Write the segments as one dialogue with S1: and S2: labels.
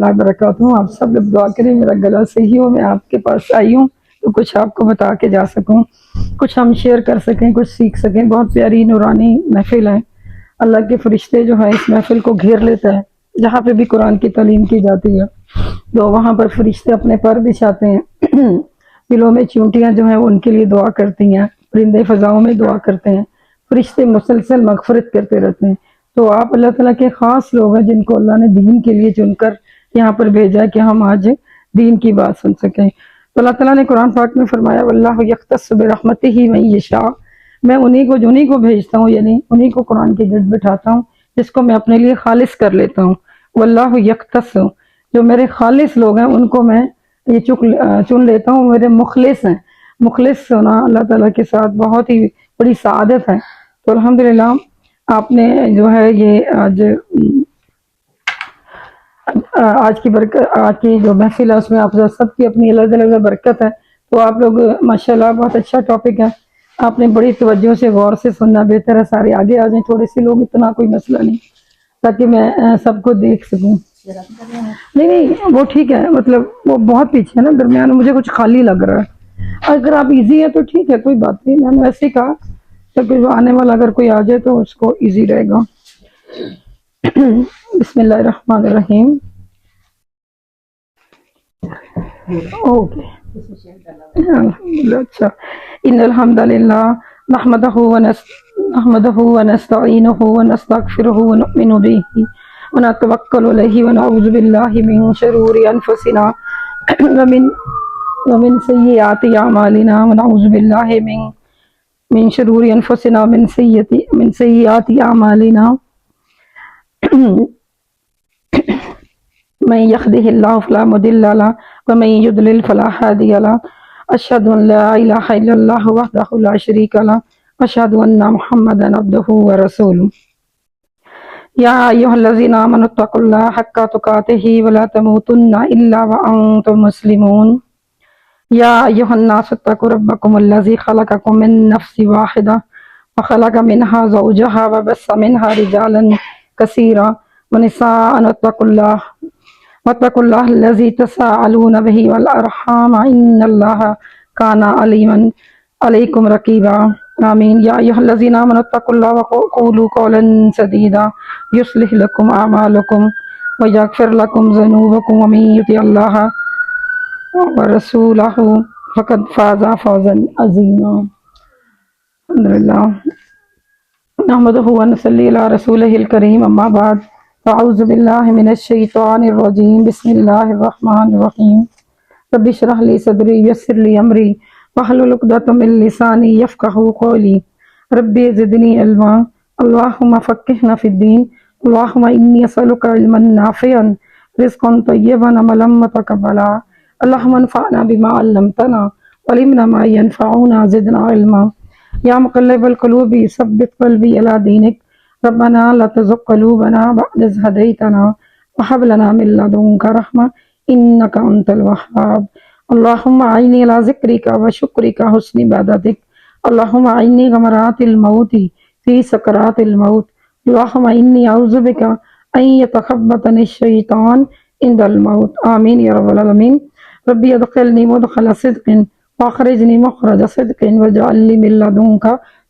S1: اللہ وبرکاتہ۔ آپ سب لوگ دعا کریں میرا گلا صحیح ہو، میں آپ کے پاس آئی ہوں تو کچھ آپ کو بتا کے جا سکوں، کچھ ہم شیئر کر سکیں، کچھ سیکھ سکیں۔ بہت پیاری نورانی محفل ہے، اللہ کے فرشتے جو ہیں اس محفل کو گھیر لیتا ہے۔ جہاں پہ بھی قرآن کی تعلیم کی جاتی ہے تو وہاں پر فرشتے اپنے پر بچھاتے ہیں، دلوں میں چونٹیاں جو ہیں وہ ان کے لیے دعا کرتی ہیں، پرندے فضاؤں میں دعا کرتے ہیں، فرشتے مسلسل مغفرت کرتے رہتے ہیں۔ تو آپ اللہ تعالیٰ کے خاص لوگ ہیں جن کو اللہ نے دین کے لیے چن کر یہاں پر بھیجا ہے کہ ہم آج دین کی بات سن سکیں۔ تو اللہ تعالیٰ نے قرآن پاک میں فرمایا واللہ یختص برحمتہ من یشاء، میں انہی کو بھیجتا ہوں، یعنی انہی کو قرآن کے گرد بٹھاتا ہوں جس کو میں اپنے لیے خالص کر لیتا ہوں۔ واللہ یختص، جو میرے خالص لوگ ہیں ان کو میں یہ چن لیتا ہوں، میرے مخلص ہیں۔ مخلص ہونا اللہ تعالیٰ کے ساتھ بہت ہی بڑی سعادت ہے۔ تو الحمدللہ آپ نے جو ہے یہ آج کی جو محفل ہے اس میں آپ سب کی اپنی الگ الگ برکت ہے۔ تو آپ لوگ ماشاءاللہ بہت اچھا ٹاپک ہے، آپ نے بڑی توجہ سے غور سے سننا، بہتر ہے سارے آگے آ جائیں، تھوڑے سے لوگ، اتنا کوئی مسئلہ نہیں، تاکہ میں سب کو دیکھ سکوں۔ نہیں وہ ٹھیک ہے، مطلب وہ بہت پیچھے ہے نا درمیان میں، مجھے کچھ خالی لگ رہا ہے۔ اگر آپ ایزی ہے تو ٹھیک ہے، کوئی بات نہیں، میں نے ویسے ہی کہا کہ آنے والا اگر کوئی آ جائے تو اس کو ایزی رہے گا۔ بسم اللہ الرحمن الرحیم۔ اوکے الحمدللہ، اچھا۔ ان الحمد للہ نحمدہ ونستعینہ ونستغفرہ ونؤمن بہ ونتوکل علیہ ونعوذ باللہ من شرور انفسنا ومن سیئات اعمالنا ونعوذ باللہ من شرور انفسنا ومن سیئات اعمالنا من يهده الله فلا مضل له ومن يضلل فلا هادي له، اشهد ان لا اله الا الله وحده لا شريك له واشهد ان محمدا عبده ورسوله۔ يا ايها الذين امنوا اتقوا الله حق تقاته ولا تموتن الا وانتم مسلمون۔ يا ايها الناس اتقوا ربكم الذي خلقكم من نفس واحده وخلق منها زوجها وبث منها رجالا كثيرا ونساء، واتقوا الله الذي تساءلون به والارحام ان الله كان عليكم رقيبا۔ آمين۔ يا ايها الذين امنوا اتقوا الله وقولوا قولا سديدا يصلح لكم اعمالكم ويغفر لكم ذنوبكم ومن يطع الله ورسوله فقد فاز فوزا عظيما۔ الحمد لله نحمده ونصلي على رسوله الكريم، اما بعد، اعوذ باللہ من الشیطان الرجیم، بسم اللہ الرحمن الرحیم۔ رب اشرح لی صدری ویسر لی امری واحلل عقدۃ من لسانی یفقہوا قولی، رب زدنی علما، اللہم فقہنا فی الدین، اللہم انی اسألک علما نافعا رزقا طیبا عملا متقبلا، اللہم انفعنا بما علمتنا وعلمنا ما ینفعنا زدنا علما، یا مقلب القلوب ثبت قلبی علی دینک، ربنا لا تزغ قلوبنا بعد إذ هديتنا وهب لنا من لدنك رحمة إنك أنت الوهاب، اللهم أعني على ذكرك وشكرك وحسن عبادتك، اللهم أعني غمرات الموت في سكرات الموت، اللهم إني أعوذ بك أن يتخبطني الشيطان عند الموت، آمين يا رب العالمين۔ ربي ادخلني مدخل صدق واخرجني مخرج صدق واجعل لي من لدنك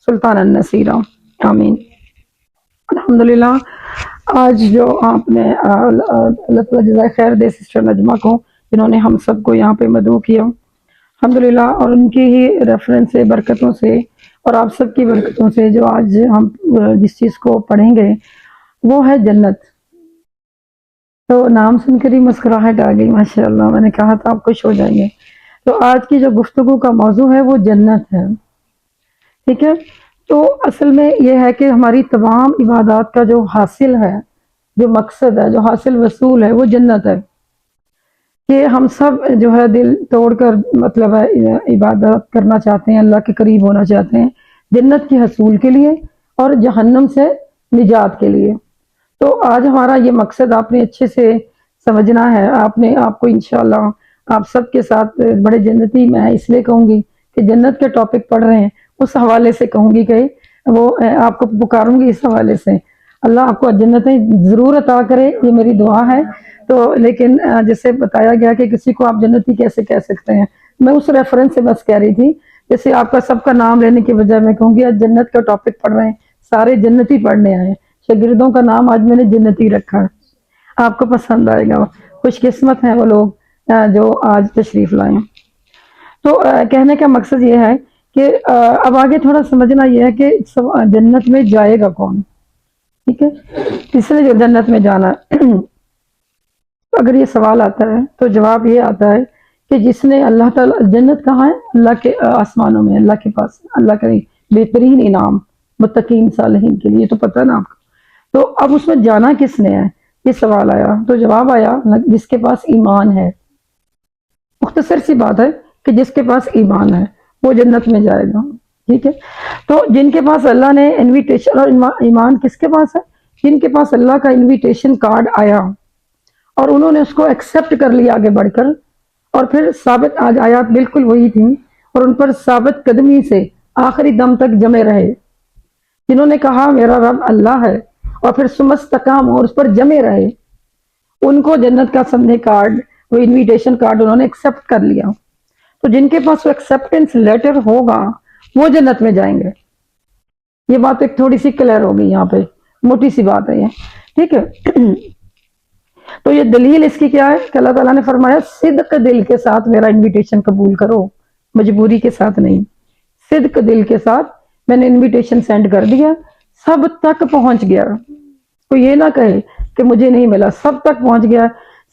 S1: سلطانا نصيرا، آمين۔ الحمدللہ آج جو آپ نے اللہ تعالیٰ جزائے خیر دے سسٹر نجمہ کو، جنہوں نے ہم سب کو یہاں پہ مدعو کیا الحمدللہ، اور ان کی ہی ریفرنس سے، برکتوں سے، اور آپ سب کی برکتوں سے جو آج ہم جس چیز کو پڑھیں گے وہ ہے جنت۔ تو نام سن کر ہی مسکراہٹ آ گئی ماشاءاللہ، میں نے کہا تھا آپ خوش ہو جائیں گے۔ تو آج کی جو گفتگو کا موضوع ہے وہ جنت ہے، ٹھیک ہے۔ تو اصل میں یہ ہے کہ ہماری تمام عبادات کا جو حاصل ہے، جو مقصد ہے، جو حاصل وصول ہے، وہ جنت ہے۔ کہ ہم سب جو ہے دل توڑ کر مطلب ہے عبادت کرنا چاہتے ہیں، اللہ کے قریب ہونا چاہتے ہیں جنت کے حصول کے لیے اور جہنم سے نجات کے لیے۔ تو آج ہمارا یہ مقصد آپ نے اچھے سے سمجھنا ہے۔ آپ کو انشاءاللہ آپ سب کے ساتھ بڑے جنتی، میں اس لیے کہوں گی کہ جنت کے ٹاپک پڑھ رہے ہیں، اس حوالے سے کہوں گی کہ وہ آپ کو پکاروں گی اس حوالے سے۔ اللہ آپ کو جنتیں ضرور عطا کرے، یہ میری دعا ہے۔ تو لیکن جیسے بتایا گیا کہ کسی کو آپ جنتی کیسے کہہ سکتے ہیں، میں اس ریفرنس سے بس کہہ رہی تھی، جیسے آپ کا سب کا نام لینے کی بجائے میں کہوں گی آج جنت کا ٹاپک پڑھ رہے ہیں، سارے جنتی پڑھنے آئے ہیں، شاگردوں کا نام آج میں نے جنتی رکھا ہے، آپ کو پسند آئے گا، خوش قسمت ہیں وہ لوگ جو آج تشریف لائیں۔ تو کہنے کا مقصد یہ ہے کہ اب آگے تھوڑا سمجھنا یہ ہے کہ جنت میں جائے گا کون، ٹھیک ہے، کس نے جنت میں جانا ہے؟ تو اگر یہ سوال آتا ہے تو جواب یہ آتا ہے کہ جس نے اللہ تعالیٰ، جنت کہاں ہے؟ اللہ کے آسمانوں میں، اللہ کے پاس، اللہ کا بہترین انعام متقین صالحین کے لیے، تو پتہ نا آپ کو۔ تو اب اس میں جانا کس نے ہے، یہ سوال آیا، تو جواب آیا جس کے پاس ایمان ہے۔ مختصر سی بات ہے کہ جس کے پاس ایمان ہے وہ جنت میں جائے گا، ٹھیک ہے۔ تو جن کے پاس اللہ نے انویٹیشن، اور ایمان کس کے پاس ہے؟ جن کے پاس اللہ کا انویٹیشن کارڈ آیا اور انہوں نے اس کو ایکسپٹ کر لیا آگے بڑھ کر، اور پھر ثابت، آج آیات بالکل وہی تھیں، اور ان پر ثابت قدمی سے آخری دم تک جمے رہے، جنہوں نے کہا میرا رب اللہ ہے، اور پھر ثم استقاموا اور اس پر جمے رہے، ان کو جنت کا سامنے کارڈ، وہ انویٹیشن کارڈ انہوں نے ایکسپٹ کر لیا۔ تو جن کے پاس وہ ایکسپٹنس لیٹر ہوگا وہ جنت میں جائیں گے۔ یہ بات ایک تھوڑی سی کلیئر ہوگی، یہاں پہ موٹی سی بات ہے یہ، ٹھیک ہے۔ تو یہ دلیل اس کی کیا ہے کہ اللہ تعالیٰ نے فرمایا صدق دل کے ساتھ میرا انویٹیشن قبول کرو، مجبوری کے ساتھ نہیں، صدق دل کے ساتھ میں نے انویٹیشن سینڈ کر دیا، سب تک پہنچ گیا، کوئی یہ نہ کہے کہ مجھے نہیں ملا، سب تک پہنچ گیا۔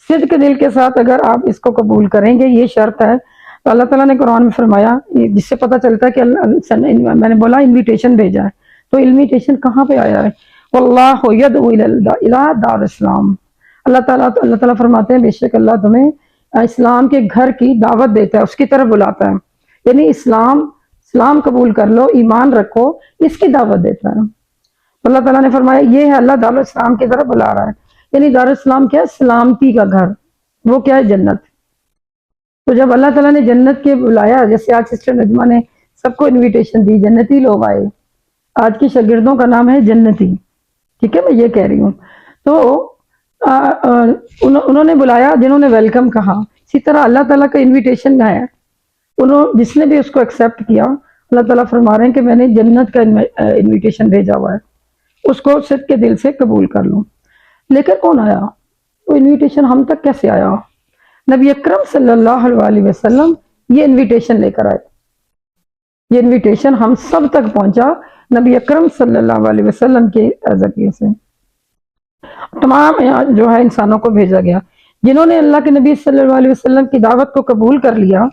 S1: صدق دل کے ساتھ اگر آپ اس کو قبول کریں گے، یہ شرط ہے، تو اللہ تعالیٰ نے قرآن میں فرمایا، جس سے پتہ چلتا ہے کہ میں نے بولا انویٹیشن بھیجا ہے، تو انویٹیشن کہاں پہ آیا ہے؟ واللہ یدعو الی دار الاسلام، اللہ تعالیٰ فرماتے ہیں بے شک اللہ تمہیں اسلام کے گھر کی دعوت دیتا ہے، اس کی طرف بلاتا ہے، یعنی اسلام قبول کر لو، ایمان رکھو، اس کی دعوت دیتا ہے۔ اللہ تعالیٰ نے فرمایا یہ ہے اللہ دار الاسلام کی طرف بلا رہا ہے، یعنی دار الاسلام کیا ہے؟ سلامتی کا گھر، وہ کیا ہے؟ جنت۔ تو جب اللہ تعالیٰ نے جنت کے بلایا، جیسے آج سسٹر نجمہ نے سب کو انویٹیشن دی، جنتی لوگ آئے، آج کی شاگردوں کا نام ہے جنتی، ٹھیک ہے، میں یہ کہہ رہی ہوں۔ تو انہوں نے بلایا جنہوں نے ویلکم کہا، اسی طرح اللہ تعالیٰ کا انویٹیشن ہے، جس نے بھی اس کو ایکسیپٹ کیا، اللہ تعالیٰ فرما رہے ہیں کہ میں نے جنت کا انویٹیشن بھیجا ہوا ہے، اس کو صدق کے دل سے قبول کر لوں۔ لیکن کون آیا؟ وہ انویٹیشن ہم تک کیسے آیا؟ نبی اکرم صلی اللہ علیہ وسلم یہ انویٹیشن لے کر آئے، یہ انویٹیشن ہم سب تک پہنچا نبی اکرم صلی اللہ علیہ وسلم کے ذریعے سے، تمام جو ہے انسانوں کو بھیجا گیا۔ جنہوں نے اللہ کے نبی صلی اللہ علیہ وسلم کی دعوت کو قبول کر لیا،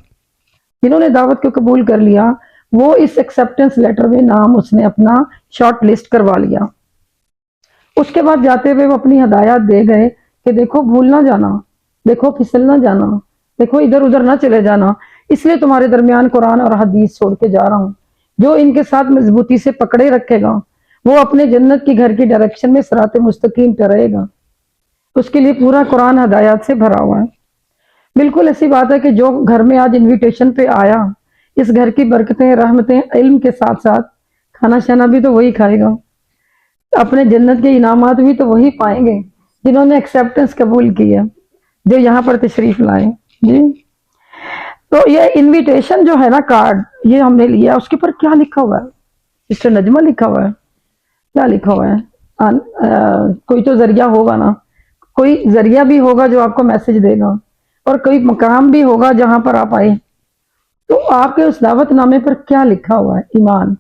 S1: جنہوں نے دعوت کو قبول کر لیا، وہ اس ایکسیپٹنس لیٹر میں نام اس نے اپنا شارٹ لسٹ کروا لیا۔ اس کے بعد جاتے ہوئے وہ اپنی ہدایات دے گئے کہ دیکھو بھول نہ جانا، دیکھو پھسل نہ جانا، دیکھو ادھر ادھر نہ چلے جانا، اس لیے تمہارے درمیان قرآن اور حدیث چھوڑ کے جا رہا ہوں، جو ان کے ساتھ مضبوطی سے پکڑے رکھے گا وہ اپنے جنت کی گھر کی ڈائریکشن میں صراط مستقیم پہ رہے گا۔ اس کے لیے پورا قرآن ہدایات سے بھرا ہوا ہے۔ بالکل ایسی بات ہے کہ جو گھر میں آج انویٹیشن پہ آیا، اس گھر کی برکتیں، رحمتیں، علم کے ساتھ ساتھ کھانا شانا بھی تو وہی کھائے گا، اپنے جنت کے انعامات بھی تو وہی پائیں گے جنہوں نے ایکسیپٹنس قبول کی ہے، جو یہاں پر تشریف لائے۔ جی، تو یہ انویٹیشن جو ہے نا کارڈ، یہ ہم نے لیا، اس کے پر کیا لکھا ہوا ہے؟ سسٹر نجمہ لکھا ہوا ہے، کیا لکھا ہوا ہے؟ کوئی تو ذریعہ ہوگا نا، کوئی ذریعہ بھی ہوگا جو آپ کو میسج دے گا، اور کوئی مقام بھی ہوگا جہاں پر آپ آئے۔ تو آپ کے اس دعوت نامے پر کیا لکھا ہوا ہے؟ ایمان،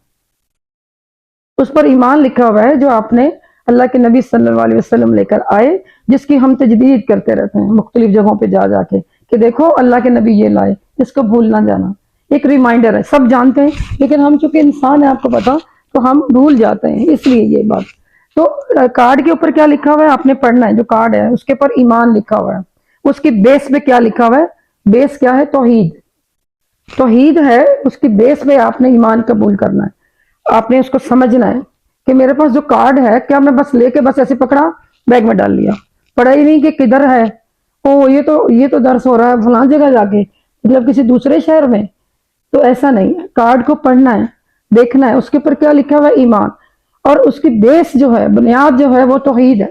S1: اس پر ایمان لکھا ہوا ہے جو آپ نے اللہ کے نبی صلی اللہ علیہ وسلم لے کر آئے، جس کی ہم تجدید کرتے رہتے ہیں مختلف جگہوں پہ جا جا کے کہ دیکھو اللہ کے نبی یہ لائے، اس کو بھول نہ جانا، ایک ریمائنڈر ہے، سب جانتے ہیں لیکن ہم چونکہ انسان ہیں آپ کو پتا، تو ہم بھول جاتے ہیں، اس لیے یہ بات۔ تو کارڈ کے اوپر کیا لکھا ہوا ہے آپ نے پڑھنا ہے، جو کارڈ ہے اس کے اوپر ایمان لکھا ہوا ہے، اس کی بیس پہ کیا لکھا ہوا ہے؟ بیس کیا ہے؟ توحید، توحید ہے، اس کی بیس پہ آپ نے ایمان قبول کرنا ہے، آپ نے اس کو سمجھنا ہے کہ میرے پاس جو کارڈ ہے، کیا میں بس لے کے بس ایسے پکڑا بیگ میں ڈال لیا، پڑھا ہی نہیں کہ کدھر ہے، او یہ تو درس ہو رہا ہے فلاں جگہ جا کے، مطلب کسی دوسرے شہر میں، تو ایسا نہیں ہے، کارڈ کو پڑھنا ہے، دیکھنا ہے اس کے اوپر کیا لکھا ہوا ہے، ایمان، اور اس کی بیس جو ہے، بنیاد جو ہے وہ توحید ہے،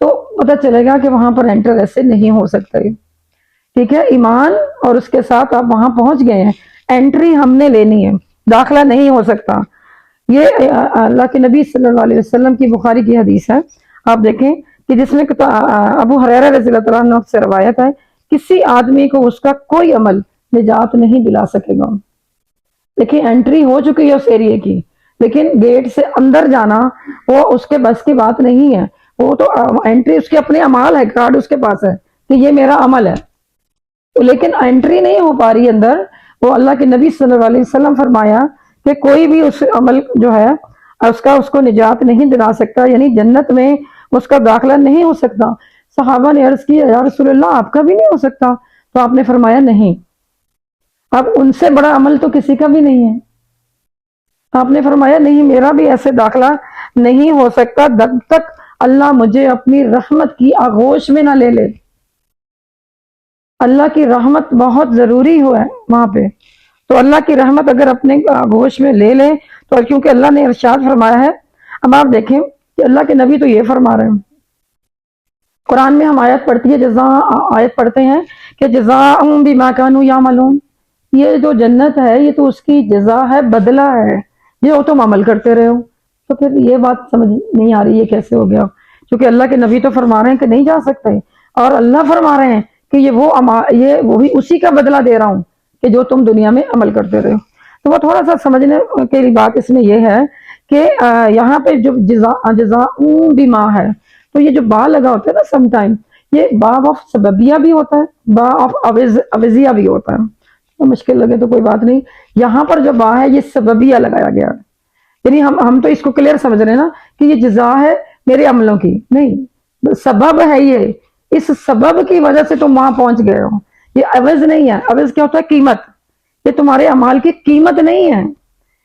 S1: تو پتہ چلے گا کہ وہاں پر انٹر ایسے نہیں ہو سکتا ہے، ٹھیک ہے، ایمان اور اس کے ساتھ آپ وہاں پہنچ گئے ہیں، انٹری ہم نے لینی ہے، داخلہ نہیں ہو سکتا۔ یہ اللہ کے نبی صلی اللہ علیہ وسلم کی بخاری کی حدیث ہے، آپ دیکھیں کہ جس میں ابو ہریرہ رضی اللہ تعالیٰ عنہ سے روایت ہے، کسی آدمی کو اس کا کوئی عمل نجات نہیں دلا سکے گا۔ دیکھیں انٹری ہو چکی ہے اس ایریے کی، لیکن گیٹ سے اندر جانا وہ اس کے بس کی بات نہیں ہے، وہ تو انٹری اس کے اپنے اعمال ہے، کارڈ اس کے پاس ہے کہ یہ میرا عمل ہے، لیکن انٹری نہیں ہو پا رہی اندر۔ وہ اللہ کے نبی صلی اللہ علیہ وسلم فرمایا کہ کوئی بھی اس عمل جو ہے اس کو نجات نہیں دلا سکتا، یعنی جنت میں اس کا داخلہ نہیں ہو سکتا۔ صحابہ نے عرض کیا یا رسول اللہ آپ کا بھی نہیں ہو سکتا؟ تو آپ نے فرمایا نہیں، اب ان سے بڑا عمل تو کسی کا بھی نہیں ہے۔ آپ نے فرمایا نہیں، میرا بھی ایسے داخلہ نہیں ہو سکتا جب تک اللہ مجھے اپنی رحمت کی آغوش میں نہ لے لے۔ اللہ کی رحمت بہت ضروری ہو ہے وہاں پہ، تو اللہ کی رحمت اگر اپنے آغوش میں لے لے تو، کیونکہ اللہ نے ارشاد فرمایا ہے۔ اب آپ دیکھیں کہ اللہ کے نبی تو یہ فرما رہے ہیں، قرآن میں ہم آیت پڑھتی ہے آیت پڑھتے ہیں کہ جزاء بما كانوا يعملون، یہ جو جنت ہے یہ تو اس کی جزا ہے، بدلہ ہے جو تم عمل کرتے رہے ہو۔ تو پھر یہ بات سمجھ نہیں آ رہی یہ کیسے ہو گیا، کیونکہ اللہ کے نبی تو فرما رہے ہیں کہ نہیں جا سکتے، اور اللہ فرما رہے ہیں کہ یہ وہی اسی کا بدلہ دے رہا ہوں کہ جو تم دنیا میں عمل کرتے رہے ہو۔ تو وہ تھوڑا سا سمجھنے کے لیے بات اس میں یہ ہے کہ یہاں پہ جو جزاء بما ہے، تو یہ جو با لگا ہوتا ہے نا سم ٹائم، یہ با آف سببیہ بھی ہوتا ہے، با آف عوضیہ بھی ہوتا ہے، تو مشکل لگے تو کوئی بات نہیں، یہاں پر جو با ہے یہ سببیہ لگایا گیا ہے، یعنی ہم تو اس کو کلیئر سمجھ رہے ہیں نا کہ یہ جزا ہے میرے عملوں کی، نہیں، سبب ہے یہ، اس سبب کی وجہ سے تم وہاں پہنچ گئے ہو، یہ عوض نہیں ہے۔ عوض کیا ہوتا ہے؟ قیمت، یہ تمہارے اعمال کی قیمت نہیں ہے،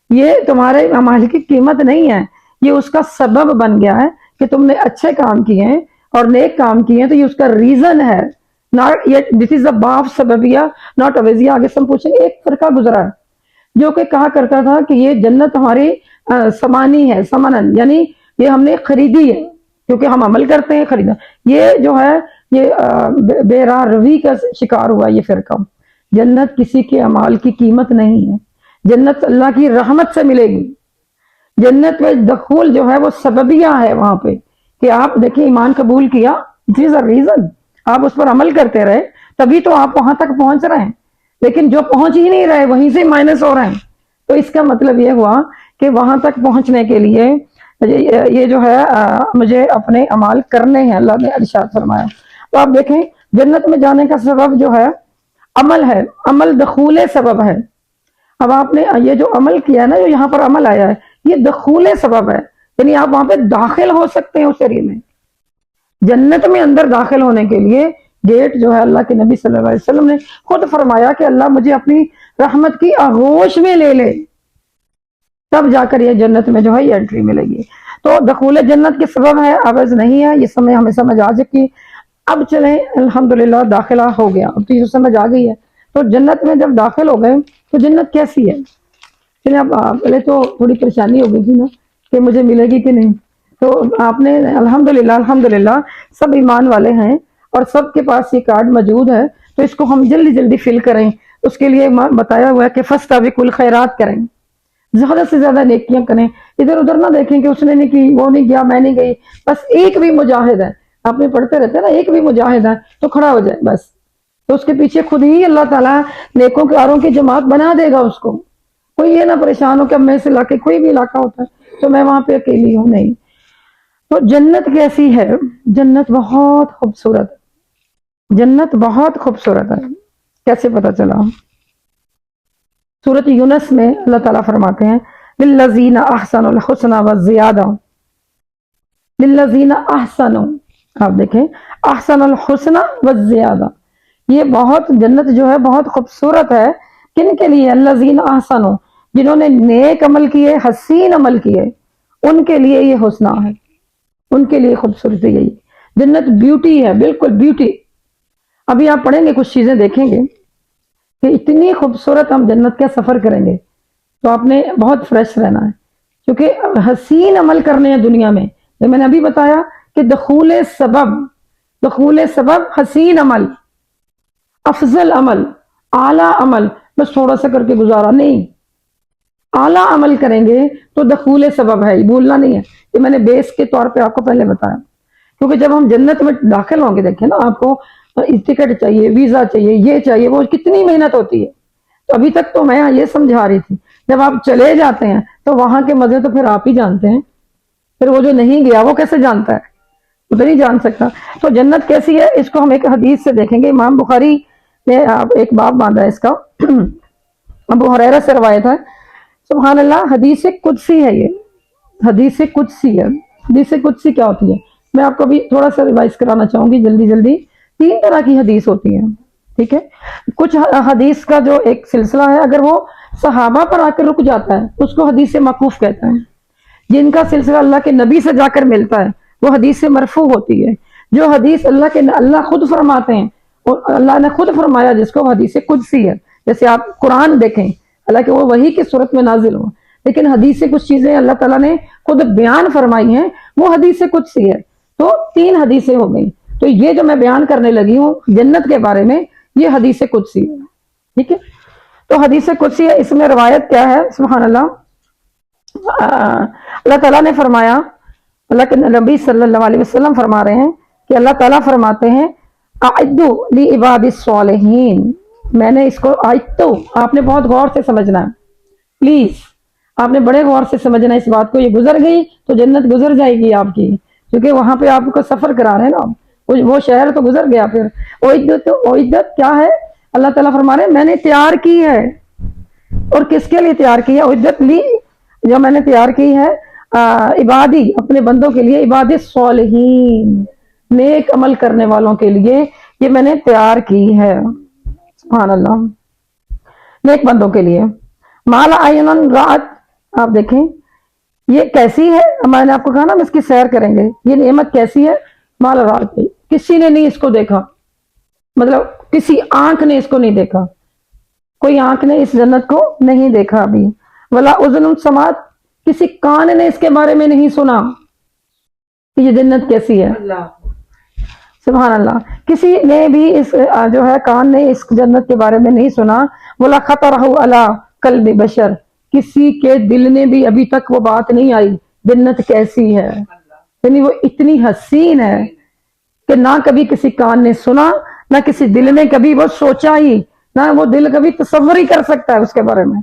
S1: یہ تمہارے اعمال کی قیمت نہیں ہے، یہ اس کا سبب بن گیا ہے کہ تم نے اچھے کام کیے ہیں اور نیک کام کیے ہیں، تو یہ اس کا ریزن ہے، ناٹ یہ دس از اے باف سببیہ ناٹ اویزیہ۔ آگے سے ہم پوچھیں گے، ایک فرقہ گزرا ہے جو کہ کہا کرتا تھا کہ یہ جنت ہماری سمانی ہے، سمنن، یعنی یہ ہم نے خریدی ہے کیونکہ ہم عمل کرتے ہیں، خریدا۔ یہ جو ہے یہ بے راہ روی کا شکار ہوا یہ فرقہ۔ جنت کسی کے اعمال کی قیمت نہیں ہے، جنت اللہ کی رحمت سے ملے گی۔ جنت میں دخول جو ہے وہ سببیہ ہے، وہاں پہ کہ آپ دیکھیں ایمان قبول کیا، اٹ از اے ریزن، آپ اس پر عمل کرتے رہے تبھی تو آپ وہاں تک پہنچ رہے ہیں، لیکن جو پہنچ ہی نہیں رہے وہیں سے مائنس ہو رہے ہیں، تو اس کا مطلب یہ ہوا کہ وہاں تک پہنچنے کے لیے یہ جو ہے مجھے اپنے اعمال کرنے ہیں، اللہ نے ارشاد فرمایا۔ تو آپ دیکھیں جنت میں جانے کا سبب جو ہے عمل ہے، عمل دخول سبب ہے۔ اب آپ نے یہ جو عمل کیا ہے نا، جو یہاں پر عمل آیا ہے، یہ دخول سبب ہے، یعنی آپ وہاں پہ داخل ہو سکتے ہیں اس ایریے میں۔ جنت میں اندر داخل ہونے کے لیے گیٹ جو ہے، اللہ کے نبی صلی اللہ علیہ وسلم نے خود فرمایا کہ اللہ مجھے اپنی رحمت کی آغوش میں لے لے، تب جا کر یہ جنت میں جو ہے یہ انٹری ملے گی۔ تو دخول جنت کے سبب ہے، عوض نہیں ہے، یہ ہمیں سمجھ آ چکی۔ اب چلیں الحمدللہ داخلہ ہو گیا، اب تو یہ سمجھ آ گئی ہے۔ تو جنت میں جب داخل ہو گئے تو جنت کیسی ہے؟ چلیں اب پہلے تو تھوڑی پریشانی ہو گئی تھی نا کہ مجھے ملے گی کہ نہیں، تو آپ نے الحمدللہ سب ایمان والے ہیں اور سب کے پاس یہ کارڈ موجود ہے، تو اس کو ہم جلدی فل کریں۔ اس کے لیے بتایا ہوا ہے کہ فاستبقوا الخیرات کریں، زیادہ سے زیادہ نیکیاں کریں، ادھر ادھر نہ دیکھیں کہ اس نے نہیں کی، وہ نہیں گیا، میں نہیں گئی، بس ایک بھی مجاہد ہے، آپ نے پڑھتے رہتے ہیں نا، ایک بھی مجاہد ہے تو کھڑا ہو جائے بس، تو اس کے پیچھے خود ہی اللہ تعالیٰ نیکوں کاروں کی جماعت بنا دے گا اس کو۔ کوئی یہ نہ پریشان ہو کہ اب میں اس علاقے، کوئی بھی علاقہ ہوتا ہے تو میں وہاں پہ اکیلی ہوں، نہیں۔ تو جنت کیسی ہے؟ جنت بہت خوبصورت ہے، جنت بہت خوبصورت ہے۔ کیسے پتا چلا؟ سورۃ یونس میں اللہ تعالیٰ فرماتے ہیں للذین احسنوا الحسنى والزیادہ، للذین احسنوا، آپ دیکھیں احسن الحسنى والزیادہ، یہ بہت جنت جو ہے بہت خوبصورت ہے۔ کن کے لیے؟ الذین احسنوا، جنہوں نے نیک عمل کیے، حسین عمل کیے، ان کے لیے یہ حسنہ ہے، ان کے لیے خوبصورتی ہے۔ جنت بیوٹی ہے، بالکل بیوٹی۔ ابھی آپ پڑھیں گے کچھ چیزیں دیکھیں گے کہ اتنی خوبصورت ہم جنت کا سفر کریں گے، تو آپ نے بہت فریش رہنا ہے، کیونکہ حسین عمل کرنے ہیں دنیا میں۔ میں نے ابھی بتایا کہ دخول سبب حسین عمل، افضل عمل، اعلیٰ عمل بس تھوڑا سا کر کے گزارا نہیں، اعلیٰ عمل کریں گے تو دخول سبب ہے، یہ بھولنا نہیں ہے، یہ میں نے بیس کے طور پہ آپ کو پہلے بتایا، کیونکہ جب ہم جنت میں داخل ہوں گے، دیکھیں نا آپ کو ٹکٹ چاہیے، ویزا چاہیے، یہ چاہیے، وہ کتنی محنت ہوتی ہے، تو ابھی تک تو میں یہ سمجھا رہی تھی، جب آپ چلے جاتے ہیں تو وہاں کے مزے تو پھر آپ ہی جانتے ہیں، پھر وہ جو نہیں گیا وہ کیسے جانتا ہے، وہ تو نہیں جان سکتا۔ تو جنت کیسی ہے اس کو ہم ایک حدیث سے دیکھیں گے، امام بخاری نے ایک باب باندھا ہے اس کا، ابو ہریرہ سے روایت ہے، سبحان اللہ، حدیث قدسی ہے یہ، حدیث قدسی ہے۔ حدیث قدسی کیا ہوتی ہے میں آپ کو بھی تھوڑا سا ریوائز کرانا چاہوں گی جلدی جلدی۔ 3 طرح کی حدیث ہوتی ہیں، ٹھیک ہے، کچھ حدیث کا جو ایک سلسلہ ہے اگر وہ صحابہ پر آ کر رک جاتا ہے اس کو حدیث موقوف کہتے ہیں، جن کا سلسلہ اللہ کے نبی سے جا کر ملتا ہے وہ حدیث مرفوع ہوتی ہے، جو حدیث اللہ خود فرماتے ہیں اور اللہ نے خود فرمایا جس کو حدیث قدسی ہے، جیسے آپ قرآن دیکھیں حالانکہ وہ وحی کی صورت میں نازل ہو، لیکن حدیث سے کچھ چیزیں اللہ تعالیٰ نے خود بیان فرمائی ہیں، وہ حدیث قدسی ہے۔ تو 3 حدیثیں ہو گئی، تو یہ جو میں بیان کرنے لگی ہوں جنت کے بارے میں یہ حدیث قدسی ہے، ٹھیک ہے۔ تو حدیث قدسی ہے، اس میں روایت کیا ہے، سبحان اللہ، اللہ تعالیٰ نے فرمایا، اللہ کے نبی صلی اللہ علیہ وسلم فرما رہے ہیں کہ اللہ تعالیٰ فرماتے ہیں اعدوا لعباد الصالحین، میں نے اس کو اعدوا، آپ نے بہت غور سے سمجھنا ہے، پلیز آپ نے بڑے غور سے سمجھنا ہے اس بات کو، یہ گزر گئی تو جنت گزر جائے گی آپ کی، کیونکہ وہاں پہ آپ کو سفر کرا رہے ہیں نا، وہ شہر تو گزر گیا، پھر اعدت کیا ہے، اللہ تعالیٰ فرما رہے ہیں میں نے تیار کی ہے، اور کس کے لیے تیار کی ہے، اعدت لی، جو میں نے تیار کی ہے عبادی، اپنے بندوں کے لیے، عباد الصالحین، نیک عمل کرنے والوں کے لیے یہ میں نے تیار کی ہے، سبحان اللہ، نیک بندوں کے لیے۔ مالا عین رات، آپ دیکھیں یہ کیسی ہے، میں نے آپ کو کہا نا ہم اس کی سیر کریں گے، یہ نعمت کیسی ہے، مالا رات، کسی نے نہیں اس کو دیکھا، مطلب کسی آنکھ نے اس کو نہیں دیکھا، کوئی آنکھ نے اس جنت کو نہیں دیکھا ابھی، ولا اذن سمعت، کسی کان نے اس کے بارے میں نہیں سنا کہ یہ جنت کیسی ہے، سبحان اللہ، کسی نے بھی اس جو ہے کان نے اس جنت کے بارے میں نہیں سنا، ولا خطرہ علی قلب بشر، کسی کے دل نے بھی ابھی تک وہ بات نہیں آئی جنت کیسی ہے، یعنی وہ اتنی حسین ہے کہ نہ کبھی کسی کان نے سنا، نہ کسی دل نے کبھی وہ سوچا ہی، نہ وہ دل کبھی تصور ہی کر سکتا ہے اس کے بارے میں۔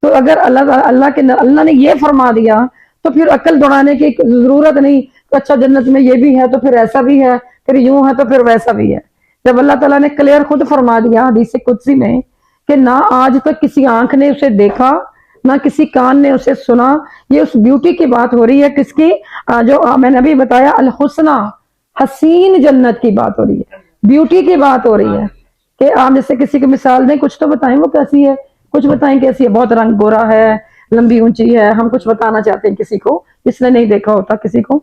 S1: تو اگر اللہ نے یہ فرما دیا تو پھر عقل دوڑانے کی ضرورت نہیں، اچھا جنت میں یہ بھی ہے تو پھر ایسا بھی ہے، پھر یوں ہے تو پھر ویسا بھی ہے، جب اللہ تعالیٰ نے کلیئر خود فرما دیا حدیث قدسی میں کہ نہ آج تک کسی آنکھ نے اسے دیکھا، نہ کسی کان نے اسے سنا، یہ اس بیوٹی کی بات ہو رہی ہے، کس کی، جو میں نے ابھی بتایا الحسنہ، حسین جنت کی بات ہو رہی ہے، بیوٹی کی بات ہو رہی ہے، کہ آپ جیسے کسی کی مثال دیں، کچھ تو بتائیں وہ کیسی ہے، کچھ بتائیں کیسی ہے، بہت رنگ گورا ہے، لمبی اونچی ہے، ہم کچھ بتانا چاہتے ہیں کسی کو جس نے نہیں دیکھا ہوتا کسی کو،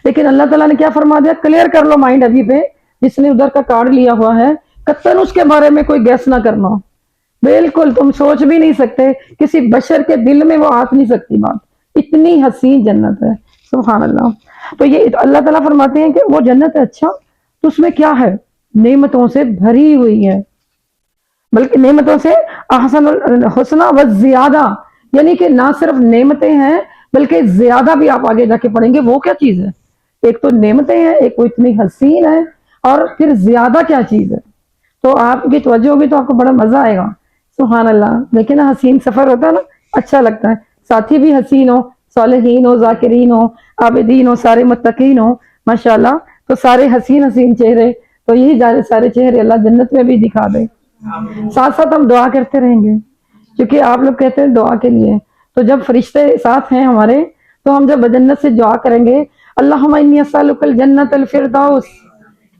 S1: لیکن اللہ تعالیٰ نے کیا فرما دیا، کلیئر کر لو مائنڈ ابھی پہ، جس نے ادھر کا کارڈ لیا ہوا ہے قطعاً اس کے بارے میں کوئی گیس نہ کرنا، بالکل تم سوچ بھی نہیں سکتے، کسی بشر کے دل میں وہ آ نہیں سکتی بات، اتنی حسین جنت ہے، سبحان اللہ۔ تو یہ اللہ تعالیٰ فرماتے ہیں کہ وہ جنت ہے، اچھا تو اس میں کیا ہے، نعمتوں سے بھری ہوئی ہے، بلکہ نعمتوں سے احسن الحسنہ و زیادہ، یعنی کہ نہ صرف نعمتیں ہیں بلکہ زیادہ بھی، آپ آگے جا کے پڑھیں گے وہ کیا چیز ہے، ایک تو نعمتیں ہیں، ایک وہ اتنی حسین ہے، اور پھر زیادہ کیا چیز ہے، تو آپ کی توجہ ہوگی تو آپ کو بڑا مزہ آئے گا، سبحان اللہ، لیکن حسین سفر ہوتا ہے نا، اچھا لگتا ہے، ساتھی بھی حسین ہو، صالحین ہو، ذاکرین ہو، عابدین ہو، سارے متقین ہو، ماشاءاللہ، تو سارے حسین حسین چہرے، تو یہی سارے چہرے اللہ جنت میں بھی دکھا دے، ساتھ ساتھ ہم دعا کرتے رہیں گے، کیونکہ آپ لوگ کہتے ہیں دعا کے لیے، تو جب فرشتے ساتھ ہیں ہمارے تو ہم جب جنت سے دعا کریں گے، اللہم انی اسألک الجنت الفردوس،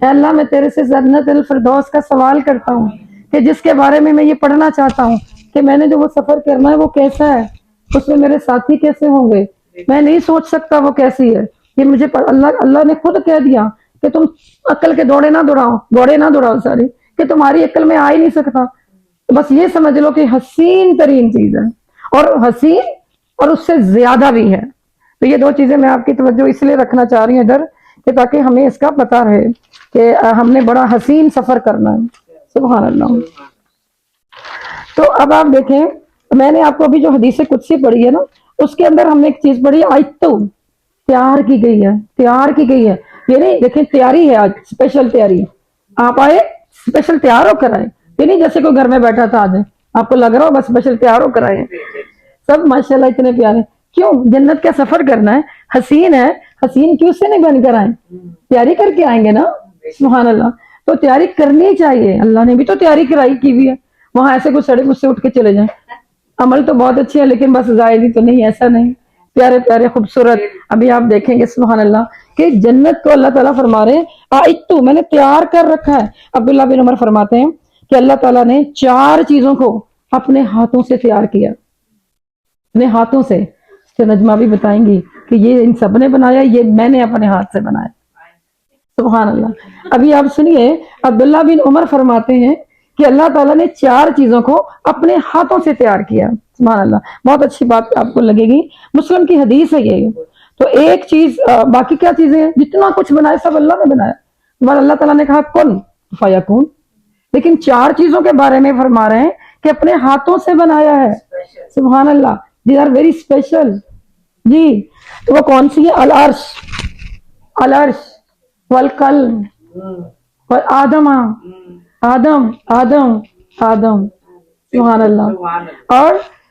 S1: اے اللہ میں تیرے سے جنت الفردوس کا سوال کرتا ہوں، کہ جس کے بارے میں یہ پڑھنا چاہتا ہوں کہ میں نے جو وہ سفر کرنا ہے وہ کیسا ہے، اس میں میرے ساتھی کیسے ہوں گے، میں نہیں سوچ سکتا وہ کیسی ہے، یہ مجھے اللہ نے خود کہہ دیا کہ تم عقل کے دوڑے نہ دوڑاؤ ساری، کہ تمہاری عقل میں آ ہی نہیں سکتا، بس یہ سمجھ لو کہ حسین ترین چیز ہے، اور حسین اور اس سے زیادہ بھی ہے، تو یہ 2 چیزیں میں آپ کی توجہ اس لیے رکھنا چاہ رہی ہوں ادھر کہ تاکہ ہمیں اس کا پتہ رہے کہ ہم نے بڑا حسین سفر کرنا ہے. سبحان اللہ. تو اب آپ دیکھیں، میں نے آپ کو ابھی جو حدیث قدسی پڑھی ہے نا، اس کے اندر ہم نے ایک چیز پڑھی، آیتو تیار کی گئی ہے، تیار کی گئی ہے. یہ نہیں دیکھیں تیاری ہے، آج اسپیشل تیاری. آپ آئے اسپیشل تیار ہو کر آئے، یہ نہیں جیسے کوئی گھر میں بیٹھا تھا آج آپ کو لگ رہا ہو بس اسپیشل تیار ہو کر آئے. سب ماشاءاللہ اتنے پیارے. کیوں؟ جنت کا سفر کرنا ہے، حسین ہے. حسین کیوں سے نہیں بن کر آئے؟ تیاری کر کے آئیں گے نا. سبحان اللہ. تو تیاری کرنی چاہیے، اللہ نے بھی تو تیاری کرائی کی ہوئی ہے. وہاں ایسے کوئی سڑک اس سے اٹھ کے چلے جائیں. عمل تو بہت اچھے ہیں لیکن بس ظاہری تو نہیں، ایسا نہیں. پیارے پیارے خوبصورت. ابھی آپ دیکھیں گے سبحان اللہ کہ جنت کو اللہ تعالیٰ فرما رہے ہیں آئتو میں نے تیار کر رکھا ہے. عبداللہ بن عمر فرماتے ہیں کہ اللہ تعالیٰ نے 4 چیزوں کو اپنے ہاتھوں سے تیار کیا، اپنے ہاتھوں سے. تو نجمہ بھی بتائیں گی کہ یہ ان سب نے بنایا، یہ میں نے اپنے ہاتھ سے بنایا. سبحان اللہ. ابھی آپ سنیے، عبداللہ بن عمر فرماتے ہیں کہ اللہ تعالیٰ نے 4 چیزوں کو اپنے ہاتھوں سے تیار کیا. سبحان اللہ. بہت اچھی بات آپ کو لگے گی، مسلم کی حدیث ہے یہ. تو ایک چیز، باقی کیا چیزیں ہیں؟ جتنا کچھ بنایا سب اللہ نے بنایا. بس اللہ تعالیٰ نے کہا کن فیکون. لیکن 4 چیزوں کے بارے میں فرما رہے ہیں کہ اپنے ہاتھوں سے بنایا ہے. سبحان اللہ. These are very special. جی تو وہ کون سی ہے؟ العرش، العرش والقلم والآدم، آدم آدم آدم. سبحان اللہ.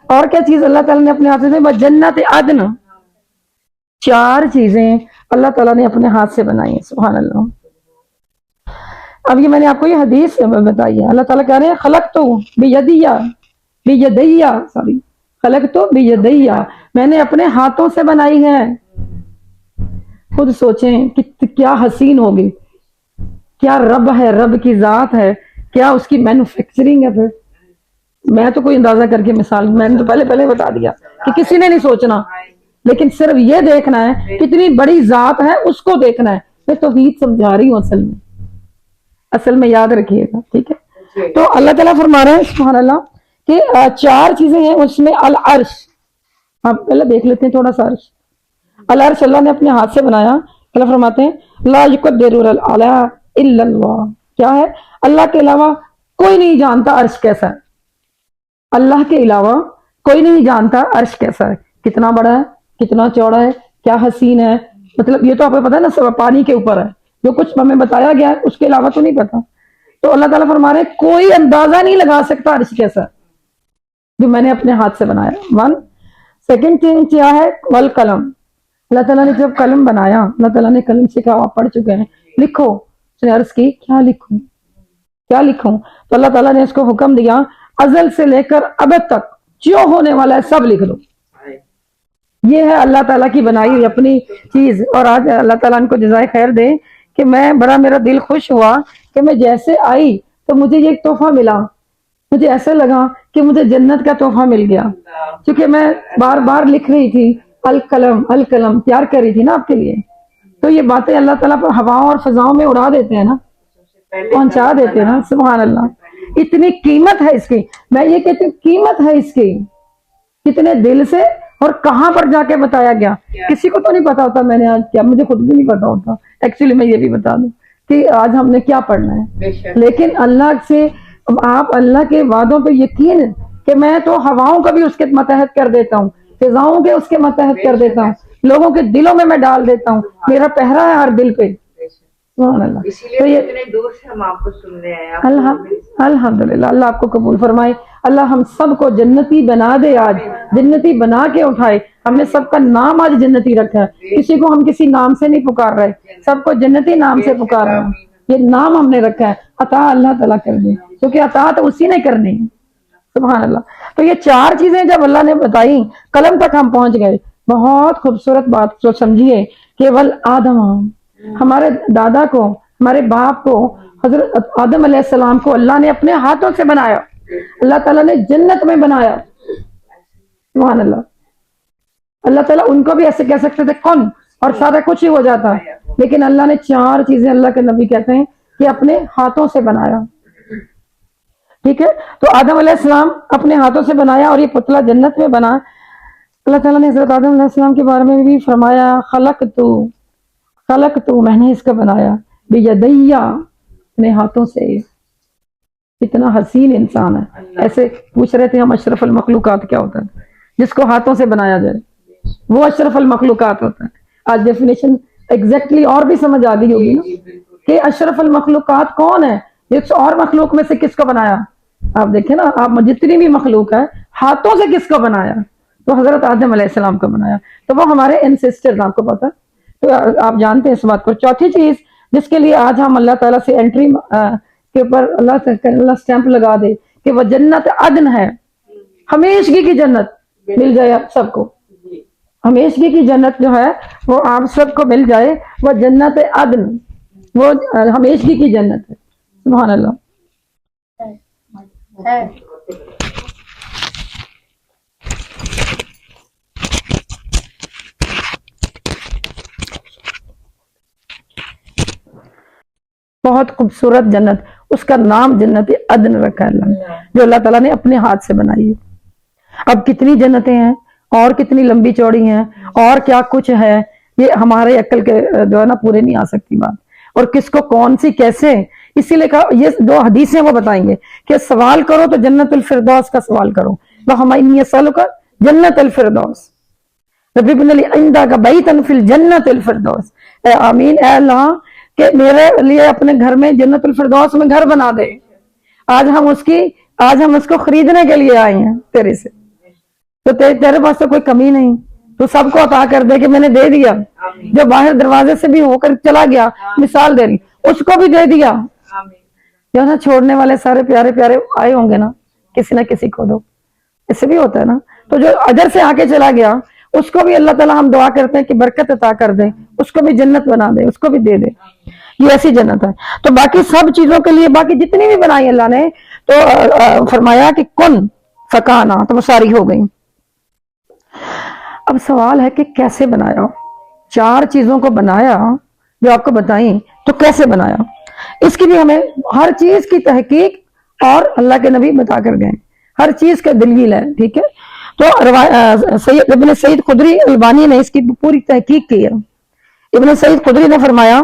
S1: اور کیا چیز اللہ تعالیٰ نے اپنے ہاتھ سے؟ جنت عدن. 4 چیزیں اللہ تعالیٰ نے اپنے ہاتھ سے بنائی ہیں. سبحان اللہ. اب یہ میں نے آپ کو یہ حدیث بتائی ہے. اللہ تعالیٰ کہہ رہے ہیں خلقت بیدیا سوری خلقت بیدیا، میں نے اپنے ہاتھوں سے بنائی ہے. خود سوچیں کہ کیا حسین ہوگی، کیا رب ہے، رب کی ذات ہے، کیا اس کی مینوفیکچرنگ ہے. پھر میں تو کوئی اندازہ کر کے مثال میں نے تو پہلے بتا دیا کہ کسی نے نہیں سوچنا، لیکن صرف یہ دیکھنا ہے کتنی بڑی ذات ہے، اس کو دیکھنا ہے. میں توحید سمجھا رہی ہوں اصل میں یاد رکھیے گا. ٹھیک ہے. تو اللہ تعالیٰ فرما رہے ہیں سبحان اللہ کہ 4 چیزیں ہیں، اس میں العرش. آپ پہلے دیکھ لیتے ہیں تھوڑا سا. عرش، العرش اللہ نے اپنے ہاتھ سے بنایا. اللہ فرماتے ہیں لا یقدر الا اللہ. کیا ہے؟ اللہ کے علاوہ کوئی نہیں جانتا عرش کیسا ہے. اللہ کے علاوہ کوئی نہیں جانتا عرش کیسا ہے، کتنا بڑا ہے، کتنا چوڑا ہے، کیا حسین ہے. مطلب یہ تو آپ کو پتا ہے نا، سب پانی کے اوپر ہے. جو کچھ ہمیں بتایا گیا ہے اس کے علاوہ تو نہیں پتا. تو اللہ تعالیٰ فرما رہے ہیں کوئی اندازہ نہیں لگا سکتا عرش کیسا ہے جو میں نے اپنے ہاتھ سے بنایا. 1 سیکنڈ تھنگ کیا ہے؟ والقلم. اللہ تعالیٰ نے جب قلم بنایا، اللہ تعالیٰ نے قلم سے کہا، آپ پڑھ چکے ہیں، لکھو. اس نے عرض کی کیا لکھوں کیا لکھوں؟ تو اللہ تعالیٰ نے اس کو حکم دیا ازل سے لے کر ابد تک جو ہونے والا ہے سب لکھ دو. یہ ہے اللہ تعالیٰ کی بنائی ہوئی اپنی چیز. اور آج اللہ تعالیٰ ان کو جزائے خیر دے کہ میں بڑا میرا دل خوش ہوا کہ میں جیسے آئی تو مجھے یہ ایک تحفہ ملا. مجھے ایسا لگا کہ مجھے جنت کا تحفہ مل گیا، کیونکہ میں بار بار لکھ رہی تھی القلم القلم، تیار کر رہی تھی نا آپ کے لیے. تو یہ باتیں اللہ تعالیٰ پر ہواؤں اور فضاؤں میں اڑا دیتے ہیں نا، پہنچا دیتے ہیں نا. سبحان اللہ. اتنی قیمت ہے اس کی. میں یہ کہتی ہوں قیمت ہے اس کی، کتنے دل سے اور کہاں پر جا کے بتایا گیا. کسی کو تو نہیں پتا ہوتا میں نے آج کیا، مجھے خود بھی نہیں پتا ہوتا. ایکچولی میں یہ بھی بتا دوں کہ آج ہم نے کیا پڑھنا ہے، لیکن اللہ سے آپ اللہ کے وعدوں پہ یقین کہ میں تو ہواؤں کا بھی اس کے متحد کر دیتا ہوں، فضاؤں کے اس کے متحد کر دیتا ہوں، لوگوں کے دلوں میں ڈال دیتا ہوں. میرا پہرا ہے ہر دل پہ. سبحان اللہ. تو یہ اتنے دور سے ہم آپ کو سن رہے ہیں. الحمدللہ. اللہ آپ کو قبول فرمائے. اللہ ہم سب کو جنتی بنا دے، آج جنتی بنا کے اٹھائے. ہم نے سب کا نام آج جنتی رکھا ہے، کسی کو ہم کسی نام سے نہیں پکار رہے، سب کو جنتی نام سے پکار رہے ہیں. یہ نام ہم نے رکھا ہے. عطا اللہ تعالیٰ کر دے، کیونکہ عطا تو اسی نے کرنی ہے. سبحان اللہ. تو یہ 4 چیزیں جب اللہ نے بتائی، قلم تک ہم پہنچ گئے. بہت خوبصورت بات جو سمجھیے کہ آدم، ہمارے دادا کو، ہمارے باپ کو، حضرت آدم علیہ السلام کو اللہ نے اپنے ہاتھوں سے بنایا. اللہ تعالیٰ نے جنت میں بنایا. سبحان اللہ. اللہ تعالیٰ ان کو بھی ایسے کہہ سکتے تھے کون، اور سارا کچھ ہی ہو جاتا، لیکن اللہ نے 4 چیزیں اللہ کے نبی کہتے ہیں کہ اپنے ہاتھوں سے بنایا. ٹھیک ہے. تو آدم علیہ السلام اپنے ہاتھوں سے بنایا اور یہ پتلا جنت میں بنا. اللہ تعالیٰ نے حضرت آدم علیہ السلام کے بارے میں بھی فرمایا خلقت خلق تو میں نے اس کا بنایا بیدیا اپنے ہاتھوں سے. کتنا حسین انسان ہے. ایسے پوچھ رہے تھے ہم اشرف المخلوقات کیا ہوتا ہے؟ جس کو ہاتھوں سے بنایا جائے وہ اشرف المخلوقات ہوتا ہے. آج ڈیفینیشن ایگزیکٹلی اور بھی سمجھ آ گئی ہوگی نا کہ اشرف المخلوقات کون ہے. اس اور مخلوق میں سے کس کو بنایا؟ آپ دیکھیں نا، آپ جتنی بھی مخلوق ہے ہاتھوں سے کس کو بنایا؟ تو حضرت آدم علیہ السلام کو بنایا. تو وہ ہمارے انسسٹرز، آپ کو پتا. تو آپ جانتے ہیں اس بات کو. چوتھی چیز جس کے لیے آج ہم اللہ تعالیٰ سے انٹری کے اوپر اللہ اسٹیمپ لگا دے کہ وہ جنت عدن ہے. ہمیشگی کی جنت مل جائے آپ سب کو. ہمیشگی کی جنت جو ہے وہ آپ سب کو مل جائے. وہ جنت عدن، وہ ہمیشگی کی جنت ہے. سبحان اللہ. بہت خوبصورت جنت، اس کا نام جنت عدن رکھا ہے اللہ نے، جو اللہ تعالیٰ نے اپنے ہاتھ سے بنائی ہے. اب کتنی جنتیں ہیں اور کتنی لمبی چوڑی ہیں اور کیا کچھ ہے، یہ ہمارے عقل کے جو ہے نا پورے نہیں آ سکتی بات. اور کس کو کون سی کیسے، اسی لیے کہا یہ دو حدیثیں وہ بتائیں گے کہ سوال کرو تو جنت الفردوس کا سوال کرو. وَهُمَ يَسْأَلُكَ جنت الفردوس رب ابن لي عندك بيتا في الجنة الفردوس. اے آمین. اے اللہ کہ میرے لیے اپنے گھر میں جنت الفردوس میں گھر بنا دے. آج ہم اس کو خریدنے کے لیے آئے ہیں تیرے سے. تو تیرے پاس تو کوئی کمی نہیں، تو سب کو عطا کر دے کہ میں نے دے دیا. جو باہر دروازے سے بھی ہو کر چلا گیا، مثال دے رہی، اس کو بھی دے دیا. جو نا چھوڑنے والے سارے پیارے پیارے آئے ہوں گے نا، کسی نہ کسی کو دو. اس سے بھی ہوتا ہے نا. تو جو ادھر سے آ کے چلا گیا اس کو بھی اللہ تعالیٰ ہم دعا کرتے ہیں کہ برکت عطا کر دے، اس کو بھی جنت بنا دے، اس کو بھی دے دے. یہ ایسی جنت ہے. تو باقی سب چیزوں کے لیے، باقی جتنی بھی بنائی اللہ نے، تو فرمایا کہ کن فکانا، تو وہ ساری ہو گئی. اب سوال ہے کہ کیسے بنایا؟ 4 چیزوں کو بنایا جو آپ کو بتائیں، تو کیسے بنایا؟ اس کی بھی ہمیں ہر چیز کی تحقیق اور اللہ کے نبی بتا کر گئے، ہر چیز کا دلیل ہے. ٹھیک ہے. تو ابن سعید خدری البانی نے اس کی پوری تحقیق کی ہے. ابن سعید خدری نے فرمایا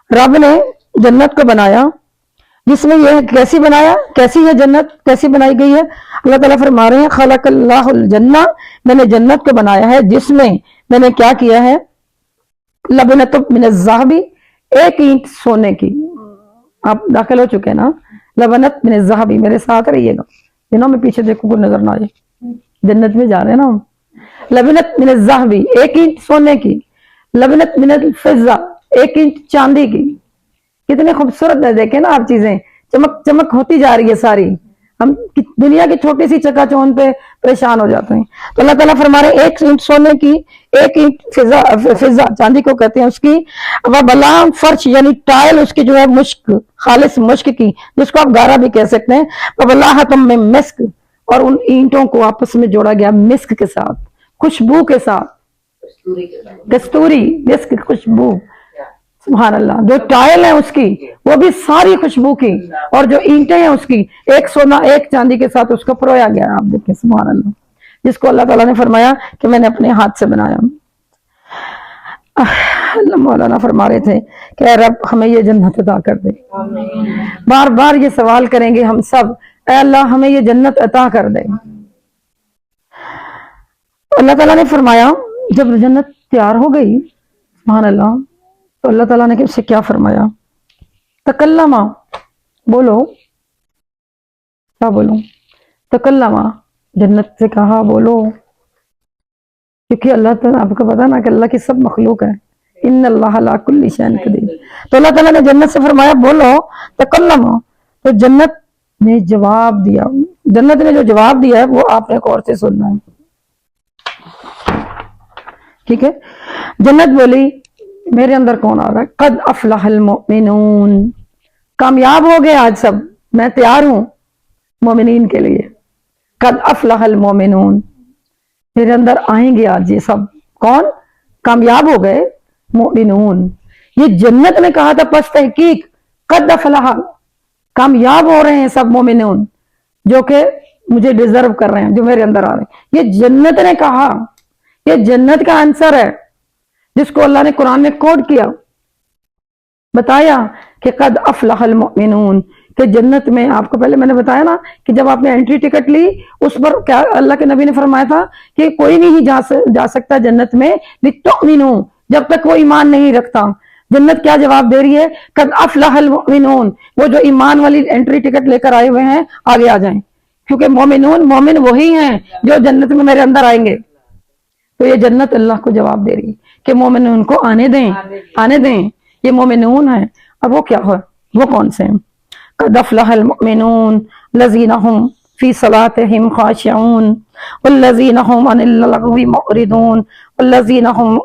S1: رب نے جنت کو بنایا، جس میں یہ کیسی بنایا، کیسی ہے جنت، کیسی بنائی گئی ہے. اللہ تعالیٰ فرما رہے ہیں خلق اللہ الجنہ، میں نے جنت کو بنایا ہے جس میں میں نے کیا کیا ہے، لبنۃ من الذہب، ایک اینٹ سونے کی. آپ داخل ہو چکے نا. لبنۃ من الذہب، میرے ساتھ رہیے گا جنہوں میں پیچھے دیکھو کوئی نظر نہ آئے، جنت میں جا رہے ہیں نا ہم. لبنۃ من الذہب، ایک اینٹ سونے کی. لبنۃ من الفضہ، ایک اینٹ چاندی کی. کتنے خوبصورت ہے، دیکھیں نا آپ، چیزیں چمک چمک ہوتی جا رہی ہے ساری. ہم دنیا کی چھوٹی سی چکا چوند پہ پریشان ہو جاتے ہیں. تو اللہ تعالیٰ فرما رہے ایک اینٹ سونے کی، ایک اینٹ فضہ چاندی کو کہتے ہیں اس کی. وبلام فرش، یعنی ٹائل اس کی جو ہے مشک، خالص مشک کی، جس کو آپ گارا بھی کہہ سکتے ہیں. وبلاحتم میں مسک، اور ان اینٹوں کو آپس میں جوڑا گیا مسک کے ساتھ، خوشبو کے ساتھ. کستوری، مسک، خوشبو. سبحان اللہ. جو ٹائل ہے اس کی وہ بھی ساری خوشبو کی، اور جو اینٹیں ہیں اس کی ایک سونا ایک چاندی کے ساتھ اس کو پرویا گیا. آپ دیکھیں سبحان اللہ، جس کو اللہ تعالیٰ نے فرمایا کہ میں نے اپنے ہاتھ سے بنایا. مولانا فرما رہے تھے کہ اے رب ہمیں یہ جنت عطا کر دے. بار بار یہ سوال کریں گے ہم سب، اے اللہ ہمیں یہ جنت عطا کر دے. اللہ تعالیٰ نے فرمایا جب جنت تیار ہو گئی، سبحان اللہ، تو اللہ تعالیٰ نے اس سے کیا فرمایا، تکلما، بولو. کیا بولو؟ تکلما، جنت سے کہا بولو. کیونکہ اللہ تعالیٰ، آپ کو پتا نا کہ اللہ کی سب مخلوق ہے. ان اللہ علی کل شیء قدیر. تو اللہ تعالیٰ نے جنت سے فرمایا بولو، تکلما. تو جنت نے جواب دیا. جنت نے جو جواب دیا ہے وہ آپ نے غور سے سننا ہے. ٹھیک ہے. جنت بولی میرے اندر کون آ رہا ہے، قد افلح المؤمنون، کامیاب ہو گئے آج سب، میں تیار ہوں مومنین کے لیے. قد افلح المؤمنون، میرے اندر آئیں گے آج یہ سب. کون کامیاب ہو گئے؟ مؤمنون. یہ جنت نے کہا تھا، پس تحقیق قد افلح، کامیاب ہو رہے ہیں سب مومنون، جو کہ مجھے ڈیزرو کر رہے ہیں، جو میرے اندر آ رہے ہیں. یہ جنت نے کہا، یہ جنت کا آنسر ہے. جس کو اللہ نے قرآن میں کوڈ کیا، بتایا کہ قد افلح المؤمنون، کہ جنت میں آپ کو پہلے میں نے بتایا نا کہ جب آپ نے انٹری ٹکٹ لی اس پر کیا اللہ کے نبی نے فرمایا تھا کہ کوئی نہیں جا سکتا جنت میں لتؤمنوا، جب تک وہ ایمان نہیں رکھتا۔ جنت کیا جواب دے رہی ہے؟ قد افلح المؤمنون، وہ جو ایمان والی انٹری ٹکٹ لے کر آئے ہوئے ہیں آگے آ جائیں، کیونکہ مومن وہی ہیں جو جنت میں میرے اندر آئیں گے۔ تو یہ جنت اللہ کو جواب دے رہی ہے کہ مومنون کو آنے دیں، یہ مومنون ہیں۔ اب وہ کیا ہے، وہ کون سے ہیں؟ قد افلح المؤمنون الذین هم فی صلاتهم خاشعون والذین هم عن اللغو معرضون والذین هم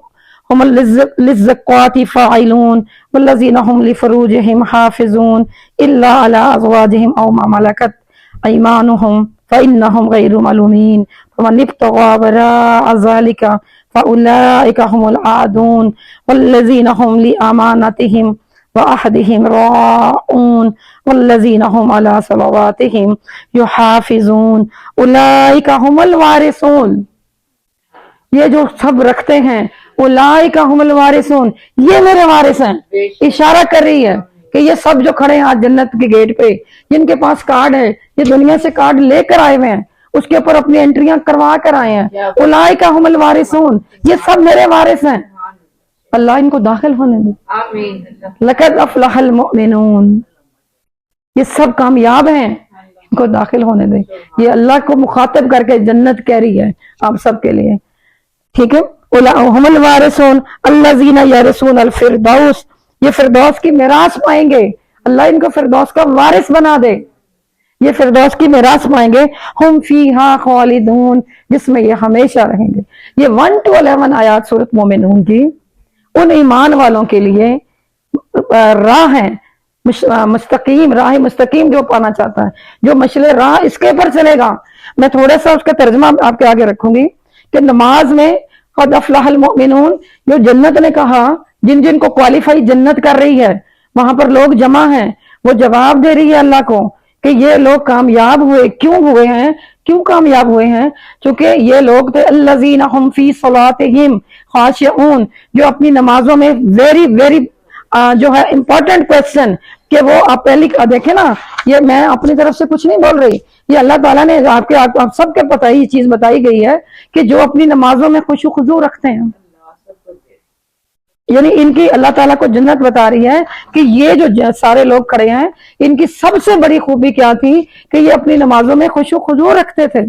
S1: للزکوۃ فاعلون والذین هم لفروجهم حافظون الا علی ازواجهم او ما ملکت ایمانهم فإنهم غیر ملومین فمن ابتغى وراء ذلك فأولئك هم العادون والذین هم لأمانتهم وعهدهم راعون والذین هم علی صلواتهم یحافظون اولئک هم الوارثون، یہ جو سب رکھتے ہیں اولئک هم الوارثون، یہ میرے وارث ہیں۔ اشارہ کر رہی ہے کہ یہ سب جو کھڑے ہیں آج جنت کے گیٹ پہ، جن کے پاس کارڈ ہے، یہ دنیا سے کارڈ لے کر آئے ہوئے ہیں، اس کے اوپر اپنی انٹریاں کروا کر آئے ہیں، اولئک هم الوارثون، یہ سب میرے وارث ہیں۔ اللہ ان کو داخل ہونے دے، لقد افلح المؤمنون، یہ سب کامیاب ہیں، ان کو داخل ہونے دے۔ یہ اللہ کو مخاطب کر کے جنت کہہ رہی ہے آپ سب کے لیے، ٹھیک ہے۔ هم الوارثون الذین یرثون الفردوس، یہ فردوس کی میراث پائیں گے، اللہ ان کو فردوس کا وارث بنا دے، یہ فردوس کی میراث پائیں گے۔ ہم فیہا خالدون، جس میں یہ ہمیشہ رہیں گے۔ یہ 1 to 11 آیات سورۃ مومنون کی ان ایمان والوں کے لیے راہ ہے، مستقیم راہ مستقیم جو پانا چاہتا ہے، جو مشل راہ اس کے پر چلے گا۔ میں تھوڑا سا اس کا ترجمہ آپ کے آگے رکھوں گی کہ نماز میں قد افلح المؤمنون، جو جنت نے کہا، جن جن کو کوالیفائی جنت کر رہی ہے، وہاں پر لوگ جمع ہیں، وہ جواب دے رہی ہے اللہ کو کہ یہ لوگ کامیاب ہوئے، کیوں کامیاب ہوئے ہیں؟ چونکہ یہ لوگ تھے الذین هم فی صلاتہم خاشعون، جو اپنی نمازوں میں ویری جو ہے امپورٹنٹ کوسچن کہ وہ آپ پہلی دیکھیں نا، یہ میں اپنی طرف سے کچھ نہیں بول رہی، یہ اللہ تعالیٰ نے آپ سب کے پتہ یہ چیز بتائی گئی ہے کہ جو اپنی نمازوں میں خشوع و خضوع رکھتے ہیں، یعنی ان کی اللہ تعالیٰ کو جنت بتا رہی ہے کہ یہ جو سارے لوگ کھڑے ہیں، ان کی سب سے بڑی خوبی کیا تھی کہ یہ اپنی نمازوں میں خشوع و خضوع رکھتے تھے۔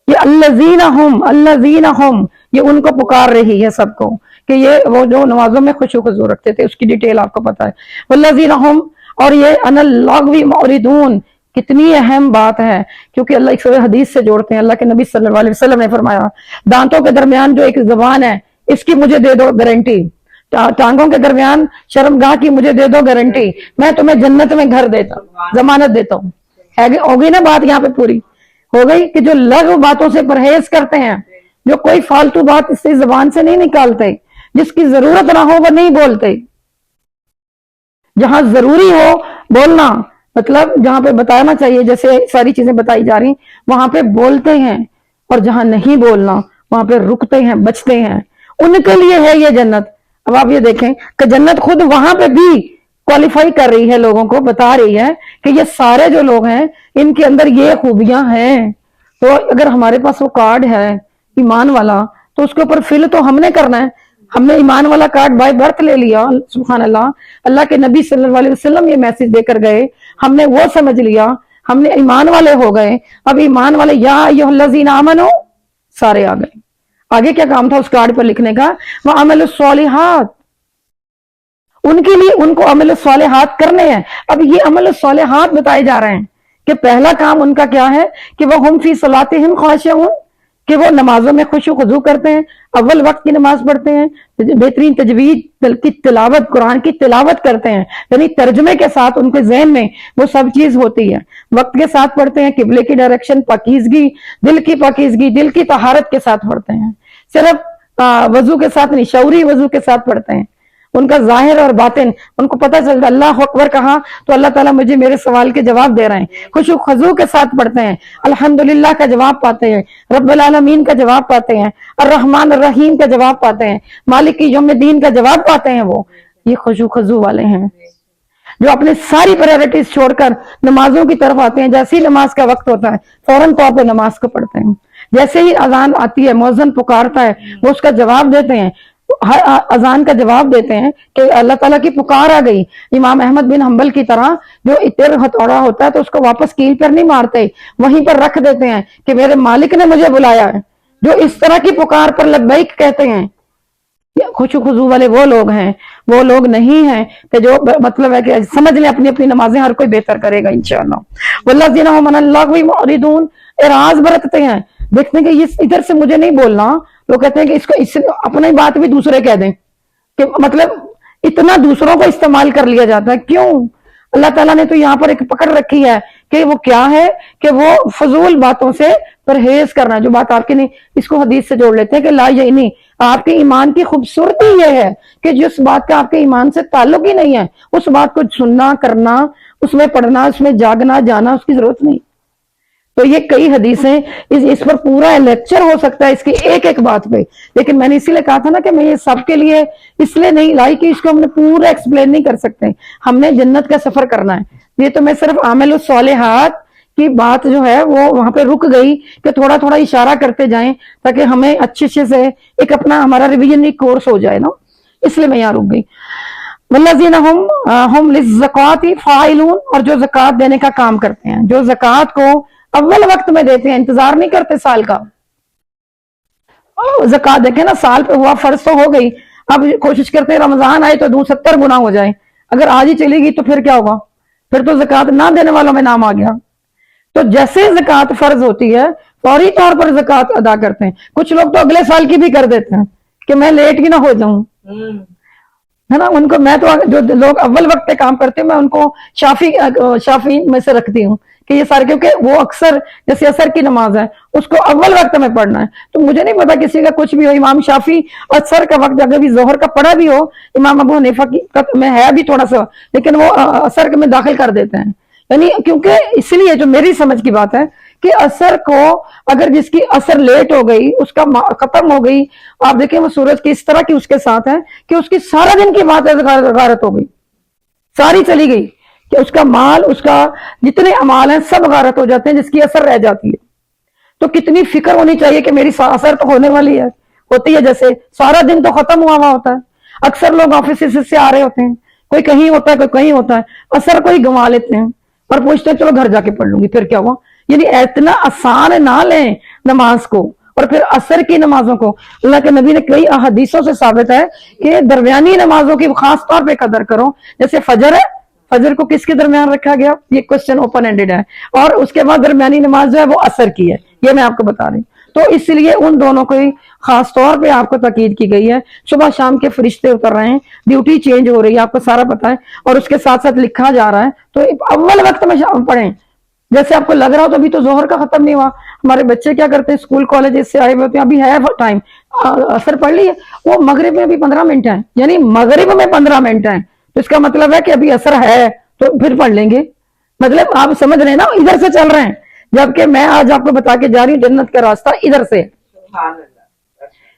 S1: یہ الذین ہم یہ ان کو پکار رہی ہے سب کو کہ یہ وہ جو نمازوں میں خشوع و خضوع رکھتے تھے، اس کی ڈیٹیل آپ کو پتا ہے۔ والذین ہم، اور یہ عن اللغو معرضون، کتنی اہم بات ہے کیونکہ اللہ ایک حدیث سے جوڑتے ہیں۔ اللہ کے نبی صلی اللہ علیہ وسلم نے فرمایا دانتوں کے درمیان جو ایک زبان ہے، اس کی مجھے دے دو گارنٹی، ٹانگوں کے درمیان شرمگاہ کی مجھے دے دو گارنٹی، میں تمہیں جنت میں گھر دیتا ہوں، ضمانت دیتا ہوں۔ ہوگی نا بات یہاں پہ پوری ہو گئی کہ جو لغو باتوں سے پرہیز کرتے ہیں، جو کوئی فالتو بات اس سے زبان سے نہیں نکالتے، جس کی ضرورت نہ ہو وہ نہیں بولتے، جہاں ضروری ہو بولنا، مطلب جہاں پہ بتانا چاہیے جیسے ساری چیزیں بتائی جا رہی وہاں پہ بولتے ہیں، اور جہاں نہیں بولنا وہاں پہ رکتے ہیں، بچتے ہیں، ان کے لیے ہے یہ جنت۔ اب آپ یہ دیکھیں کہ جنت خود وہاں پہ بھی کوالیفائی کر رہی ہے، لوگوں کو بتا رہی ہے کہ یہ سارے جو لوگ ہیں ان کے اندر یہ خوبیاں ہیں۔ تو اگر ہمارے پاس وہ کارڈ ہے ایمان والا تو اس کے اوپر فل تو ہم نے کرنا ہے۔ ہم نے ایمان والا کارڈ بائی برتھ لے لیا، سبحان اللہ، اللہ کے نبی صلی اللہ علیہ وسلم یہ میسج دے کر گئے، ہم نے وہ سمجھ لیا، ہم نے ایمان والے ہو گئے۔ اب ایمان والے یا ایھا الذین آمنوا سارے آ گئے۔ آگے کیا کام تھا اس کارڈ پر لکھنے کا؟ وعملوا الصالحات، ان کے لیے ان کو عمل الصالحات کرنے ہیں۔ اب یہ عمل الصالحات بتائے جا رہے ہیں کہ پہلا کام ان کا کیا ہے کہ وہ ہم فی صلاتہم خاشعون، کہ وہ نمازوں میں خشوع و خضوع کرتے ہیں، اول وقت کی نماز پڑھتے ہیں، بہترین تجوید کی تلاوت، قرآن کی تلاوت کرتے ہیں، یعنی ترجمے کے ساتھ ان کے ذہن میں وہ سب چیز ہوتی ہے، وقت کے ساتھ پڑھتے ہیں، قبلے کی ڈائریکشن، پاکیزگی، دل کی پاکیزگی، دل کی طہارت کے ساتھ پڑھتے ہیں، صرف وضو کے ساتھ نہیں، شعوری وضو کے ساتھ پڑھتے ہیں، ان کا ظاہر اور باطن ان کو پتہ چلتا اللہ اکبر کہا تو اللہ تعالیٰ مجھے میرے سوال کے جواب دے رہے ہیں، خوشو خضو کے ساتھ پڑھتے ہیں، الحمدللہ کا جواب پاتے ہیں، رب العالمین کا جواب پاتے ہیں، الرحمن الرحیم کا جواب پاتے ہیں، مالک یوم الدین کا جواب پاتے ہیں، وہ یہ خوشو خضو والے ہیں جو اپنے ساری پرائرٹیز چھوڑ کر نمازوں کی طرف آتے ہیں۔ جیسے ہی نماز کا وقت ہوتا ہے فوراً طور پہ نماز کو پڑھتے ہیں، جیسے ہی اذان آتی ہے مؤذن پکارتا ہے وہ اس کا جواب دیتے ہیں، ہر اذان کا جواب دیتے ہیں کہ اللہ تعالیٰ کی پکار آ گئی۔ امام احمد بن حنبل کی طرح جو اتر ہتھوڑا ہوتا ہے تو اس کو واپس کیل پر نہیں مارتے، وہیں پر رکھ دیتے ہیں کہ میرے مالک نے مجھے بلایا ہے۔ جو اس طرح کی پکار پر لبیک کہتے ہیں، خوشو خضو والے وہ لوگ ہیں، وہ لوگ نہیں ہیں کہ جو مطلب ہے کہ سمجھ لیں اپنی اپنی نمازیں ہر کوئی بہتر کرے گا انشاءاللہ۔ والذین هم عن اللغو معرضون، اعراض برتتے ہیں، دیکھتے ہیں کہ یہ ادھر سے مجھے نہیں بولنا، لوگ کہتے ہیں کہ اس سے اپنی بات بھی دوسرے کہہ دیں، کہ مطلب اتنا دوسروں کو استعمال کر لیا جاتا ہے۔ کیوں؟ اللہ تعالیٰ نے تو یہاں پر ایک پکڑ رکھی ہے کہ وہ کیا ہے کہ وہ فضول باتوں سے پرہیز کرنا، جو بات آپ کی نہیں، اس کو حدیث سے جوڑ لیتے ہیں کہ لا یعنی آپ کے ایمان کی خوبصورتی یہ ہے کہ جس بات کا آپ کے ایمان سے تعلق ہی نہیں ہے اس بات کو سننا، کرنا، اس میں پڑھنا، اس میں جاگنا جانا اس کی ضرورت نہیں۔ تو یہ کئی حدیثیں، اس پر پورا لیکچر ہو سکتا ہے اس کی ایک ایک بات پہ، لیکن میں نے اسی لیے کہا تھا نا کہ میں یہ سب کے لیے اس لیے نہیں لائی کہ اس کو ہم نے پورا ایکسپلین نہیں کر سکتے، ہم نے جنت کا سفر کرنا ہے۔ یہ تو میں صرف عامل الصالحات کی بات جو ہے وہ وہاں پہ رک گئی کہ تھوڑا تھوڑا اشارہ کرتے جائیں تاکہ ہمیں اچھے سے ایک اپنا ہمارا ریویژن کورس ہو جائے نا، اس لیے میں یہاں رک گئی۔ والذین ہم للزکوٰۃ فاعلون، اور جو زکوٰۃ دینے کا کام کرتے ہیں، جو زکوٰۃ کو اول وقت میں دیتے ہیں، انتظار نہیں کرتے سال کا۔ زکوٰۃ دیکھیں نا، سال پہ ہوا فرض تو ہو گئی، اب کوشش کرتے ہیں رمضان آئے تو 70 گنا ہو جائے، اگر آج ہی چلی گئی تو پھر کیا ہوگا؟ پھر تو زکوٰۃ نہ دینے والوں میں نام آ گیا۔ تو جیسے زکوٰۃ فرض ہوتی ہے فوری طور پر زکوٰۃ ادا کرتے ہیں۔ کچھ لوگ تو اگلے سال کی بھی کر دیتے ہیں کہ میں لیٹ ہی نہ ہو جاؤں، ہے نا۔ ان کو میں تو جو لوگ اول وقت پہ کام کرتے ہیں میں ان کو شافی میں سے رکھتی ہوں کہ یہ سارے، کیونکہ وہ اکثر جیسے عصر کی نماز ہے اس کو اول وقت میں پڑھنا ہے، تو مجھے نہیں پتا کسی کا کچھ بھی ہو، امام شافی عصر کا وقت اگر بھی ظہر کا پڑھا بھی ہو، امام ابو حنیفہ کی میں ہے بھی تھوڑا سا، لیکن وہ عصر میں داخل کر دیتے ہیں، یعنی کیونکہ اس لیے جو میری سمجھ کی بات ہے کہ عصر کو اگر جس کی عصر لیٹ ہو گئی، اس کا ختم ہو گئی، آپ دیکھیں وہ سورج کی اس طرح کی اس کے ساتھ ہے کہ اس کی سارا دن کی بات غارت ہو گئی، ساری چلی گئی، کہ اس کا مال، اس کا جتنے اعمال ہیں سب غارت ہو جاتے ہیں جس کی اثر رہ جاتی ہے۔ تو کتنی فکر ہونی چاہیے کہ میری اثر تو ہونے والی ہے، ہوتی ہے، جیسے سارا دن تو ختم ہوا ہوتا ہے، اکثر لوگ آفس سے آ رہے ہوتے ہیں، کوئی کہیں ہوتا ہے کوئی کہیں ہوتا ہے، اثر کوئی گنوا لیتے ہیں اور پوچھتے ہیں چلو گھر جا کے پڑھ لوں گی، پھر کیا ہوا؟ یعنی اتنا آسان نہ لیں نماز کو، اور پھر عصر کی نمازوں کو۔ اللہ کے نبی نے کئی احادیثوں سے ثابت ہے کہ درمیانی نمازوں کی خاص طور پہ قدر کرو، جیسے فجر ہے، فجر کو کس کے درمیان رکھا گیا؟ یہ کوسچن اوپن اینڈڈ ہے، اور اس کے بعد درمیانی نماز جو ہے وہ عصر کی ہے، یہ میں آپ کو بتا رہی ہوں۔ تو اس لیے ان دونوں کو خاص طور پہ آپ کو تاکید کی گئی ہے۔ صبح شام کے فرشتے اتر رہے ہیں، ڈیوٹی چینج ہو رہی ہے، آپ کو سارا پتا ہے، اور اس کے ساتھ ساتھ لکھا جا رہا ہے، تو اول وقت میں پڑھیں۔ جیسے آپ کو لگ رہا ہو تو ابھی تو ظہر کا ختم نہیں ہوا، ہمارے بچے کیا کرتے ہیں اسکول کالج سے آئے ہوئے ہوتے ہیں، ابھی ہے ٹائم، عصر پڑھ لی ہے، وہ مغرب میں ابھی 15 منٹ ہیں، یعنی مغرب میں 15 منٹ ہیں، تو اس کا مطلب ہے کہ ابھی عصر ہے تو پھر پڑھ لیں گے، مطلب آپ سمجھ رہے ہیں نا، ادھر سے چل رہے ہیں، جبکہ میں آج آپ کو بتا کے جا رہی ہوں جنت کا راستہ ادھر سے۔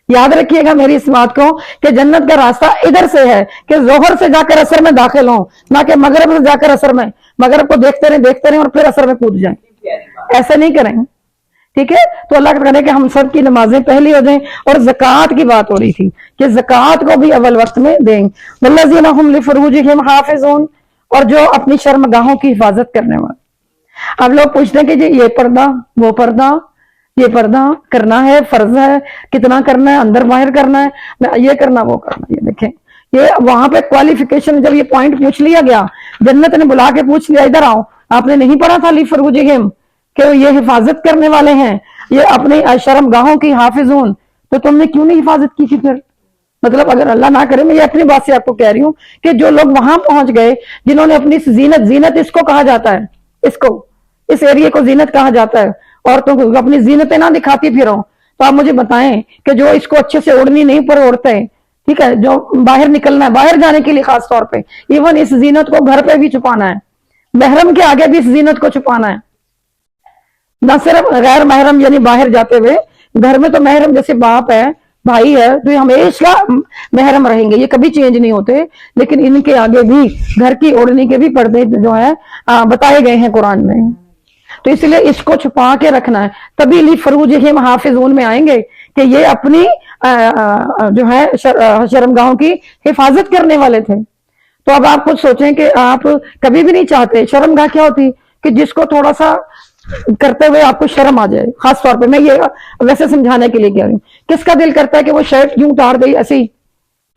S1: یاد رکھیے گا میری اس بات کو کہ جنت کا راستہ ادھر سے ہے، کہ ظہر سے جا کر عصر میں داخل ہوں، نہ کہ مغرب سے جا کر عصر میں، مغرب کو دیکھتے رہیں اور پھر عصر میں کود جائیں، ایسا نہیں کریں، ٹھیک ہے۔ تو اللہ کا کرے کہ ہم سب کی نمازیں پہلی ہو جائیں۔ اور زکوٰۃ کی بات ہو رہی تھی کہ زکوٰۃ کو بھی اول وقت میں دیں۔ والذین هم لفروجہم حافظون، اور جو اپنی شرمگاہوں کی حفاظت کرنے والے۔ اب لوگ پوچھتے ہیں کہ جی یہ پردہ، وہ پردہ، یہ پردہ کرنا ہے، فرض ہے، کتنا کرنا ہے، اندر باہر کرنا ہے، یہ کرنا وہ کرنا۔ یہ دیکھیں، یہ وہاں پہ کوالیفیکیشن، جب یہ پوائنٹ پوچھ لیا گیا، جنت نے بلا کے پوچھ لیا ادھر آؤ، آپ نے نہیں پڑھا تھا لفروجہم کہ یہ حفاظت کرنے والے ہیں، یہ اپنی شرمگاہوں کی حافظون، تو تم نے کیوں نہیں حفاظت کی تھی پھر؟ مطلب اگر اللہ نہ کرے، میں یہ اپنی بات سے آپ کو کہہ رہی ہوں کہ جو لوگ وہاں پہنچ گئے، جنہوں نے اپنی زینت اس کو کہا جاتا ہے، اس ایریے کو زینت کہا جاتا ہے، عورتوں کو اپنی زینتیں نہ دکھاتی پھروں، تو آپ مجھے بتائیں کہ جو اس کو اچھے سے اوڑھنی نہیں پر اوڑھتے، ٹھیک ہے، جو باہر نکلنا ہے، باہر جانے کے لیے خاص طور پہ، ایون اس زینت کو گھر پہ بھی چھپانا ہے، محرم کے آگے بھی اس زینت کو چھپانا ہے، نہ صرف غیر محرم یعنی باہر جاتے ہوئے، گھر میں تو محرم جیسے باپ ہے، بھائی ہے، تو یہ ہمیشہ محرم رہیں گے، یہ کبھی چینج نہیں ہوتے، لیکن ان کے آگے بھی گھر کی اوڑھنی کے بھی پردے جو ہے بتائے گئے ہیں قرآن میں، تو اس لیے اس کو چھپا کے رکھنا ہے، تبھی لی فروجہم حافظون میں آئیں گے کہ یہ اپنی جو ہے شرمگاہوں کی حفاظت کرنے والے تھے۔ تو اب آپ خود سوچیں کہ آپ کبھی بھی نہیں چاہتے، شرمگاہ کیا ہوتی کہ جس کو تھوڑا سا کرتے ہوئے آپ کو شرم آ جائے، خاص طور پہ میں یہ ویسے سمجھانے کے لیے کہہ رہی ہوں، کس کا دل کرتا ہے کہ وہ شرٹ یوں اتار گئی ایسے ہی،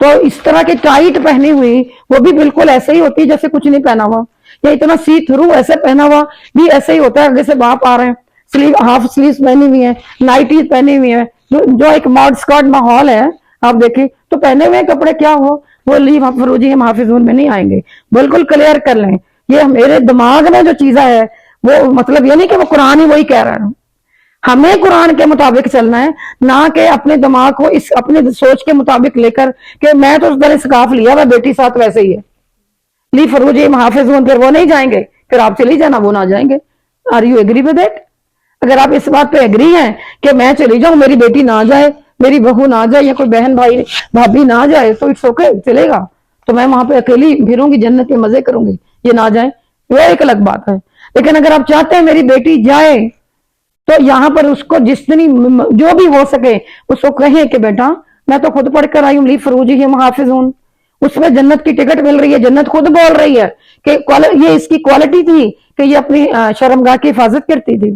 S1: تو اس طرح کی ٹائٹ پہنی ہوئی وہ بھی بالکل ایسے ہی ہوتی جیسے کچھ نہیں پہنا ہوا، یا اتنا سی تھرو ایسے پہنا ہوا بھی ایسے ہی ہوتا ہے جیسے باپ آ رہے ہیں، سلیو ہاف سلیوز پہنی ہوئی ہیں، نائٹیز پہنی ہوئی ہیں، جو ایک ماڈ اسکارٹ ماحول ہے آپ دیکھیں، تو پہنے ہوئے کپڑے کیا ہو، وہ لی فروجہم حافظون میں نہیں آئیں گے، بالکل کلیئر کر لیں، یہ میرے دماغ میں جو چیزیں ہے وہ مطلب یہ نہیں کہ وہ قرآن ہی وہی کہہ رہا ہے، ہمیں قرآن کے مطابق چلنا ہے، نہ کہ اپنے دماغ کو اس اپنے سوچ کے مطابق لے کر کہ میں تو اس طرح سکاف لیا میں بیٹی ساتھ ویسے ہی ہے، لی فروجہم حافظون، پھر وہ نہیں جائیں گے، پھر آپ چلی جانا، وہ نہ جائیں گے۔ Are you agree with it? اگر آپ اس بات پہ ایگری ہیں کہ میں چلی جاؤں، میری بیٹی نہ جائے، میری بہو نہ جائے، یا کوئی بہن بھائی بھابھی نہ جائے، تو اٹس اوکے، چلے گا، تو میں وہاں پہ اکیلی پھروں گی، جنت کے مزے کروں گی، یہ نہ جائیں وہ ایک الگ بات ہے، لیکن اگر آپ چاہتے ہیں میری بیٹی جائے تو یہاں پر اس کو جتنی جو بھی ہو سکے اس کو کہیں کہ بیٹا میں تو خود پڑھ کر آئی ہوں لی فروجہم حافظون، اس میں جنت کی ٹکٹ مل رہی ہے، جنت خود بول رہی ہے کہ یہ اس کی کوالٹی تھی کہ یہ اپنی شرمگاہ کی حفاظت کرتی تھی۔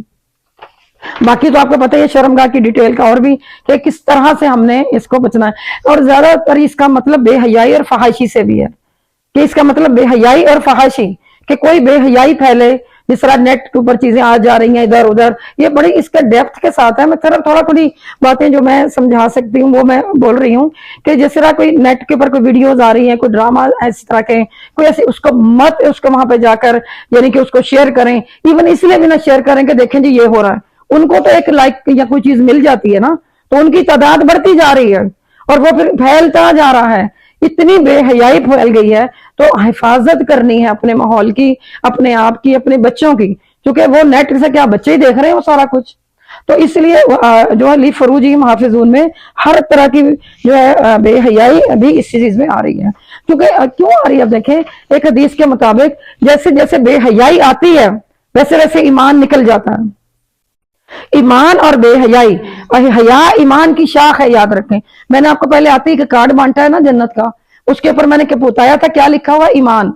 S1: باقی تو آپ کو پتہ ہے شرمگاہ کی ڈیٹیل کا اور بھی کہ کس طرح سے ہم نے اس کو بچنا ہے، اور زیادہ تر اس کا مطلب بے حیائی اور فحاشی سے بھی ہے، کہ اس کا مطلب بے حیائی اور فحاشی، کہ کوئی بے حیائی پھیلے، جس طرح نیٹ کے اوپر چیزیں آ جا رہی ہیں ادھر ادھر، یہ بڑی اس کے ڈیپتھ کے ساتھ ہے، میں تھوڑا تھوڑی باتیں جو میں سمجھا سکتی ہوں وہ میں بول رہی ہوں، کہ جس طرح کوئی نیٹ کے اوپر کوئی ویڈیوز آ رہی ہیں، کوئی ڈرامہ اس طرح کے، کوئی ایسے اس کو مت اس کو وہاں پہ جا کر یعنی کہ اس کو شیئر کریں، ایون اس لیے بھی نہ شیئر کریں کہ دیکھیں جی یہ ہو رہا ہے، ان کو تو ایک لائک یا کوئی چیز مل جاتی ہے نا، تو ان کی تعداد بڑھتی جا رہی ہے اور وہ پھر پھیلتا جا رہا ہے، اتنی بے حیائی پھیل گئی ہے، تو حفاظت کرنی ہے اپنے ماحول کی، اپنے آپ کی، اپنے بچوں کی، کیونکہ وہ نیٹ سے کیا بچے ہی دیکھ رہے ہیں وہ سارا کچھ، تو اس لیے جو ہے لی فروجہم حافظون میں ہر طرح کی جو ہے بے حیائی ابھی اس چیز میں آ رہی ہے، کیونکہ کیوں آ رہی ہے، اب دیکھیں ایک حدیث کے مطابق جیسے جیسے بے حیائی آتی ہے ویسے ویسے ایمان نکل جاتا ہے، ایمان اور بے حیائی، اور حیا ایمان کی شاخ ہے، یاد رکھیں، میں نے آپ کو پہلے آتی کہ کارڈ بانٹا ہے نا جنت کا، اس کے اوپر میں نے بتایا تھا کیا لکھا ہوا، ایمان،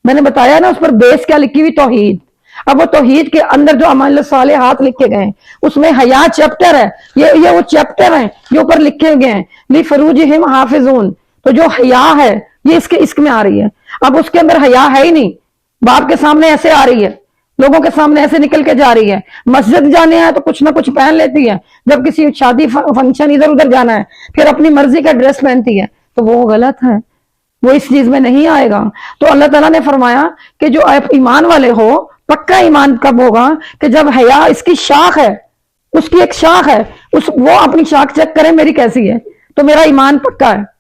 S1: میں نے بتایا نا اس پر بیس کیا لکھی ہوئی، توحید، اب وہ توحید کے اندر جو اعمال صالحات لکھے گئے ہیں اس میں حیا چیپٹر ہے، یہ وہ چیپٹر ہیں جو اوپر لکھے گئے ہیں، لی فروجہم حافظون، تو جو حیا ہے یہ اس میں آ رہی ہے، اب اس کے اندر حیا ہے ہی نہیں، باپ کے سامنے ایسے آ رہی ہے، لوگوں کے سامنے ایسے نکل کے جا رہی ہے، مسجد جانے ہے تو کچھ نہ کچھ پہن لیتی ہے، جب کسی شادی فنکشن ادھر ادھر جانا ہے پھر اپنی مرضی کا ڈریس پہنتی ہے، تو وہ غلط ہے، وہ اس چیز میں نہیں آئے گا، تو اللہ تعالیٰ نے فرمایا کہ جو آپ ایمان والے ہو، پکا ایمان کب ہوگا کہ جب حیا اس کی شاخ ہے، اس کی ایک شاخ ہے، وہ اپنی شاخ چیک کرے میری کیسی ہے، تو میرا ایمان پکا ہے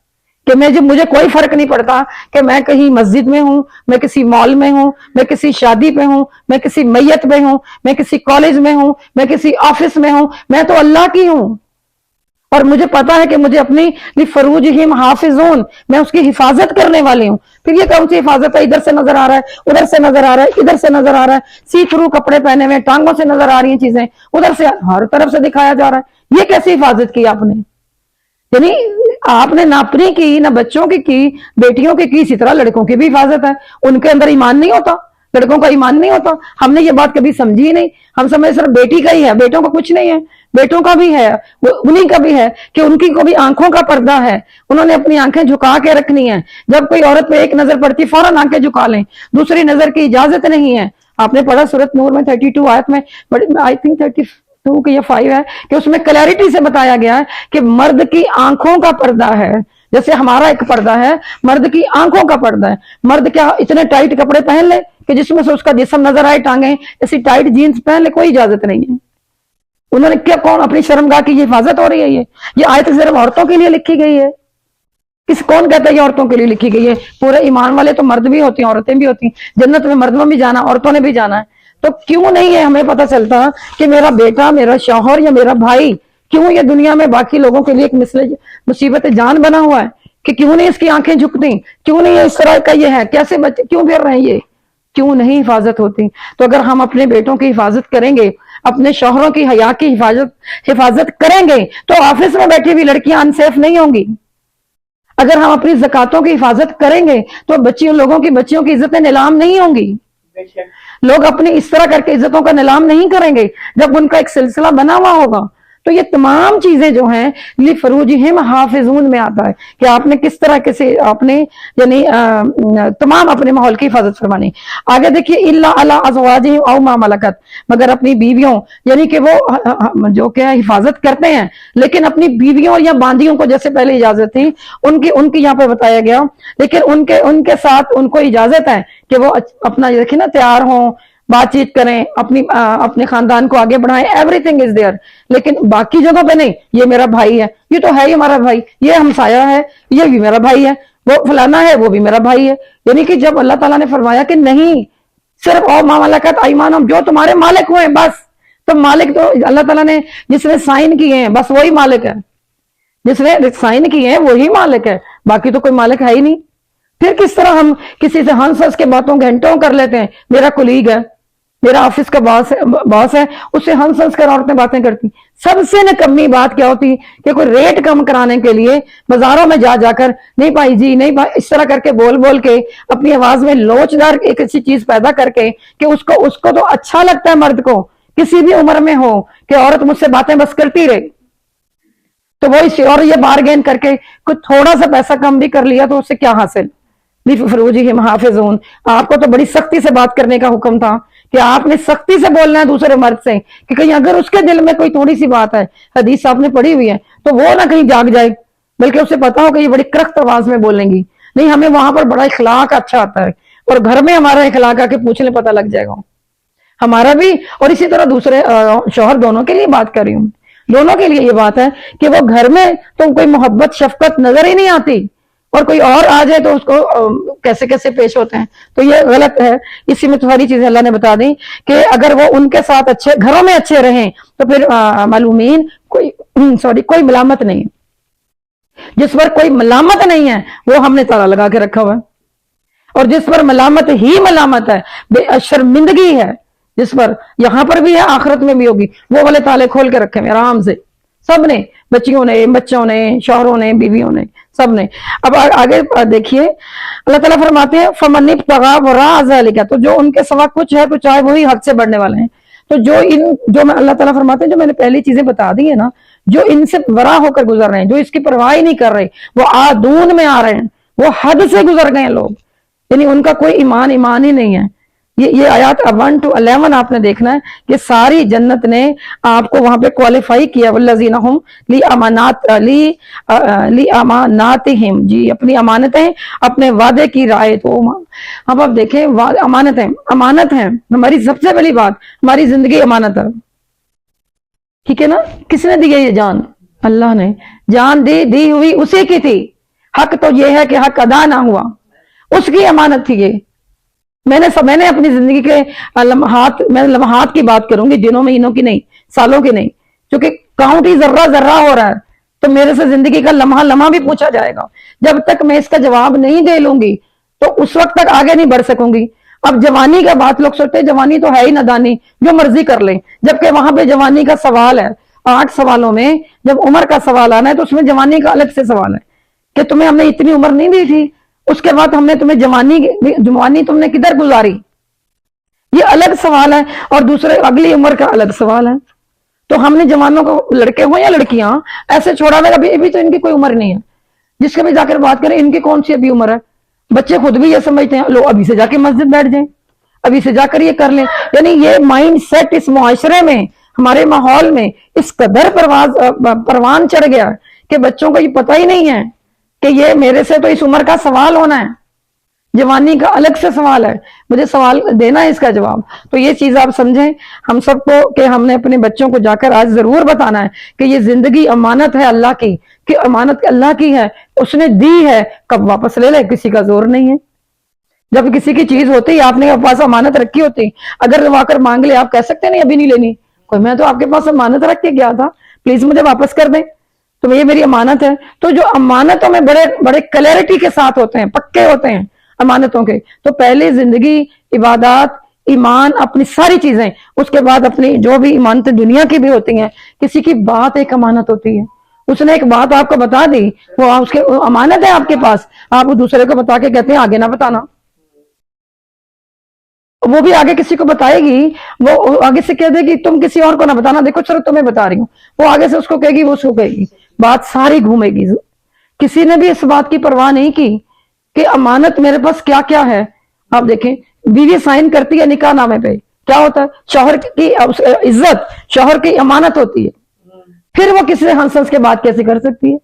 S1: کہ مجھے کوئی فرق نہیں پڑتا کہ میں کہیں مسجد میں ہوں، میں کسی مال میں ہوں، میں کسی شادی پہ ہوں، میں کسی میت پہ ہوں، میں کسی کالج میں ہوں، میں کسی آفس میں ہوں، میں تو اللہ کی ہوں، اور مجھے پتا ہے کہ مجھے اپنی فروجہم حافظون، میں اس کی حفاظت کرنے والی ہوں، پھر یہ کون سی حفاظت ہے، ادھر سے نظر آ رہا ہے، ادھر سے نظر آ رہا ہے، ادھر سے نظر آ رہا ہے، سی تھرو کپڑے پہنے ہوئے، ٹانگوں سے نظر آ رہی ہیں چیزیں، ادھر سے ہر طرف سے دکھایا جا رہا ہے، یہ کیسی حفاظت کی آپ نے، یعنی آپ نے نہ اپنی کی نہ بچوں کی بیٹیوں کی اسی طرح لڑکوں کی بھی حفاظت ہے، ان کے اندر ایمان نہیں ہوتا، لڑکوں کا ایمان نہیں ہوتا، ہم نے یہ بات کبھی سمجھی نہیں، ہم سمجھے صرف بیٹی کا ہی ہے، بیٹوں کا کچھ نہیں ہے، بیٹوں کا بھی ہے، انہیں کا بھی ہے کہ ان کی کو بھی آنکھوں کا پردہ ہے، انہوں نے اپنی آنکھیں جھکا کے رکھنی ہے، جب کوئی عورت پہ ایک نظر پڑتی فوراً آنکھیں جھکا لیں، دوسری نظر کی اجازت نہیں ہے، آپ نے پڑھا سورۃ نور میں 32 آیت میں، آئی تھنک 32 کہ یہ 5 ہے کہ اس میں کلیئرٹی سے بتایا گیا ہے کہ مرد کی آنکھوں کا پردہ ہے، جیسے ہمارا ایک پردہ ہے، مرد کی آنکھوں کا پردہ ہے، مرد کیا اتنے ٹائٹ کپڑے پہن لے کہ جس میں سے اس کا جسم نظر آئے، ٹانگیں ایسی ٹائٹ جینز پہن لے، کوئی اجازت نہیں ہے، انہوں نے کیا کون اپنی شرمگاہ کی یہ حفاظت ہو رہی ہے، یہ آیت صرف عورتوں کے لیے لکھی گئی ہے، کون کہتا ہے یہ عورتوں کے لیے لکھی گئی ہے؟ پورے ایمان والے تو مرد بھی ہوتے ہیں، عورتیں بھی ہوتی ہیں، جنت میں مردوں بھی جانا، عورتوں نے بھی جانا ہے۔ تو کیوں نہیں ہے ہمیں پتہ چلتا کہ میرا بیٹا، میرا شوہر یا میرا بھائی کیوں یہ دنیا میں باقی لوگوں کے لیے ایک مصیبت جان بنا ہوا ہے، کہ کیوں نہیں اس کی آنکھیں جھکتی، کیوں نہیں اس طرح کا یہ ہے، کیسے بچے کیوں پھر رہے ہیں، یہ کیوں نہیں حفاظت ہوتی؟ تو اگر ہم اپنے بیٹوں کی حفاظت کریں گے، اپنے شوہروں کی حیا کی حفاظت کریں گے، تو آفس میں بیٹھی ہوئی لڑکیاں انسیف نہیں ہوں گی۔ اگر ہم اپنی زکاتوں کی حفاظت کریں گے تو لوگوں کی بچیوں کی عزتیں نیلام نہیں ہوں گی۔ لوگ اپنی اس طرح کر کے عزتوں کا نیلام نہیں کریں گے جب ان کا ایک سلسلہ بنا ہوا ہوگا۔ تو یہ تمام چیزیں جو ہیں لِفُرُوجِهِمْ حافظون میں آتا ہے کہ آپ نے کس طرح آپ نے یعنی تمام اپنے ماحول کی حفاظت فرمانی۔ آگے دیکھیے اِلَّا عَلَىٰ أَزْوَاجِهِمْ أَوْ مَا مَلَكَتْ، مگر اپنی بیویوں یعنی کہ وہ جو کیا حفاظت کرتے ہیں لیکن اپنی بیویوں یا باندیوں کو جیسے پہلے اجازت تھی ان کی یہاں پہ بتایا گیا، لیکن ان کے ساتھ ان کو اجازت ہے کہ وہ اپنا دیکھیں نا تیار ہوں، بات چیت کریں، اپنے خاندان کو آگے بڑھائیں، ایوری تھنگ از دیئر، لیکن باقی جگہ پہ نہیں۔ یہ میرا بھائی ہے، یہ تو ہے ہی ہمارا بھائی، یہ ہمسایہ ہے، یہ بھی میرا بھائی ہے، وہ فلانا ہے، وہ بھی میرا بھائی ہے۔ یعنی کہ جب اللہ تعالیٰ نے فرمایا کہ نہیں، صرف او ما ملکت ایمانہم، جو تمہارے مالک ہوئے بس، تو مالک تو اللہ تعالیٰ نے جس نے سائن کیے ہیں بس وہی مالک ہے، جس نے سائن کیے ہیں وہی مالک ہے، باقی تو کوئی مالک ہے ہی نہیں۔ پھر کس طرح ہم کسی سے ہنس ہنس کے باتوں گھنٹوں کر لیتے ہیں؟ میرا کولیگ ہے، میرا آفس کا باس ہے، اس سے ہنس ہنس کر عورتیں باتیں کرتی۔ سب سے نکمی بات کیا ہوتی کہ کوئی ریٹ کم کرانے کے لیے بازاروں میں جا کر نہیں بھائی جی نہیں بھائی، اس طرح کر کے بول کے اپنی آواز میں لوچدار ایک ایسی چیز پیدا کر کے کہ اس کو تو اچھا لگتا ہے مرد کو کسی بھی عمر میں ہو کہ عورت مجھ سے باتیں بس کرتی رہے، تو وہ اور یہ بارگین کر کے کچھ تھوڑا سا پیسہ کم بھی کر لیا تو اس سے کیا حاصل؟ لِفُرُوجِهِمْ حافظون، آپ کو تو بڑی سختی سے بات کرنے کا حکم تھا کہ آپ نے سختی سے بولنا ہے دوسرے مرد سے کہ کہیں اگر اس کے دل میں کوئی تھوڑی سی بات ہے، حدیث آپ نے پڑھی ہوئی ہے، تو وہ نہ کہیں جاگ جائے، بلکہ اسے پتا ہو کہ یہ بڑی کرخت آواز میں بولیں گی۔ نہیں، ہمیں وہاں پر بڑا اخلاق اچھا آتا ہے، اور گھر میں ہمارا اخلاق آ کے پوچھنے پتا لگ جائے گا ہمارا بھی، اور اسی طرح دوسرے شوہر دونوں کے لیے بات کر رہی ہوں، دونوں کے لیے یہ بات ہے کہ وہ گھر میں تو کوئی محبت شفقت نظر ہی نہیں آتی، اور کوئی اور آ جائے تو اس کو کیسے کیسے پیش ہوتے ہیں، تو یہ غلط ہے۔ اسی میں ساری چیزیں اللہ نے بتا دی کہ اگر وہ ان کے ساتھ اچھے گھروں میں اچھے رہیں تو پھر معلومین کوئی ملامت نہیں، جس پر کوئی ملامت نہیں ہے وہ ہم نے تالا لگا کے رکھا ہوا ہے، اور جس پر ملامت ہی ملامت ہے، بے شرمندگی ہے، جس پر یہاں پر بھی ہے آخرت میں بھی ہوگی، وہ والے تالے کھول کے رکھے ہیں آرام سے سب نے، بچیوں نے، بچوں نے، شوہروں نے، بیویوں نے، سب نے۔ اب آگے دیکھیے اللہ تعالیٰ فرماتے ہیں فَمَنِ ابْتَغَىٰ وَرَاءَ ذَلِكَ، تو جو ان کے سوا کچھ ہے تو چاہے وہی حد سے بڑھنے والے ہیں، تو جو میں اللہ تعالیٰ فرماتے ہیں جو میں نے پہلی چیزیں بتا دی ہیں نا، جو ان سے ورا ہو کر گزر رہے ہیں، جو اس کی پرواہ ہی نہیں کر رہے، وہ آدون میں آ رہے ہیں، وہ حد سے گزر گئے ہیں لوگ، یعنی ان کا کوئی ایمان ہی نہیں ہے۔ یہ آیات 1 to 11 آپ نے دیکھنا ہے کہ ساری جنت نے آپ کو وہاں پہ کوالیفائی کیا، والذین ہم لِأَمَانَاتِهِمْ، جی اپنی امانتیں، اپنے وعدے کی رعایت۔ اب آپ دیکھیں امانت ہیں، ہماری سب سے پہلی بات، ہماری زندگی امانت ہے، ٹھیک ہے نا؟ کس نے دی ہے یہ جان؟ اللہ نے جان دی ہوئی اسی کی تھی، حق تو یہ ہے کہ حق ادا نہ ہوا، اس کی امانت تھی یہ۔ میں نے اپنی زندگی کے لمحات کی بات کروں گی، دنوں مہینوں کی نہیں، سالوں کی نہیں، کیونکہ کاؤنٹ ہی ذرہ ذرہ ہو رہا ہے، تو میرے سے زندگی کا لمحہ بھی پوچھا جائے گا۔ جب تک میں اس کا جواب نہیں دے لوں گی تو اس وقت تک آگے نہیں بڑھ سکوں گی۔ اب جوانی کا بات لوگ سوچتے ہیں جوانی تو ہے ہی نادانی، جو مرضی کر لیں، جبکہ وہاں پہ جوانی کا سوال ہے۔ 8 سوالوں میں جب عمر کا سوال آنا ہے تو اس میں جوانی کا الگ سے سوال ہے کہ تمہیں ہم نے اتنی عمر نہیں دی تھی، اس کے بعد ہم نے تمہیں جوانی تم نے کدھر گزاری، یہ الگ سوال ہے، اور دوسرے اگلی عمر کا الگ سوال ہے۔ تو ہم نے جوانوں کو، لڑکے ہوں یا لڑکیاں، ایسے چھوڑا میں ابھی تو ان کی کوئی عمر نہیں ہے، جس کے بھی جا کر بات کریں ان کی کون سی ابھی عمر ہے۔ بچے خود بھی یہ سمجھتے ہیں لو ابھی سے جا کے مسجد بیٹھ جائیں، ابھی سے جا کر یہ کر لیں، یعنی یہ مائنڈ سیٹ اس معاشرے میں، ہمارے ماحول میں اس قدر پروان چڑھ گیا کہ بچوں کو یہ پتہ ہی نہیں ہے کہ یہ میرے سے تو اس عمر کا سوال ہونا ہے، جوانی کا الگ سے سوال ہے، مجھے سوال دینا ہے اس کا جواب۔ تو یہ چیز آپ سمجھیں ہم سب کو، کہ ہم نے اپنے بچوں کو جا کر آج ضرور بتانا ہے کہ یہ زندگی امانت ہے اللہ کی، کہ امانت اللہ کی ہے، اس نے دی ہے، کب واپس لے لے، کسی کا زور نہیں ہے۔ جب کسی کی چیز ہوتی، آپ نے پاس امانت رکھی ہوتی، اگر وہ آ کر مانگ لے، آپ کہہ سکتے نہیں ابھی نہیں لینی، کوئی میں تو آپ کے پاس امانت رکھ کے گیا تھا، پلیز مجھے واپس کر دیں، تو یہ میری امانت ہے۔ تو جو امانتوں میں بڑے بڑے کلیئرٹی کے ساتھ ہوتے ہیں، پکے ہوتے ہیں امانتوں کے، تو پہلے زندگی، عبادات، ایمان، اپنی ساری چیزیں، اس کے بعد اپنی جو بھی امانتیں دنیا کی بھی ہوتی ہیں، کسی کی بات ایک امانت ہوتی ہے، اس نے ایک بات آپ کو بتا دی، وہ اس کے امانت ہے آپ کے پاس، آپ وہ دوسرے کو بتا کے کہتے ہیں آگے نہ بتانا، وہ بھی آگے کسی کو بتائے گی، وہ آگے سے کہہ دے گی تم کسی اور کو نہ بتانا، دیکھو چلو تمہیں بتا رہی ہوں، وہ آگے سے اس کو کہے گی، وہ اس کو کہے گی، بات ساری گھومے گی۔ کسی نے بھی اس بات کی پرواہ نہیں کی کہ امانت میرے پاس کیا کیا ہے۔ آپ دیکھیں بیوی سائن کرتی ہے نکاح نامے پہ، کیا ہوتا ہے؟ شوہر کی عزت، شوہر کی امانت ہوتی ہے، پھر وہ کسی سے ہنس ہنس کے بات کیسے کر سکتی ہے،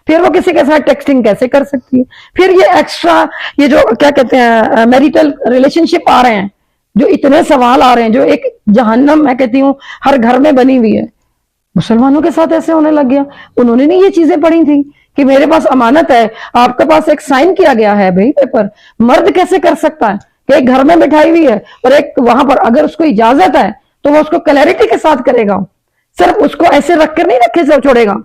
S1: پھر وہ کسی کے ساتھ ٹیکسٹنگ کیسے کر سکتی ہے، پھر یہ ایکسٹرا، یہ جو کیا کہتے ہیں میریٹل ریلیشن شپ آ رہے ہیں، جو اتنے سوال آ رہے ہیں، جو ایک جہنم میں کہتی ہوں ہر گھر میں بنی ہوئی ہے، مسلمانوں کے ساتھ ایسے ہونے لگ گیا۔ انہوں نے نہیں یہ چیزیں پڑھی تھی کہ میرے پاس امانت ہے، آپ کے پاس ایک سائن کیا گیا ہے بھائی پیپر، مرد کیسے کر سکتا ہے کہ ایک گھر میں بٹھائی ہوئی ہے اور ایک وہاں پر اگر اس کو اجازت ہے تو وہ اس کو کلیئرٹی کے ساتھ کرے گا، صرف اس کو ایسے رکھ کر نہیں رکھے سے چھوڑے گا۔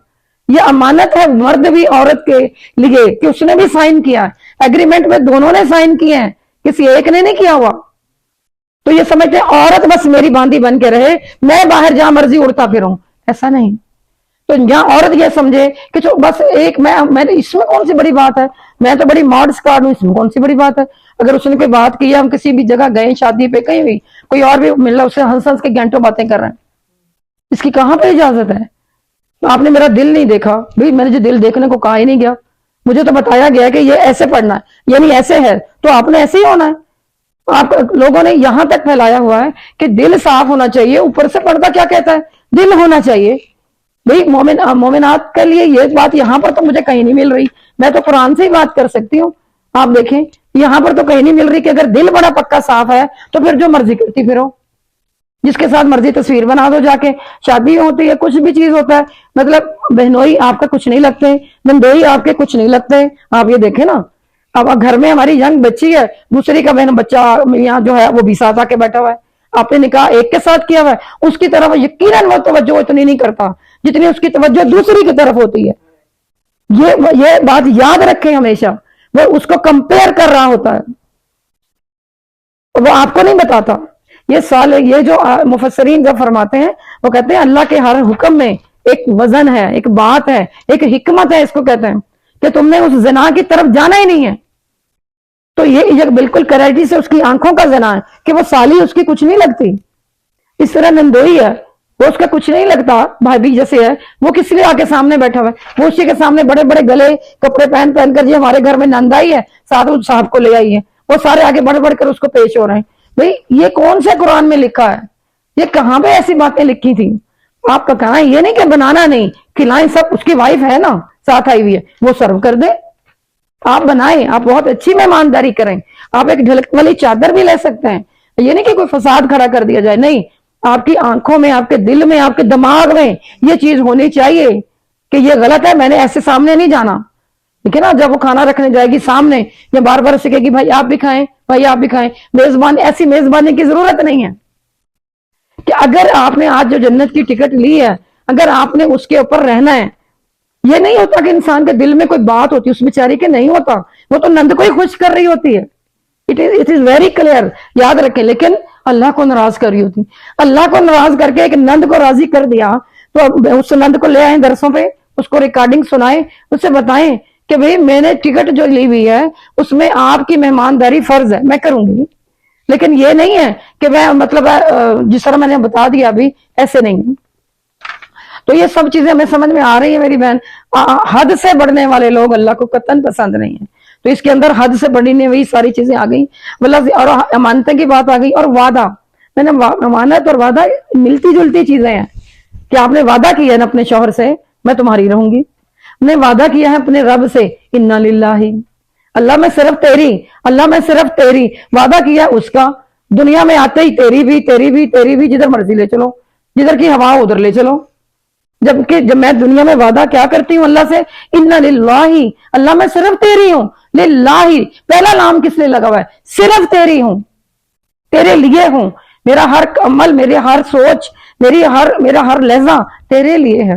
S1: یہ امانت ہے مرد بھی عورت کے لیے کہ اس نے بھی سائن کیا ہے، ایگریمنٹ میں دونوں نے سائن کیے ہیں، کسی ایک نے نہیں کیا ہوا۔ تو یہ سمجھتے ہیں عورت بس میری باندھی بن کے رہے، میں باہر جہاں مرضی اڑتا پھروں، ایسا نہیں۔ تو جہاں عورت یہ سمجھے کہ جو بس ایک میں اس میں کون سی بڑی بات ہے، میں تو بڑی ماڈ اسکارڈ ہوں، اس میں کون سی بڑی بات ہے۔ اگر اس نے کوئی بات کی ہے، ہم کسی بھی جگہ گئے شادی پہ کہیں بھی، کوئی اور بھی مل رہا، اس سے ہنس ہنس کے گھنٹوں باتیں کر رہے ہیں، اس کی کہاں پہ اجازت ہے؟ آپ نے میرا دل نہیں دیکھا، بھائی میں نے جو دل دیکھنے کو کہا ہی نہیں گیا، مجھے تو بتایا گیا کہ یہ ایسے پڑھنا ہے، یعنی ایسے ہے تو آپ نے ایسے ہی ہونا ہے۔ آپ لوگوں نے یہاں تک پھیلایا ہوا ہے کہ دل صاف ہونا چاہیے، اوپر سے پردہ کیا کہتا ہے؟ دل ہونا چاہیے۔ بھائی مومنات کے لیے یہ بات یہاں پر تو مجھے کہیں نہیں مل رہی، میں تو قرآن سے ہی بات کر سکتی ہوں۔ آپ دیکھیں یہاں پر تو کہیں نہیں مل رہی کہ اگر دل بڑا پکا صاف ہے تو پھر جو مرضی کرتی پھرو، جس کے ساتھ مرضی تصویر بنا دو، جا کے شادی ہوتی ہے، کچھ بھی چیز ہوتا ہے، مطلب بہنوئی آپ کا کچھ نہیں لگتے، نندوئی آپ کے کچھ نہیں لگتے۔ آپ یہ دیکھیں نا، اب گھر میں ہماری ینگ بچی ہے، دوسری کا بہن بچہ یہاں جو ہے وہ بھی ساتھ آ کے بیٹھا ہوا ہے، آپ نے نکاح ایک کے ساتھ کیا ہوا ہے، اس کی طرف یقیناً وہ توجہ اتنی نہیں کرتا جتنی اس کی توجہ دوسری کی طرف ہوتی ہے۔ یہ بات یاد رکھیں ہمیشہ، وہ اس کو کمپیئر کر رہا ہوتا ہے، وہ آپ کو نہیں بتاتا۔ یہ جو مفسرین جب فرماتے ہیں، وہ کہتے ہیں اللہ کے ہر حکم میں ایک وزن ہے، ایک بات ہے، ایک حکمت ہے، اس کو کہتے ہیں کہ تم نے اس زنا کی طرف جانا ہی نہیں ہے۔ تو یہ بالکل کریٹی سے اس کی آنکھوں کا زنا ہے کہ وہ سالی اس کی کچھ نہیں لگتی، اس طرح نندوئی ہے، وہ اس کا کچھ نہیں لگتا، بھائی جیسے ہے، وہ کس لیے آ کے سامنے بیٹھا ہوا ہے، وہ اسی کے سامنے بڑے بڑے گلے کپڑے پہن کر، جی ہمارے گھر میں نند آئی ہے، ساتھ اس صاحب کو لے آئی ہے، وہ سارے آگے بڑھ بڑھ کر اس کو پیش ہو رہے ہیں۔ بھائی یہ کون سے قرآن میں لکھا ہے؟ یہ کہاں پہ ایسی باتیں لکھی تھی؟ آپ کا کہنا یہ نہیں کہ بنانا نہیں، کھلائیں، سب اس کی وائف ہے نا ساتھ آئی ہوئی ہے، وہ سرو کر دے، آپ بنائیں، آپ بہت اچھی مہمانداری کریں، آپ ایک ڈھلک والی چادر بھی لے سکتے ہیں، یہ نہیں کہ کوئی فساد کھڑا کر دیا جائے، نہیں، آپ کی آنکھوں میں، آپ کے دل میں، آپ کے دماغ میں یہ چیز ہونی چاہیے کہ یہ غلط ہے، میں نے ایسے سامنے نہیں جانا۔ ٹھیک ہے نا؟ جب وہ کھانا رکھنے جائے گی سامنے، یا بار بار اسے کہے گی بھائی آپ بھی کھائیں، بھائی آپ بھی کھائیں، میزبان، ایسی میزبانی کی ضرورت نہیں ہے کہ اگر آپ نے آج جو جنت کی ٹکٹ لی ہے، اگر آپ نے اس کے اوپر رہنا ہے، یہ نہیں ہوتا کہ انسان کے دل میں کوئی بات ہوتی اس بیچاری کے، نہیں ہوتا، وہ تو نند کو ہی خوش کر رہی ہوتی ہے، اٹ از ویری کلیئر، یاد رکھیں، لیکن اللہ کو ناراض کر رہی ہوتی، اللہ کو ناراض کر کے ایک نند کو راضی کر دیا، تو اس نند کو لے آئیں درسوں پہ، اس کو ریکارڈنگ سنائیں، اس سے بتائیں کہ بھئی میں نے ٹکٹ جو لی ہوئی ہے اس میں آپ کی مہمانداری فرض ہے، میں کروں گی، لیکن یہ نہیں ہے کہ میں مطلب جس طرح میں نے بتا دیا ابھی، ایسے نہیں۔ تو یہ سب چیزیں ہمیں سمجھ میں آ رہی ہیں میری بہن۔ حد سے بڑھنے والے لوگ اللہ کو قطعاً پسند نہیں ہیں، تو اس کے اندر حد سے بڑھنے ہوئی ساری چیزیں آ گئی، اور امانتیں کی بات آ گئی، اور وعدہ، میں نے امانت اور وعدہ ملتی جلتی چیزیں ہیں، کہ آپ نے وعدہ کیا ہے نا اپنے شوہر سے میں تمہاری رہوں گی، نے وعدہ کیا ہے اپنے رب سے انا للہ، اللہ میں صرف تیری، اللہ میں صرف تیری، وعدہ کیا اس کا، دنیا میں آتے ہی تیری بھی تیری بھی تیری بھی، جدھر مرضی لے چلو، جدھر کی ہوا ادھر لے چلو۔ جبکہ جب میں دنیا میں وعدہ کیا کرتی ہوں اللہ سے، اِنَّ لِلَّهِ، اللہ میں صرف تیری ہوں، للہ، پہلا نام کس لیے لگا ہوا ہے؟ صرف تیری ہوں، تیرے لیے ہوں، میرا ہر عمل، میری ہر سوچ، میرا ہر لہجہ تیرے لیے ہے۔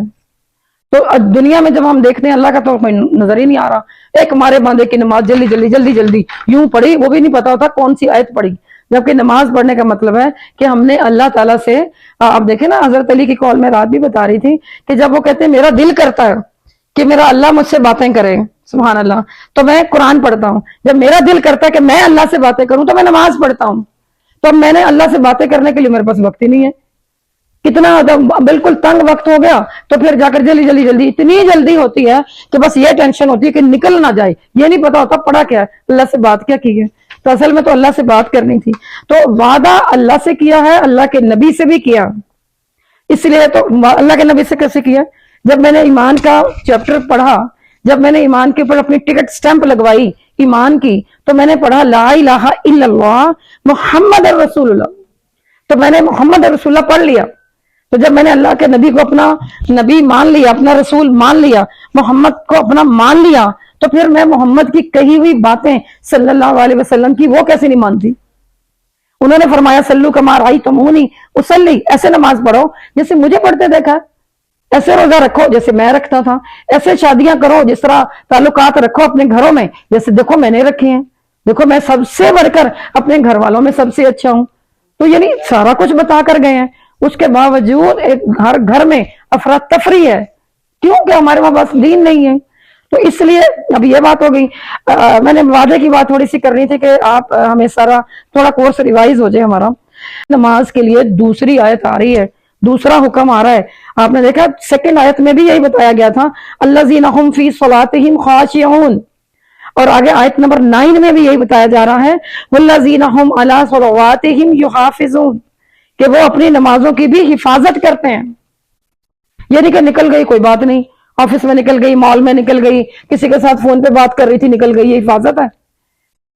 S1: تو دنیا میں جب ہم دیکھتے ہیں اللہ کا تو کوئی نظر ہی نہیں آ رہا۔ ایک ہمارے بندے کی نماز جلدی جلدی جلدی جلدی یوں پڑھی، وہ بھی نہیں پتا ہوتا کون سی آیت پڑھی، جبکہ نماز پڑھنے کا مطلب ہے کہ ہم نے اللہ تعالیٰ سے، آپ دیکھیں نا حضرت علی کی قول میں رات بھی بتا رہی تھی کہ جب وہ کہتے ہیں میرا دل کرتا ہے کہ میرا اللہ مجھ سے باتیں کرے، سبحان اللہ، تو میں قرآن پڑھتا ہوں۔ جب میرا دل کرتا ہے کہ میں اللہ سے باتیں کروں تو میں نماز پڑھتا ہوں۔ تو میں نے اللہ سے باتیں کرنے کے لیے میرے پاس وقت ہی نہیں ہے، کتنا بالکل تنگ وقت ہو گیا، تو پھر جا کر جلدی جلدی جلدی، اتنی جلدی ہوتی ہے کہ بس یہ ٹینشن ہوتی ہے کہ نکل نہ جائے، یہ نہیں پتا ہوتا پڑھا کیا ہے، اللہ سے بات کیا کی ہے۔ تو اصل میں تو اللہ سے بات کرنی تھی۔ تو وعدہ اللہ سے کیا ہے، اللہ کے نبی سے بھی کیا، اس لیے تو اللہ کے نبی سے کیسے کیا؟ جب میں نے ایمان کا چیپٹر پڑھا، جب میں نے ایمان کے اوپر اپنی ٹکٹ سٹیمپ لگوائی ایمان کی، تو میں نے پڑھا لا الہ الا اللہ محمد رسول اللہ، تو میں نے محمد رسول اللہ پڑھ لیا۔ تو جب میں نے اللہ کے نبی کو اپنا نبی مان لیا، اپنا رسول مان لیا، محمد کو اپنا مان لیا، تو پھر میں محمد کی کہی ہوئی باتیں صلی اللہ علیہ وسلم کی وہ کیسے نہیں مانتی؟ انہوں نے فرمایا سلو کما رأیتمونی اصلی، ایسے نماز پڑھو جیسے مجھے پڑھتے دیکھا، ایسے روزہ رکھو جیسے میں رکھتا تھا، ایسے شادیاں کرو، جس طرح تعلقات رکھو اپنے گھروں میں جیسے دیکھو میں نے رکھے ہیں، دیکھو میں سب سے بڑھ کر اپنے گھر والوں میں سب سے اچھا ہوں۔ تو یعنی سارا کچھ بتا کر گئے ہیں، اس کے باوجود ایک ہر گھر میں افراتفری ہے، کیونکہ ہمارے وہاں بس دین نہیں ہے۔ تو اس لیے اب یہ بات ہو گئی۔ میں نے وعدے کی بات تھوڑی سی کرنی تھی کہ آپ ہمیں سارا تھوڑا کورس ریوائز ہو جائے ہمارا۔ نماز کے لیے دوسری آیت آ رہی ہے، دوسرا حکم آ رہا ہے۔ آپ نے دیکھا سیکنڈ آیت میں بھی یہی بتایا گیا تھا الذین ھم فی صلاتہم خاشعون، اور آگے آیت نمبر 9 میں بھی یہی بتایا جا رہا ہے والذین ھم علی صلواتہم یحافظون، کہ وہ اپنی نمازوں کی بھی حفاظت کرتے ہیں۔ یعنی کہ نکل گئی کوئی بات نہیں، آفس میں نکل گئی، مال میں نکل گئی، کسی کے ساتھ فون پہ بات کر رہی تھی نکل گئی، یہ حفاظت ہے؟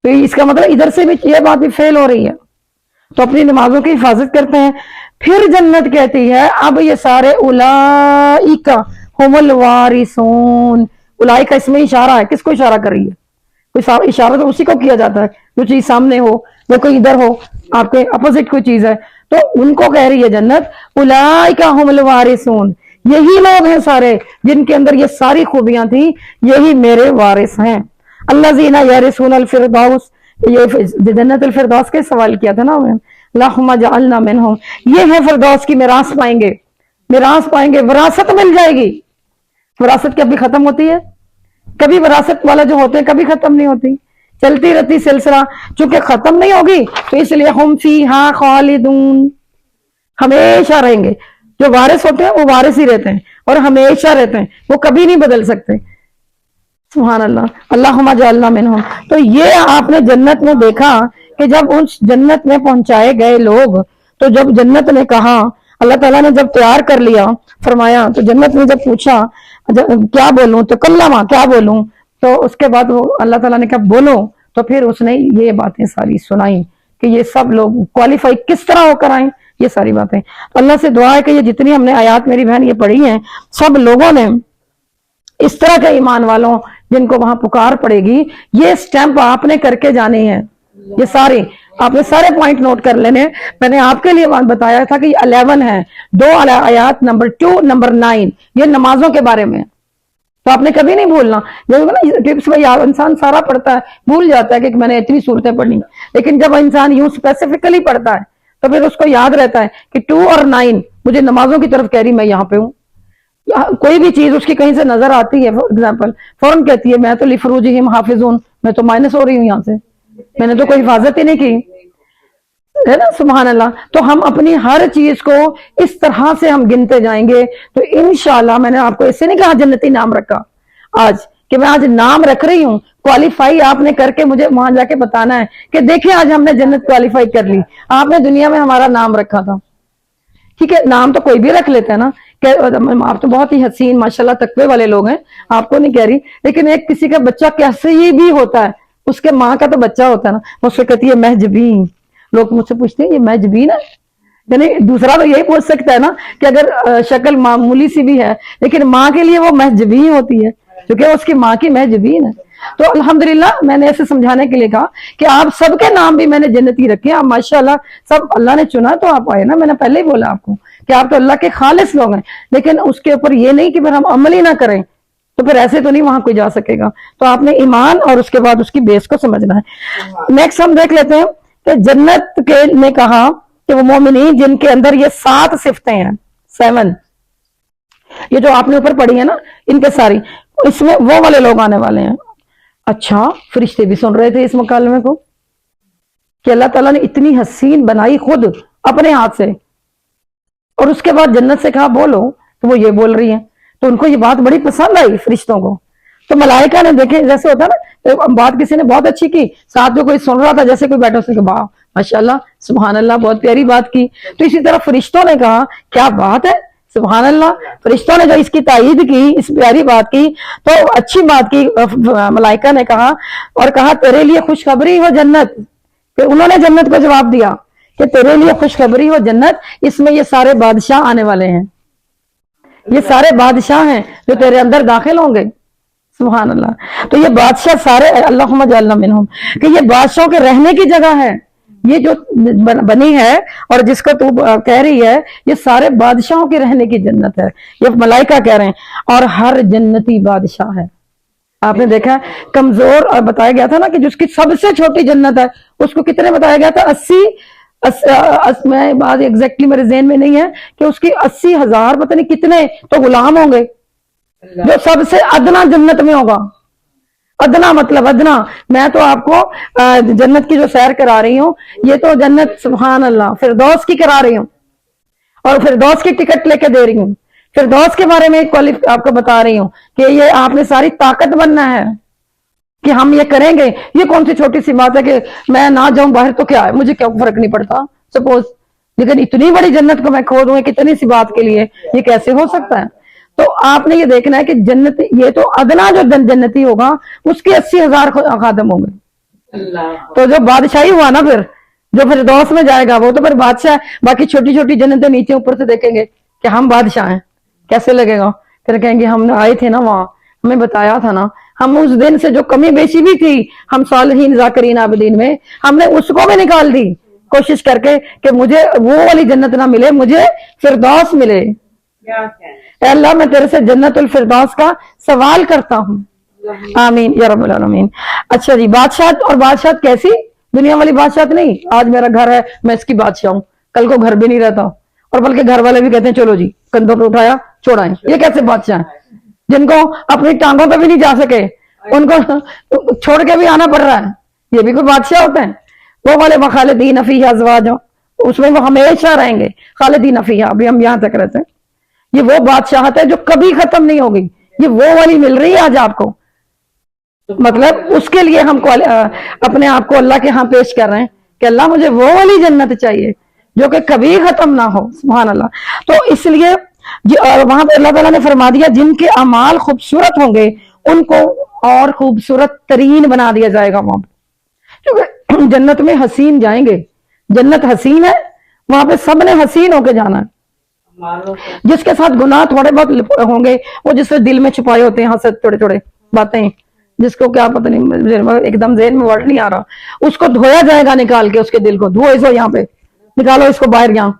S1: تو اس کا مطلب ادھر سے بھی یہ بات بھی فیل ہو رہی ہے۔ تو اپنی نمازوں کی حفاظت کرتے ہیں۔ پھر جنت کہتی ہے اب یہ سارے اولئک ھم الوارثون، اولئک اس میں اشارہ ہے، کس کو اشارہ کر رہی ہے؟ کوئی اشارہ تو اسی کو کیا جاتا ہے جو چیز سامنے ہو، وہ کوئی ادھر ہو، آپ کے اپوزٹ کوئی چیز ہے، تو ان کو کہہ رہی ہے جنت اولئک ھم الوارثون، یہی لوگ ہیں سارے جن کے اندر یہ ساری خوبیاں تھیں، یہی میرے وارث ہیں۔ الذین یرثون الفردوس، یہ جنت الفردوس کے سوال کیا تھا نا ہمیں، اللہم اجعلنا منہم، یہ ہے فردوس کی میراث پائیں گے، میراث پائیں گے، وراثت مل جائے گی۔ وراثت کبھی ختم ہوتی ہے؟ کبھی وراثت والا جو ہوتے ہیں کبھی ختم نہیں ہوتی، چلتی رہتی سلسلہ، چونکہ ختم نہیں ہوگی تو اس لیے ہم فیہا خالدون، ہمیشہ رہیں گے۔ جو وارث ہوتے ہیں وہ وارث ہی رہتے ہیں اور ہمیشہ رہتے ہیں، وہ کبھی نہیں بدل سکتے۔ سبحان اللہ، اللہم اجعلنا منہم۔ تو یہ آپ نے جنت میں دیکھا کہ جب ان جنت میں پہنچائے گئے لوگ، تو جب جنت نے کہا، اللہ تعالیٰ نے جب تیار کر لیا، فرمایا، تو جنت نے جب پوچھا کیا بولوں، تو کلمہ کیا بولوں، تو اس کے بعد وہ اللہ تعالیٰ نے کہا بولو، تو پھر اس نے یہ باتیں ساری سنائیں کہ یہ سب لوگ کوالیفائی کس طرح ہو کر آئیں، یہ ساری باتیں۔ تو اللہ سے دعا ہے کہ یہ جتنی ہم نے آیات میری بہن یہ پڑھی ہیں، سب لوگوں نے اس طرح کے ایمان والوں جن کو وہاں پکار پڑے گی، یہ سٹیمپ آپ نے کر کے جانے ہیں، یہ سارے آپ نے سارے پوائنٹ نوٹ کر لینے۔ میں نے آپ کے لیے بتایا تھا کہ یہ 11 ہے، 2 آیات نمبر 2 نمبر 9 یہ نمازوں کے بارے میں، تو آپ نے کبھی نہیں بھولنا۔ ٹپس میں انسان سارا پڑھتا ہے، بھول جاتا ہے کہ میں نے اتنی صورتیں پڑھی، لیکن جب انسان یوں اسپیسیفکلی پڑھتا ہے تو پھر اس کو یاد رہتا ہے کہ 2 اور 9 مجھے نمازوں کی طرف کہہ رہی، میں یہاں پہ ہوں۔ کوئی بھی چیز اس کی کہیں سے نظر آتی ہے، فار ایگزامپل فوراً کہتی ہے میں تو لفروجہم حافظون، میں تو مائنس ہو رہی ہوں یہاں سے، میں نے تو کوئی حفاظت ہی نہیں کی، ہے نا، سبحان اللہ۔ تو ہم اپنی ہر چیز کو اس طرح سے ہم گنتے جائیں گے تو انشاءاللہ، میں نے آپ کو اسے نہیں کہا جنتی نام رکھا آج، کہ میں آج نام رکھ رہی ہوں، کوالیفائی آپ نے کر کے مجھے وہاں جا کے بتانا ہے کہ دیکھیں آج ہم نے جنت کوالیفائی کر لی، آپ نے دنیا میں ہمارا نام رکھا تھا۔ ٹھیک ہے، نام تو کوئی بھی رکھ لیتا ہے نا، کہ آپ تو بہت ہی حسین ماشاءاللہ تقوی والے لوگ ہیں، آپ کو نہیں کہہ رہی، لیکن ایک کسی کا بچہ کیسے ہی بھی ہوتا ہے، اس کے ماں کا تو بچہ ہوتا ہے نا، مجھ سے کہتی ہے مہجبین، لوگ مجھ سے پوچھتے ہیں یہ مہجبین ہے، یعنی دوسرا تو یہی پوچھ سکتا ہے نا کہ اگر شکل معمولی سی بھی ہے لیکن ماں کے لیے وہ مہجبین ہوتی ہے کیونکہ اس کی ماں کی مہجبین ہے۔ تو الحمدللہ میں نے ایسے سمجھانے کے لیے کہا کہ آپ سب کے نام بھی میں نے جنتی رکھے، آپ ماشاءاللہ سب اللہ نے چنا تو آپ آئے نا، میں نے پہلے ہی بولا آپ کو کہ آپ تو اللہ کے خالص لوگ ہیں، لیکن اس کے اوپر یہ نہیں کہ پھر ہم عمل ہی نہ کریں تو پھر ایسے تو نہیں وہاں کوئی جا سکے گا۔ تو آپ نے ایمان اور اس کے بعد اس کی بیس کو سمجھنا ہے۔ نیکسٹ ہم دیکھ لیتے ہیں کہ جنت کے نے کہا کہ وہ مومنین جن کے اندر یہ 7 صفتیں ہیں، 7 یہ جو آپ نے اوپر پڑھی ہے نا ان کے ساری، اس میں وہ والے لوگ آنے والے ہیں۔ اچھا فرشتے بھی سن رہے تھے اس مکالمے کو کہ اللہ تعالیٰ نے اتنی حسین بنائی خود اپنے ہاتھ سے، اور اس کے بعد جنت سے کہا بولو تو وہ یہ بول رہی ہیں، تو ان کو یہ بات بڑی پسند آئی فرشتوں کو۔ تو ملائکہ نے دیکھے جیسے ہوتا نا بات کسی نے بہت اچھی کی، ساتھ جو کوئی سن رہا تھا جیسے کوئی بیٹھا اس نے کہا واہ ماشاءاللہ سبحان اللہ بہت پیاری بات کی، تو اسی طرح فرشتوں نے کہا کیا بات ہے سبحان اللہ، فرشتوں نے جو اس کی تائید کی، اس پیاری بات کی تو اچھی بات کی۔ ملائکہ نے کہا اور کہا تیرے لیے خوشخبری ہو جنت، پھر انہوں نے جنت کو جواب دیا کہ تیرے لیے خوشخبری ہو جنت، اس میں یہ سارے بادشاہ آنے والے ہیں، یہ سارے بادشاہ ہیں جو تیرے اندر داخل ہوں گے، سبحان اللہ۔ تو یہ بادشاہ سارے اللہم اجعلنا منہم، کہ یہ بادشاہوں کے رہنے کی جگہ ہے، یہ جو بنی ہے اور جس کو تو کہہ رہی ہے یہ سارے بادشاہوں کے رہنے کی جنت ہے، یہ ملائکہ کہہ رہے ہیں، اور ہر جنتی بادشاہ ہے۔ آپ نے دیکھا کمزور اور بتایا گیا تھا نا کہ جس کی سب سے چھوٹی جنت ہے اس کو کتنے بتایا گیا تھا 80 میں بات ایگزیکٹلی میرے ذہن میں نہیں ہے کہ اس کی 80,000 پتہ نہیں کتنے تو غلام ہوں گے، جو سب سے ادنا جنت میں ہوگا۔ ادنا مطلب ادنا، میں تو آپ کو جنت کی جو سیر کرا رہی ہوں یہ تو جنت سبحان اللہ فردوس کی کرا رہی ہوں اور فردوس کی ٹکٹ لے کے دے رہی ہوں، فردوس کے بارے میں آپ کو بتا رہی ہوں کہ یہ آپ نے ساری طاقت بننا ہے کہ ہم یہ کریں گے۔ یہ کون سی چھوٹی سی بات ہے کہ میں نہ جاؤں باہر تو کیا ہے، مجھے کیا فرق نہیں پڑتا سپوز، لیکن اتنی بڑی جنت کو میں کھو دوں کتنی سی بات کے لیے، یہ کیسے ہو سکتا ہے؟ تو آپ نے یہ دیکھنا ہے کہ جنت یہ تو ادنا جو جنتی ہوگا اس کے 80,000 خادم ہوں گے، تو جو بادشاہی ہوا نا پھر جو فردوس میں جائے گا وہ تو پھر بادشاہ، باقی چھوٹی چھوٹی جنتیں نیچے اوپر سے دیکھیں گے کہ ہم بادشاہ ہیں، کیسے لگے گا؟ پھر کہیں گے ہم آئے تھے نا وہاں، ہمیں بتایا تھا نا، ہم اس دن سے جو کمی بیشی بھی تھی ہم صالحین ذاکرین عابدین میں ہم نے اس کو بھی نکال دی کوشش کر کے کہ مجھے وہ والی جنت نہ ملے، مجھے فردوس ملے۔ اے اللہ میں تیرے سے جنت الفردوس کا سوال کرتا ہوں، آمین یا رب العالمین۔ اچھا جی، بادشاہت، اور بادشاہت کیسی؟ دنیا والی بادشاہت نہیں، آج میرا گھر ہے میں اس کی بادشاہ ہوں، کل کو گھر بھی نہیں رہتا، اور بلکہ گھر والے بھی کہتے ہیں چلو جی کندھوں پہ اٹھایا چھوڑائیں، یہ کیسے بادشاہ ہیں جن کو اپنی ٹانگوں پہ بھی نہیں جا سکے ان کو چھوڑ کے بھی آنا پڑ رہا ہے، یہ بھی کوئی بادشاہ ہوتے ہیں؟ وہ والے خالدین فیہا ازواجا، اس میں وہ ہمیشہ رہیں گے، خالدین فیہا، ابھی ہم یہاں تک رہتے ہیں، یہ وہ بادشاہت ہے جو کبھی ختم نہیں ہوگی، یہ وہ والی مل رہی ہے آج آپ کو، مطلب اس کے لیے ہم کو اپنے آپ کو اللہ کے ہاں پیش کر رہے ہیں کہ اللہ مجھے وہ والی جنت چاہیے جو کہ کبھی ختم نہ ہو، سبحان اللہ۔ تو اس لیے وہاں پہ اللہ تعالیٰ نے فرما دیا جن کے اعمال خوبصورت ہوں گے ان کو اور خوبصورت ترین بنا دیا جائے گا وہاں پہ، کیونکہ جنت میں حسین جائیں گے، جنت حسین ہے، وہاں پہ سب نے حسین ہو کے جانا ہے۔ جس کے ساتھ گناہ تھوڑے بہت ہوں گے، وہ جس سے دل میں چھپائے ہوتے ہیں حسد تھوڑے تھوڑے باتیں، جس کو کیا پتہ نہیں ایک دم ذہن میں ورڈ نہیں آ رہا، اس کو دھویا جائے گا نکال کے، اس کے دل کو دھو، اس کو یہاں پہ نکالو، اس کو باہر یہاں،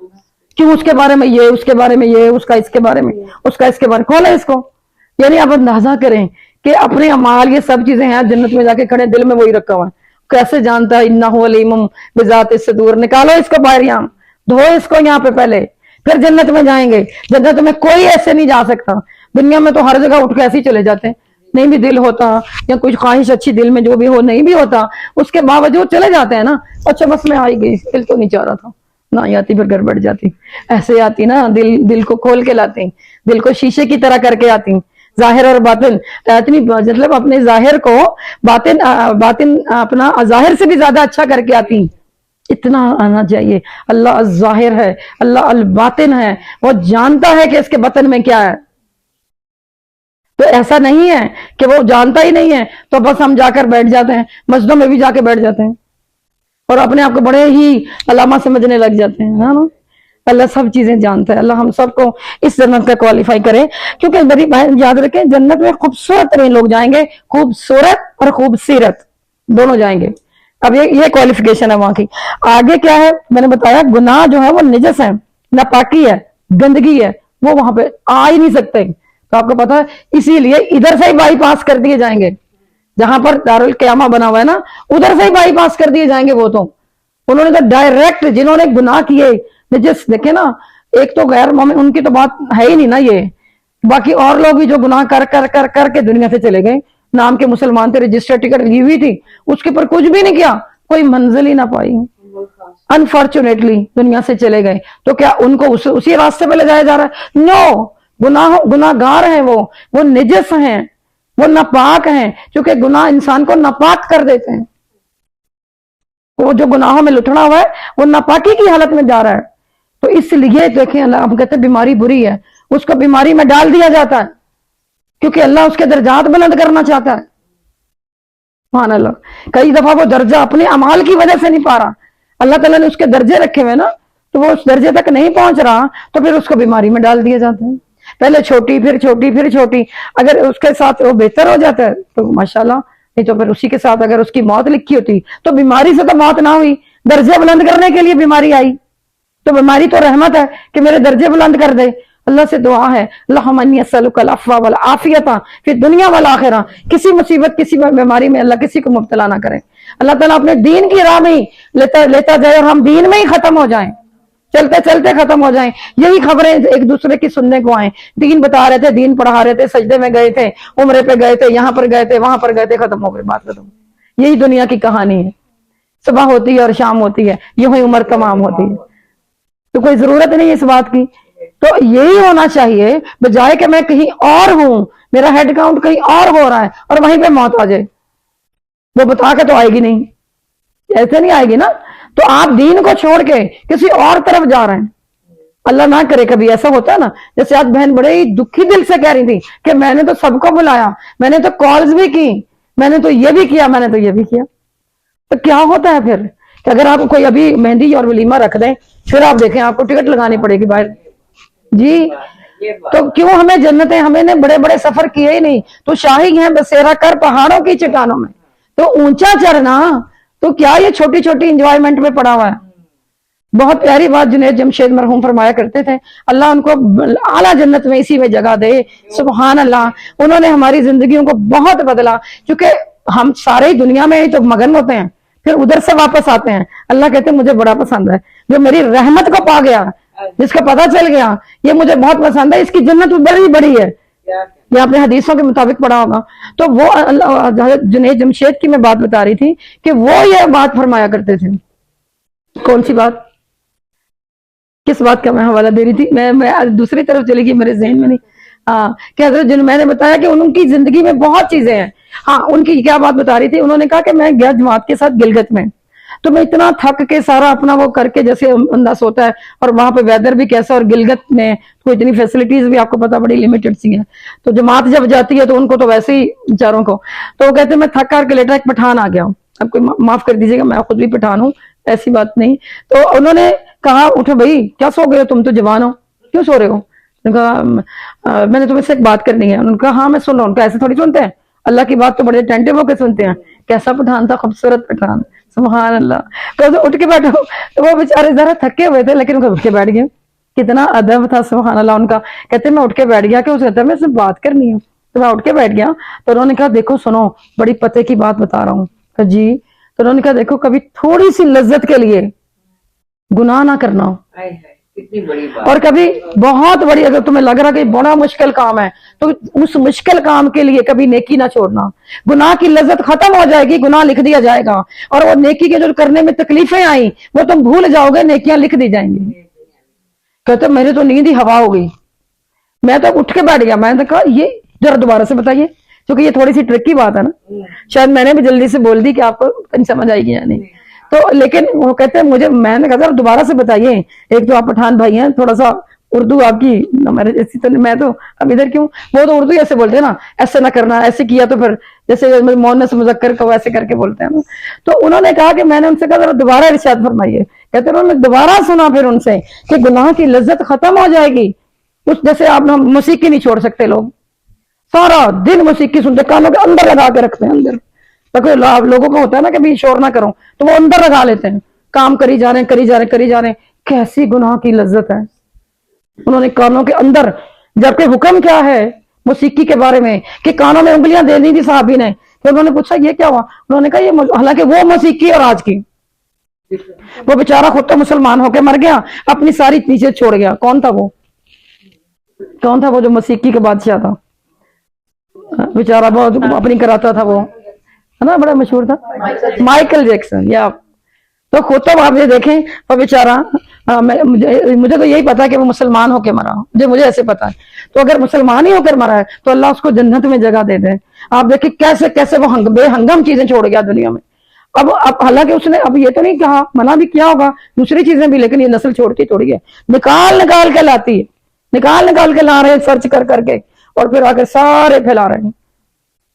S1: کیوں اس کے بارے میں یہ، اس کے بارے میں یہ، اس کا اس کے بارے میں، اس کا اس کے بارے میں، کھولے اس کو، یعنی آپ اندازہ کریں کہ اپنے اعمال یہ سب چیزیں ہیں، جنت میں جا کے کھڑے دل میں وہی رکھا ہوا ہے، کیسے جانتا ہے انہ علیم بذات الصدور، نکالو اس کو باہر یہاں، دھو اس کو یہاں پہ پہلے، پھر جنت میں جائیں گے۔ جنت میں کوئی ایسے نہیں جا سکتا، دنیا میں تو ہر جگہ اٹھ کے ایسے ہی چلے جاتے ہیں، نہیں بھی دل ہوتا یا کچھ خواہش اچھی دل میں جو بھی ہو نہیں بھی ہوتا، اس کے باوجود چلے جاتے ہیں نا، اچھا بس میں آئی گئی، دل تو نہیں چاہ رہا تھا، نہ آتی پھر گھر بیٹھ جاتی، ایسے آتی نا، دل کو کھول کے لاتی، دل کو شیشے کی طرح کر کے آتی، ظاہر اور باطن، اتنی مطلب اپنے ظاہر کو باطن اپنا ظاہر سے بھی زیادہ اچھا کر کے آتی، اتنا آنا چاہیے۔ اللہ الظاہر ہے، اللہ الباطن ہے، وہ جانتا ہے کہ اس کے باطن میں کیا ہے۔ تو ایسا نہیں ہے کہ وہ جانتا ہی نہیں ہے تو بس ہم جا کر بیٹھ جاتے ہیں، مسجدوں میں بھی جا کے بیٹھ جاتے ہیں اور اپنے آپ کو بڑے ہی علامہ سمجھنے لگ جاتے ہیں، ہے نا؟ اللہ سب چیزیں جانتا ہے، اللہ ہم سب کو اس جنت کا کوالیفائی کرے، کیونکہ میری بہن یاد رکھیں جنت میں خوبصورت ترین لوگ جائیں گے، خوبصورت اور خوبصیرت دونوں جائیں گے۔ اب یہ کوالیفیکیشن ہے وہاں کی۔ آگے کیا ہے میں نے بتایا، گناہ جو ہے وہ نجس ہے، ناپاکی ہے، گندگی ہے، وہ وہاں پہ آ ہی نہیں سکتے۔ تو آپ کو پتا ہے اسی لیے ادھر سے ہی بائی پاس کر دیے جائیں گے، جہاں پر دارالقیامہ بنا ہوا ہے نا ادھر سے ہی بائی پاس کر دیے جائیں گے۔ وہ تو انہوں نے تو ڈائریکٹ جنہوں نے گناہ کیے نجس، دیکھیں نا ایک تو غیر مومن ان کی تو بات ہے ہی نہیں نا یہ، باقی اور لوگ بھی جو گناہ کر کر کر کر کے دنیا سے چلے گئے، نام کے مسلمان تھے، رجسٹر ٹکٹ لی ہوئی تھی، اس کے اوپر کچھ بھی نہیں کیا، کوئی منزل ہی نہ پائی، انفارچونیٹلی دنیا سے چلے گئے۔ تو کیا ان کو اسی راستے پہ لے جایا جا رہا ہے؟ نو، گناہ گار ہیں، وہ نجس ہیں، وہ ناپاک ہیں، کیونکہ گناہ انسان کو ناپاک کر دیتے ہیں۔ وہ جو گناہوں میں لٹڑا ہوا ہے وہ ناپاکی کی حالت میں جا رہا ہے۔ تو اس لیے دیکھیں اللہ ہم کہتے ہیں بیماری بری ہے، اس کو بیماری میں ڈال دیا جاتا ہے کیونکہ اللہ اس کے درجات بلند کرنا چاہتا ہے۔ سبحان اللہ، کئی دفعہ وہ درجہ اپنے اعمال کی وجہ سے نہیں پا رہا، اللہ تعالیٰ نے اس کے درجے رکھے ہوئے نا، تو وہ اس درجے تک نہیں پہنچ رہا تو پھر اس کو بیماری میں ڈال دیا جاتا ہے، پہلے چھوٹی پھر چھوٹی پھر چھوٹی، اگر اس کے ساتھ وہ بہتر ہو جاتا ہے تو ماشاءاللہ، نہیں تو پھر اسی کے ساتھ اگر اس کی موت لکھی ہوتی تو بیماری سے تو موت نہ ہوئی، درجے بلند کرنے کے لیے بیماری آئی، تو بیماری تو رحمت ہے کہ میرے درجے بلند کر دے۔ اللہ سے دعا ہے اللہم انی اسألک العفو والعافیۃ فی الدنیا والآخرہ، کسی مصیبت کسی بیماری میں اللہ کسی کو مبتلا نہ کرے، اللہ تعالیٰ اپنے دین کی راہ میں ہی لیتا جائے اور ہم دین میں ہی ختم ہو جائیں، چلتے چلتے ختم ہو جائیں، یہی خبریں ایک دوسرے کی سننے کو آئیں، دین بتا رہے تھے، دین پڑھا رہے تھے، سجدے میں گئے تھے، عمرے پہ گئے تھے، یہاں پر گئے تھے، وہاں پر گئے تھے، ختم ہو گئے، بات ختم۔ یہی دنیا کی کہانی ہے، صبح ہوتی ہے اور شام ہوتی ہے، یوں ہی عمر تمام ہوتی ہے، تو کوئی ضرورت نہیں اس بات کی۔ تو یہی ہونا چاہیے بجائے کہ میں کہیں اور ہوں، میرا ہیڈ کاؤنٹ کہیں اور ہو رہا ہے اور وہیں پہ موت آ جائے، وہ بتا کے تو آئے گی نہیں، ایسے نہیں آئے گی نا۔ تو آپ دین کو چھوڑ کے کسی اور طرف جا رہے ہیں، اللہ نہ کرے کبھی ایسا ہوتا ہے نا، جیسے آج بہن بڑے ہی دکھی دل سے کہہ رہی تھی کہ میں نے تو سب کو بلایا، میں نے تو کالز بھی کی، میں نے تو یہ بھی کیا، میں نے تو یہ بھی کیا۔ تو کیا ہوتا ہے پھر کہ اگر آپ کوئی ابھی مہندی اور ولیمہ رکھ دیں، پھر آپ دیکھیں آپ کو ٹکٹ لگانی پڑے گی باہر، جی۔ تو کیوں ہمیں جنتیں، ہمیں نے بڑے بڑے سفر کیے ہی نہیں، تو شاہی ہیں بسیرا کر پہاڑوں کی چٹانوں میں، تو اونچا چڑھنا، تو کیا یہ چھوٹی چھوٹی انجوائمنٹ میں پڑا ہوا ہے۔ بہت پیاری بات جنید جمشید مرحوم فرمایا کرتے تھے، اللہ ان کو اعلیٰ جنت میں اسی میں جگہ دے، سبحان اللہ۔ انہوں نے ہماری زندگیوں کو بہت بدلا، کیونکہ ہم سارے دنیا میں ہی تو مگن ہوتے ہیں، پھر ادھر سے واپس آتے ہیں، اللہ کہتے ہیں مجھے بڑا پسند ہے جو میری رحمت کو پا گیا، جس کا پتہ چل گیا یہ مجھے بہت پسند ہے، اس کی جنت بڑی بڑی ہے، یہ آپ نے حدیثوں کے مطابق پڑھا ہوگا۔ تو وہ جنید جمشید کی میں بات بتا رہی تھی کہ وہ یہ بات فرمایا کرتے تھے۔ کون سی بات، کس بات کا میں حوالہ دے رہی تھی؟ میں دوسری طرف چلی گئی، میرے ذہن میں نہیں۔ کہ حضرت جن میں نے بتایا کہ ان کی زندگی میں بہت چیزیں ہیں۔ ہاں، ان کی کیا بات بتا رہی تھی، انہوں نے کہا کہ میں گیا جماعت کے ساتھ گلگت میں، تو میں اتنا تھک کے سارا اپنا وہ کر کے، جیسے انداز ہوتا ہے، اور وہاں پہ ویدر بھی کیسا، اور گلگت میں تو اتنی فیسلٹیز بھی آپ کو پتا بڑی لمیٹڈ سی ہیں، تو جماعت جب جاتی ہے تو ان کو تو ویسے ہی بیچاروں کو، تو وہ کہتے ہیں میں تھک کر کے لیٹا، ایک پٹھان آ گیا ہوں، اب کوئی معاف کر دیجیے گا، میں خود بھی پٹھان ہوں، ایسی بات نہیں۔ تو انہوں نے کہا اٹھو بھائی، کیا سو گئے ہو تم، تو جوان ہو، کیوں سو رہے ہو؟ کہا میں نے تمہیں سے ایک بات کرنی ہے۔ انہوں نے کہا ہاں میں سن رہا ہوں۔ ان کا ایسے تھوڑی سنتے ہیں، اللہ کی بات تو بڑے اٹینٹو ہو کے سنتے ہیں۔ کیسا پٹھان تھا، خوبصورت پٹھان، سبحان اللہ۔ تو اٹھ کے بیٹھو، تو وہ بیچارے ذرا تھکے ہوئے تھے لیکن اٹھ کے بیٹھ گئے، کتنا ادب تھا سبحان اللہ ان کا۔ کہتے میں اٹھ کے بیٹھ گیا کہ اسے میں سے بات کرنی ہے، تو میں اٹھ کے بیٹھ گیا۔ تو انہوں نے کہا دیکھو سنو، بڑی پتے کی بات بتا رہا ہوں۔ کہ جی؟ تو انہوں نے کہا دیکھو کبھی تھوڑی سی لذت کے لیے گناہ نہ کرنا ہو، اور کبھی بہت بڑی، اگر تمہیں لگ رہا کہ بڑا مشکل کام ہے تو اس مشکل کام کے لیے کبھی نیکی نہ چھوڑنا۔ گناہ کی لذت ختم ہو جائے گی، گناہ لکھ دیا جائے گا، اور وہ نیکی کے جو کرنے میں تکلیفیں آئیں وہ تم بھول جاؤ گے، نیکیاں لکھ دی جائیں گی۔ کہتے میری تو نیند ہی ہوا ہو گئی، میں تو اٹھ کے بیٹھ گیا۔ میں نے کہا یہ ذرا دوبارہ سے بتائیے، کیونکہ یہ تھوڑی سی ٹرکی بات ہے نا، شاید میں نے بھی جلدی سے بول دی کہ آپ کو سمجھ آئے گی یا نہیں۔ تو لیکن وہ کہتے ہیں میں نے کہا ذرا دوبارہ سے بتائیے، ایک تو آپ پٹھان بھائی ہیں، تھوڑا سا اردو آپ کی ہمارے جیسی تو میں تو اب ادھر کیوں، وہ تو اردو ایسے بولتے ہیں نا، ایسے نہ کرنا، ایسے کیا تو پھر جیسے مؤنث مذکر کو ایسے کر کے بولتے ہیں نا. تو انہوں نے کہا کہ میں نے ان سے کہا ذرا دوبارہ ارشاد فرمائیے. کہتے انہوں نے دوبارہ سنا پھر ان سے کہ گناہ کی لذت ختم ہو جائے گی. کچھ جیسے آپ موسیقی نہیں چھوڑ سکتے لوگ، سارا دن موسیقی سنتے، کانوں کے اندر لگا کے رکھتے ہیں اندر. لوگوں کو ہوتا ہے نا کہ بھی شور نہ کرو تو وہ اندر لگا لیتے ہیں، کام کری جا رہے ہیں کری جا رہے ہیں کری جا رہے ہیں. کیسی گناہ کی لذت ہے. انہوں نے کانوں کے اندر، جبکہ حکم کیا ہے موسیقی کے بارے میں کہ کانوں میں انگلیاں دے دی تھی صحابی نے. پھر انہوں نے پوچھا یہ کیا ہوا، انہوں نے کہا یہ حالانکہ وہ موسیقی اور آج کی، وہ بیچارہ خود تو مسلمان ہو کے مر گیا، اپنی ساری چیزیں چھوڑ گیا. کون تھا وہ، کون تھا وہ جو موسیقی کا بادشاہ تھا بیچارہ، بہت اپنی کراتا تھا، وہ ہے نا بڑا مشہور تھا، مائیکل جیکسن. یا تو خود تو آپ یہ دیکھیں وہ بیچارہ، مجھے تو یہی پتا کہ وہ مسلمان ہو کے مرا، مجھے ایسے پتا ہے. تو اگر مسلمان ہی ہو کر مرا ہے تو اللہ اس کو جنت میں جگہ دے دے. آپ دیکھیں کیسے کیسے وہ بے ہنگم چیزیں چھوڑ گیا دنیا میں. اب حالانکہ اس نے اب یہ تو نہیں کہا، منع بھی کیا ہوگا دوسری چیزیں بھی، لیکن یہ نسل چھوڑتی تھوڑی ہے، نکال نکال کے لاتی ہے، نکال نکال کے لا رہے ہیں سرچ کر کر کے، اور پھر آ کے سارے پھیلا رہے ہیں.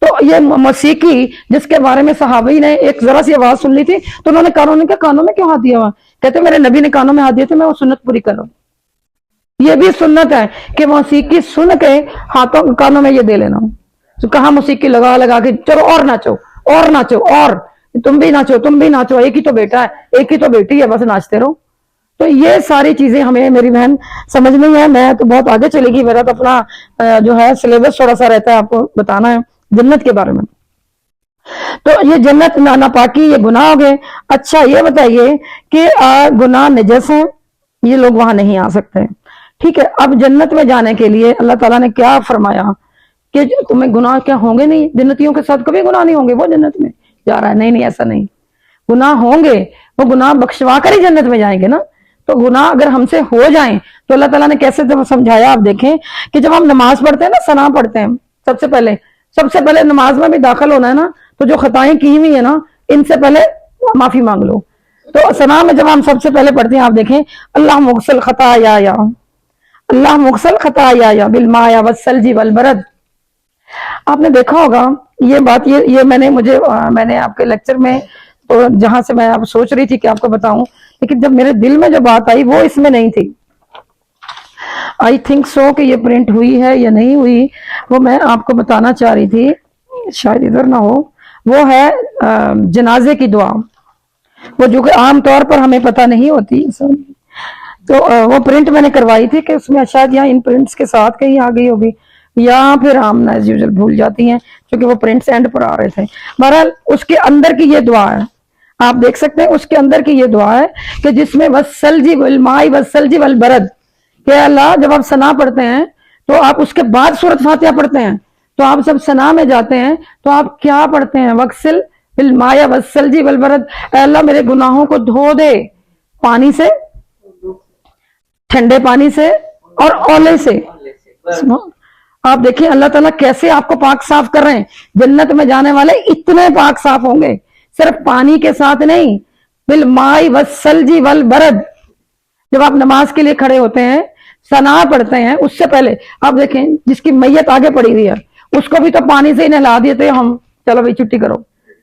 S1: تو یہ موسیقی جس کے بارے میں صحابی نے ایک ذرا سی آواز سن لی تھی تو انہوں نے کانوں میں کیوں ہاتھ دیا ہوا؟ کہتے میرے نبی نے کانوں میں ہاتھ دیا تھا، میں وہ سنت پوری کر رہا ہوں. یہ بھی سنت ہے کہ موسیقی سن کے ہاتھوں کانوں میں یہ دے لینا. تو کہاں موسیقی لگا لگا کے چلو اور ناچو اور ناچو، اور تم بھی ناچو تم بھی ناچو، ایک ہی تو بیٹا ہے ایک ہی تو بیٹی ہے، بس ناچتے رہو. تو یہ ساری چیزیں ہمیں میری بہن سمجھنی ہے. میں تو بہت آگے چلے گی، میرا تو اپنا جو ہے سلیبس تھوڑا سا رہتا ہے آپ کو بتانا ہے جنت کے بارے میں. تو یہ جنت ناپاکی، یہ گناہ ہو گئے. اچھا یہ بتائیے کہ گناہ نجس ہیں، یہ لوگ وہاں نہیں آ سکتے. ٹھیک ہے، اب جنت میں جانے کے لیے اللہ تعالیٰ نے کیا فرمایا کہ تمہیں گناہ کیا ہوں گے نہیں، جنتیوں کے ساتھ کبھی گناہ نہیں ہوں گے. وہ جنت میں جا رہا ہے، نہیں ایسا نہیں، گناہ ہوں گے، وہ گناہ بخشوا کر ہی جنت میں جائیں گے نا. تو گناہ اگر ہم سے ہو جائیں تو اللہ تعالیٰ نے کیسے سمجھایا. آپ دیکھیں کہ جب ہم نماز پڑھتے ہیں نا، ثنا پڑھتے ہیں، سب سے پہلے نماز میں بھی داخل ہونا ہے نا، تو جو خطائیں کی ہوئی ہیں نا ان سے پہلے معافی مانگ لو. تو ثنا میں جب ہم سب سے پہلے پڑھتے ہیں، آپ دیکھیں اللہ مغسل خطایا، اللہ مغسل خطایا بالماء والثلج والبرد. آپ نے دیکھا ہوگا یہ بات، یہ میں نے آپ کے لیکچر میں جہاں سے میں اب سوچ رہی تھی کہ آپ کو بتاؤں، لیکن جب میرے دل میں جو بات آئی وہ اس میں نہیں تھی. آئی تھنک سو کہ یہ پرنٹ ہوئی ہے یا نہیں ہوئی، وہ میں آپ کو بتانا چاہ رہی تھی، شاید ادھر نہ ہو. وہ ہے جنازے کی دعا، وہ جو کہ عام طور پر ہمیں پتہ نہیں ہوتی. تو وہ پرنٹ میں نے کروائی تھی کہ اس میں شاید یہاں ان پرنٹس کے ساتھ کہیں آ گئی ہوگی، یا پھر ہم ایز یوزل بھول جاتی ہیں کیونکہ وہ پرنٹس اینڈ پر آ رہے تھے. بہرحال اس کے اندر کی یہ دعا ہے، آپ دیکھ سکتے ہیں. اس کے اندر کی یہ دعا ہے کہ جس میں والثلج والماء والثلج والبرد، کہ اللہ جب آپ ثنا پڑھتے ہیں تو آپ اس کے بعد سورۃ فاتحہ پڑھتے ہیں، تو آپ جب ثنا میں جاتے ہیں تو آپ کیا پڑھتے ہیں؟ وغسل بالماء والثلج والبرد، اے اللہ میرے گناہوں کو دھو دے پانی سے، ٹھنڈے پانی سے اور اولے سے. آپ دیکھیں اللہ تعالیٰ کیسے آپ کو پاک صاف کر رہے ہیں. جنت میں جانے والے اتنے پاک صاف ہوں گے، صرف پانی کے ساتھ نہیں، بالماء والثلج والبرد. جب آپ نماز کے لیے کھڑے ہوتے ہیں، ثنا پڑھتے ہیں، اس سے پہلے آپ دیکھیں جس کی میت آگے پڑی ہوئی ہے اس کو بھی تو پانی سے ہی نہلا دیتے ہم، چلو بھائی چھٹی کرو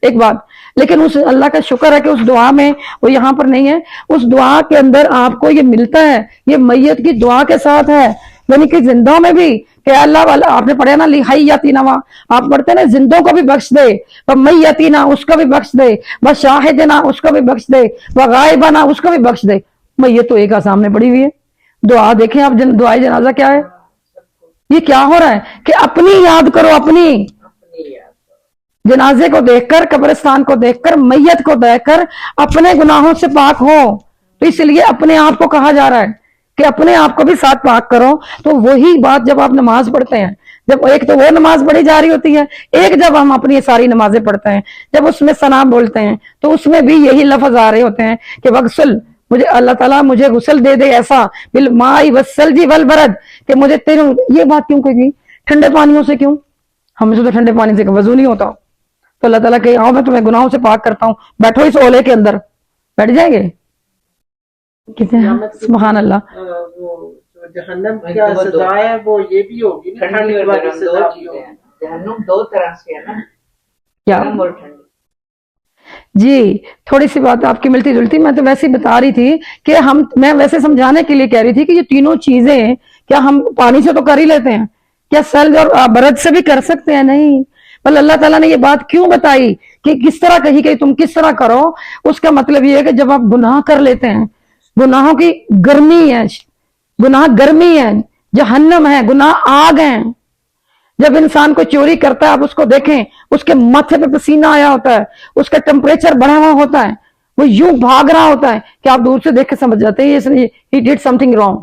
S1: ایک بات. لیکن اس اللہ کا شکر ہے کہ اس دعا میں وہ یہاں پر نہیں ہے، اس دعا کے اندر آپ کو یہ ملتا ہے، یہ میت کی دعا کے ساتھ ہے. یعنی کہ زندوں میں بھی کہ اللہ والا آپ نے پڑھا نا لحیتنا، آپ پڑھتے ہیں نا زندوں کو بھی بخش دے، میتنا اس کو بھی بخش دے، وشاہدنا اس کو بھی بخش دے، وغائبنا اس کو بھی بخش دے. میت تو ایک سامنے پڑی ہوئی ہے. دعا دیکھیں آپ، دعائے جنازہ کیا ہے؟ یہ کیا ہو رہا ہے کہ اپنی یاد کرو، اپنی جنازے کو دیکھ کر، قبرستان کو دیکھ کر، میت کو دیکھ کر اپنے گناہوں سے پاک ہو. تو اس لیے اپنے آپ کو کہا جا رہا ہے کہ اپنے آپ کو بھی ساتھ پاک کرو. تو وہی بات جب آپ نماز پڑھتے ہیں، جب ایک تو وہ نماز پڑھی جا رہی ہوتی ہے، ایک جب ہم اپنی ساری نمازیں پڑھتے ہیں، جب اس میں ثنا بولتے ہیں تو اس میں بھی یہی لفظ آ رہے ہوتے ہیں کہ وغسل، مجھے اللہ تعالیٰ مجھے غسل دے دے ایسا، بالماء والثلج والبرد، کہ مجھے تیرے. یہ بات کیوں کہی؟ ٹھنڈے پانیوں سے کیوں؟ ہم سے تو ٹھنڈے پانی سے وضو نہیں ہوتا. تو اللہ تعالیٰ کہ آؤ میں تمہیں گناہوں سے پاک کرتا ہوں، بیٹھو اس اولے کے اندر. بیٹھ جائیں گے کتنے؟ سبحان اللہ.
S2: جہنم کی کیا سزا ہے وہ یہ بھی ہوگی نا،
S3: ٹھنڈی اور
S2: والی
S3: گرم
S2: سزا
S3: دو
S2: بھی
S3: چیزیں
S2: ہوگی۔
S3: ہیں، جہنم دو طرح سے ہے نا،
S1: کیا
S3: گرم اور ٹھنڈی۔
S1: جی تھوڑی سی بات آپ کی ملتی جلتی، میں تو ویسے ہی بتا رہی تھی کہ میں ویسے سمجھانے کے لیے کہہ رہی تھی کہ یہ تینوں چیزیں کیا ہم پانی سے تو کر ہی لیتے ہیں، کیا سلج اور برد سے بھی کر سکتے ہیں؟ نہیں، بل اللہ تعالیٰ نے یہ بات کیوں بتائی کہ کس طرح کہی کہ تم کس طرح کرو؟ اس کا مطلب یہ ہے کہ جب آپ گناہ کر لیتے ہیں، گناہوں کی گرمی ہے، گناہ گرمی ہے، جہنم ہے، گناہ آگ ہیں۔ جب انسان کو چوری کرتا ہے آپ اس کو دیکھیں، اس کے ماتھے پہ پسینہ آیا ہوتا ہے، اس کا ٹیمپریچر بڑھا ہوا ہوتا ہے، وہ یوں بھاگ رہا ہوتا ہے کہ آپ دور سے دیکھ کے سمجھ جاتے ہیں he did something wrong،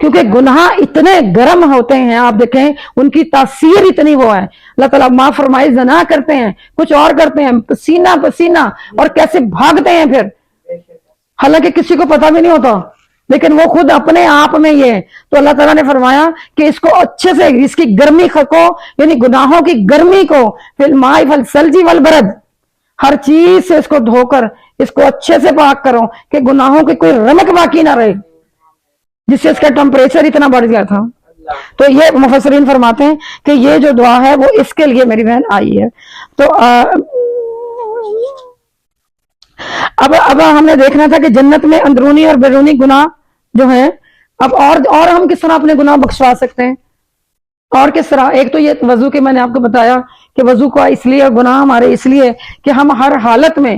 S1: کیونکہ گناہ اتنے گرم ہوتے ہیں، آپ دیکھیں ان کی تاثیر اتنی وہ ہے۔ اللہ تعالیٰ معاف فرمائے، زنا کرتے ہیں، کچھ اور کرتے ہیں، پسینہ پسینہ، اور کیسے بھاگتے ہیں پھر، حالانکہ کسی کو پتا بھی نہیں ہوتا، لیکن وہ خود اپنے آپ میں یہ ہے۔ تو اللہ تعالیٰ نے فرمایا کہ اس کو اچھے سے، اس کی گرمی کو، یعنی گناہوں کی گرمی کو، فی الماء والثلج والبرد، ہر چیز سے اس کو دھو کر اس کو اچھے سے پاک کرو کہ گناہوں کی کوئی رمق باقی نہ رہے، جس سے اس کا ٹمپریچر اتنا بڑھ گیا تھا۔ تو یہ مفسرین فرماتے ہیں کہ یہ جو دعا ہے وہ اس کے لیے میری بہن آئی ہے۔ تو اب ہم نے دیکھنا تھا کہ جنت میں اندرونی اور بیرونی گناہ جو ہیں، اب اور ہم کس طرح اپنے گناہ بخشوا سکتے ہیں، اور کس طرح؟ ایک تو یہ وضو کے میں نے آپ کو بتایا کہ وضو کا اس لیے، گناہ ہمارے اس لیے کہ ہم ہر حالت میں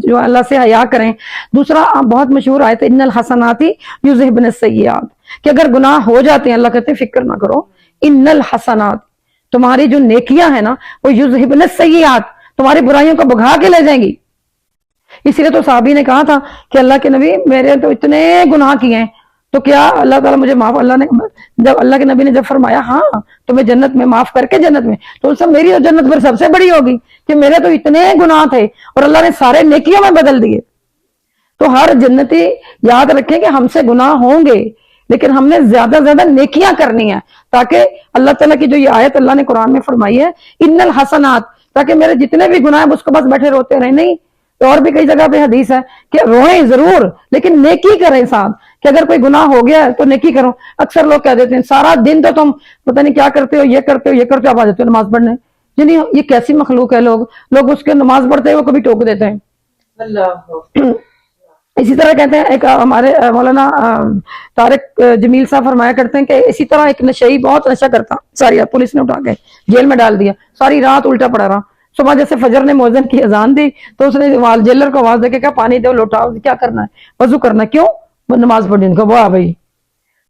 S1: جو اللہ سے حیا کریں۔ دوسرا بہت مشہور آیت ان الحسنات یذہبن السیئات، کہ اگر گناہ ہو جاتے ہیں اللہ کہتے ہیں فکر نہ کرو، ان الحسنات، تمہاری جو نیکیاں ہیں نا وہ یذہبن السیئات، تمہاری برائیوں کو بھگا کے لے جائیں گی۔ اسی لیے تو صحابی نے کہا تھا کہ اللہ کے نبی میرے تو اتنے گناہ کیے ہیں، تو کیا اللہ تعالیٰ مجھے معاف؟ جب اللہ کے نبی نے جب فرمایا ہاں تمہیں جنت میں معاف کر کے جنت میں، تو سب میری جنت پھر سب سے بڑی ہوگی کہ میرے تو اتنے گناہ تھے اور اللہ نے سارے نیکیوں میں بدل دیے۔ تو ہر جنتی یاد رکھیں کہ ہم سے گناہ ہوں گے، لیکن ہم نے زیادہ سے زیادہ نیکیاں کرنی ہیں، تاکہ اللہ تعالیٰ کی جو یہ آیت اللہ نے قرآن میں فرمائی ہے ان الحسنات، تاکہ میرے جتنے بھی گناہ ہیں اس کو بس بیٹھے روتے رہیں نہیں۔ تو اور بھی کئی جگہ پہ حدیث ہے کہ روئیں ضرور لیکن نیکی کریں ساتھ، کہ اگر کوئی گناہ ہو گیا ہے تو نیکی کرو۔ اکثر لوگ کہہ دیتے ہیں سارا دن تو تم پتہ نہیں کیا کرتے ہو، یہ کرتے ہو یہ کرتے ہو، آپ آ جاتے ہو نماز پڑھنے، یعنی یہ کیسی مخلوق ہے؟ لوگ اس کے نماز پڑھتے ہیں وہ کبھی ٹوک دیتے ہیں۔
S3: اللہ
S1: اسی طرح کہتے ہیں، ایک ہمارے مولانا طارق جمیل صاحب فرمایا کرتے ہیں کہ اسی طرح ایک نشئی بہت نشہ کرتا، ساری رات پولیس نے اٹھا کے جیل میں ڈال دیا، ساری رات الٹا پڑا رہا، صبح جیسے فجر نے مؤذن کی اذان دی تو اس نے جیلر کو آواز دے کے کہا پانی دو لوٹاؤ، کیا کرنا ہے؟ وضو کرنا ہے۔ کیوں؟ وہ نماز پڑھنی۔ ان کو وہ بھائی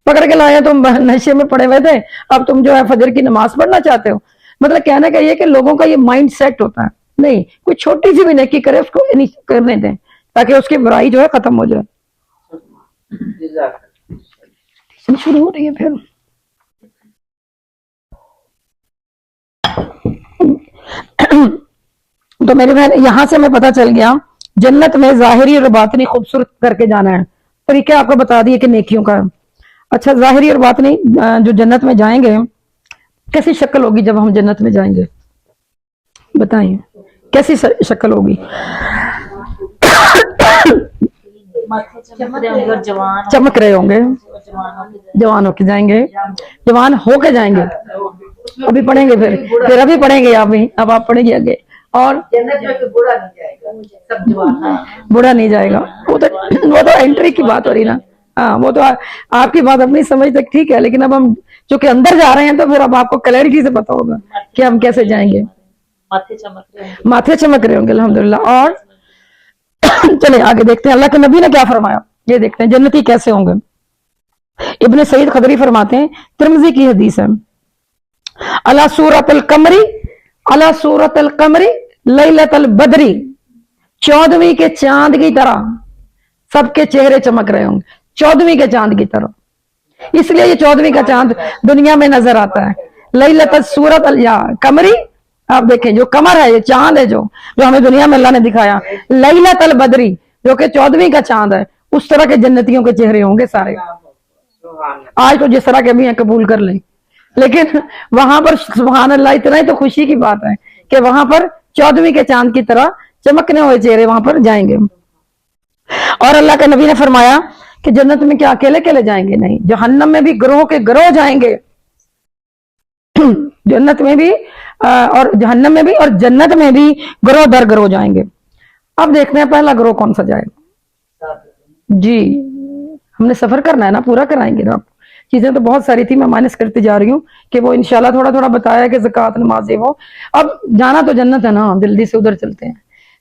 S1: پکڑ کے لایا، تم نشے میں پڑے ہوئے تھے، اب تم جو ہے فجر کی نماز پڑھنا چاہتے ہو۔ مطلب کہنے کا یہ کہ لوگوں کا یہ مائنڈ سیٹ ہوتا ہے، نہیں کوئی چھوٹی سی بھی نیکی کرے اس کو نہیں کرنے دیں، تاکہ اس کی برائی جو ہے ختم ہو جائے۔ شروع ہو رہی ہے پھر تو میری بہن یہاں سے ہمیں پتہ چل گیا جنت میں ظاہری اور باطنی خوبصورت کر کے جانا ہے۔ طریقہ آپ کو بتا دیے کہ نیکیوں کا۔ اچھا، ظاہری اور باطنی جو جنت میں جائیں گے کیسی شکل ہوگی جب ہم جنت میں جائیں گے؟ بتائیں کیسی شکل ہوگی؟ چمک رہے ہوں گے، جوان ہو کے جائیں گے، جوان ہو کے جائیں گے۔ ابھی پڑھیں گے، پھر ابھی پڑھیں گے، اب آپ پڑھیں گے آگے۔ اور
S3: جنت میں کوئی بوڑھا نہیں جائے گا، سب جوان،
S1: بوڑھا نہیں جائے گا، وہ تو انٹری کی بات ہو رہی نا۔ ہاں وہ تو آپ کی بات اپنی سمجھ تک ٹھیک ہے، لیکن اب ہم چونکہ اندر جا رہے ہیں تو پھر اب آپ کو کلیئرٹی سے پتا ہوگا کہ ہم کیسے جائیں گے۔ ماتھے چمک رہے ہوں گے الحمدللہ۔ اور چلے آگے دیکھتے ہیں اللہ کے نبی نے کیا فرمایا، یہ دیکھتے ہیں جنتی کیسے ہوں گے۔ ابن سعید خدری فرماتے ہیں، ترمذی کی حدیث ہے، علی صورت القمری، علی صورت القمری لیلۃ البدری، 14ویں کے چاند کی طرح سب کے چہرے چمک رہے ہوں گے، 14ویں کے چاند کی طرح۔ اس لیے یہ 14ویں کا چاند دنیا میں نظر آتا ہے۔ لیلۃ الصورت القمری، آپ دیکھیں جو قمر ہے، یہ چاند ہے جو ہمیں دنیا میں اللہ نے دکھایا، لیلۃ البدری جو کہ 14ویں کا چاند ہے، اس طرح کے جنتیوں کے چہرے ہوں گے سارے۔ آج تو جس طرح کے بھی ہیں قبول کر لیں، لیکن وہاں پر سبحان اللہ اتنا ہی تو خوشی کی بات ہے کہ وہاں پر 14ویں کے چاند کی طرح چمکنے ہوئے چہرے وہاں پر جائیں گے۔ اور اللہ کے نبی نے فرمایا کہ جنت میں کیا اکیلے اکیلے جائیں گے؟ نہیں، جہنم میں بھی گروہ کے گروہ جائیں گے، جنت میں بھی اور جہنم میں بھی اور جنت میں بھی گروہ در گروہ جائیں گے۔ اب دیکھتے ہیں پہلا گروہ کون سا جائے گا۔ جی ہم نے سفر کرنا ہے نا، پورا کرائیں گے نا۔ چیزیں تو بہت ساری تھی، میں مائنس کرتی جا رہی ہوں کہ وہ انشاءاللہ تھوڑا تھوڑا بتایا کہ زکوٰۃ، نماز، وہ اب جانا تو جنت ہے نا، جلدی سے ادھر چلتے ہیں۔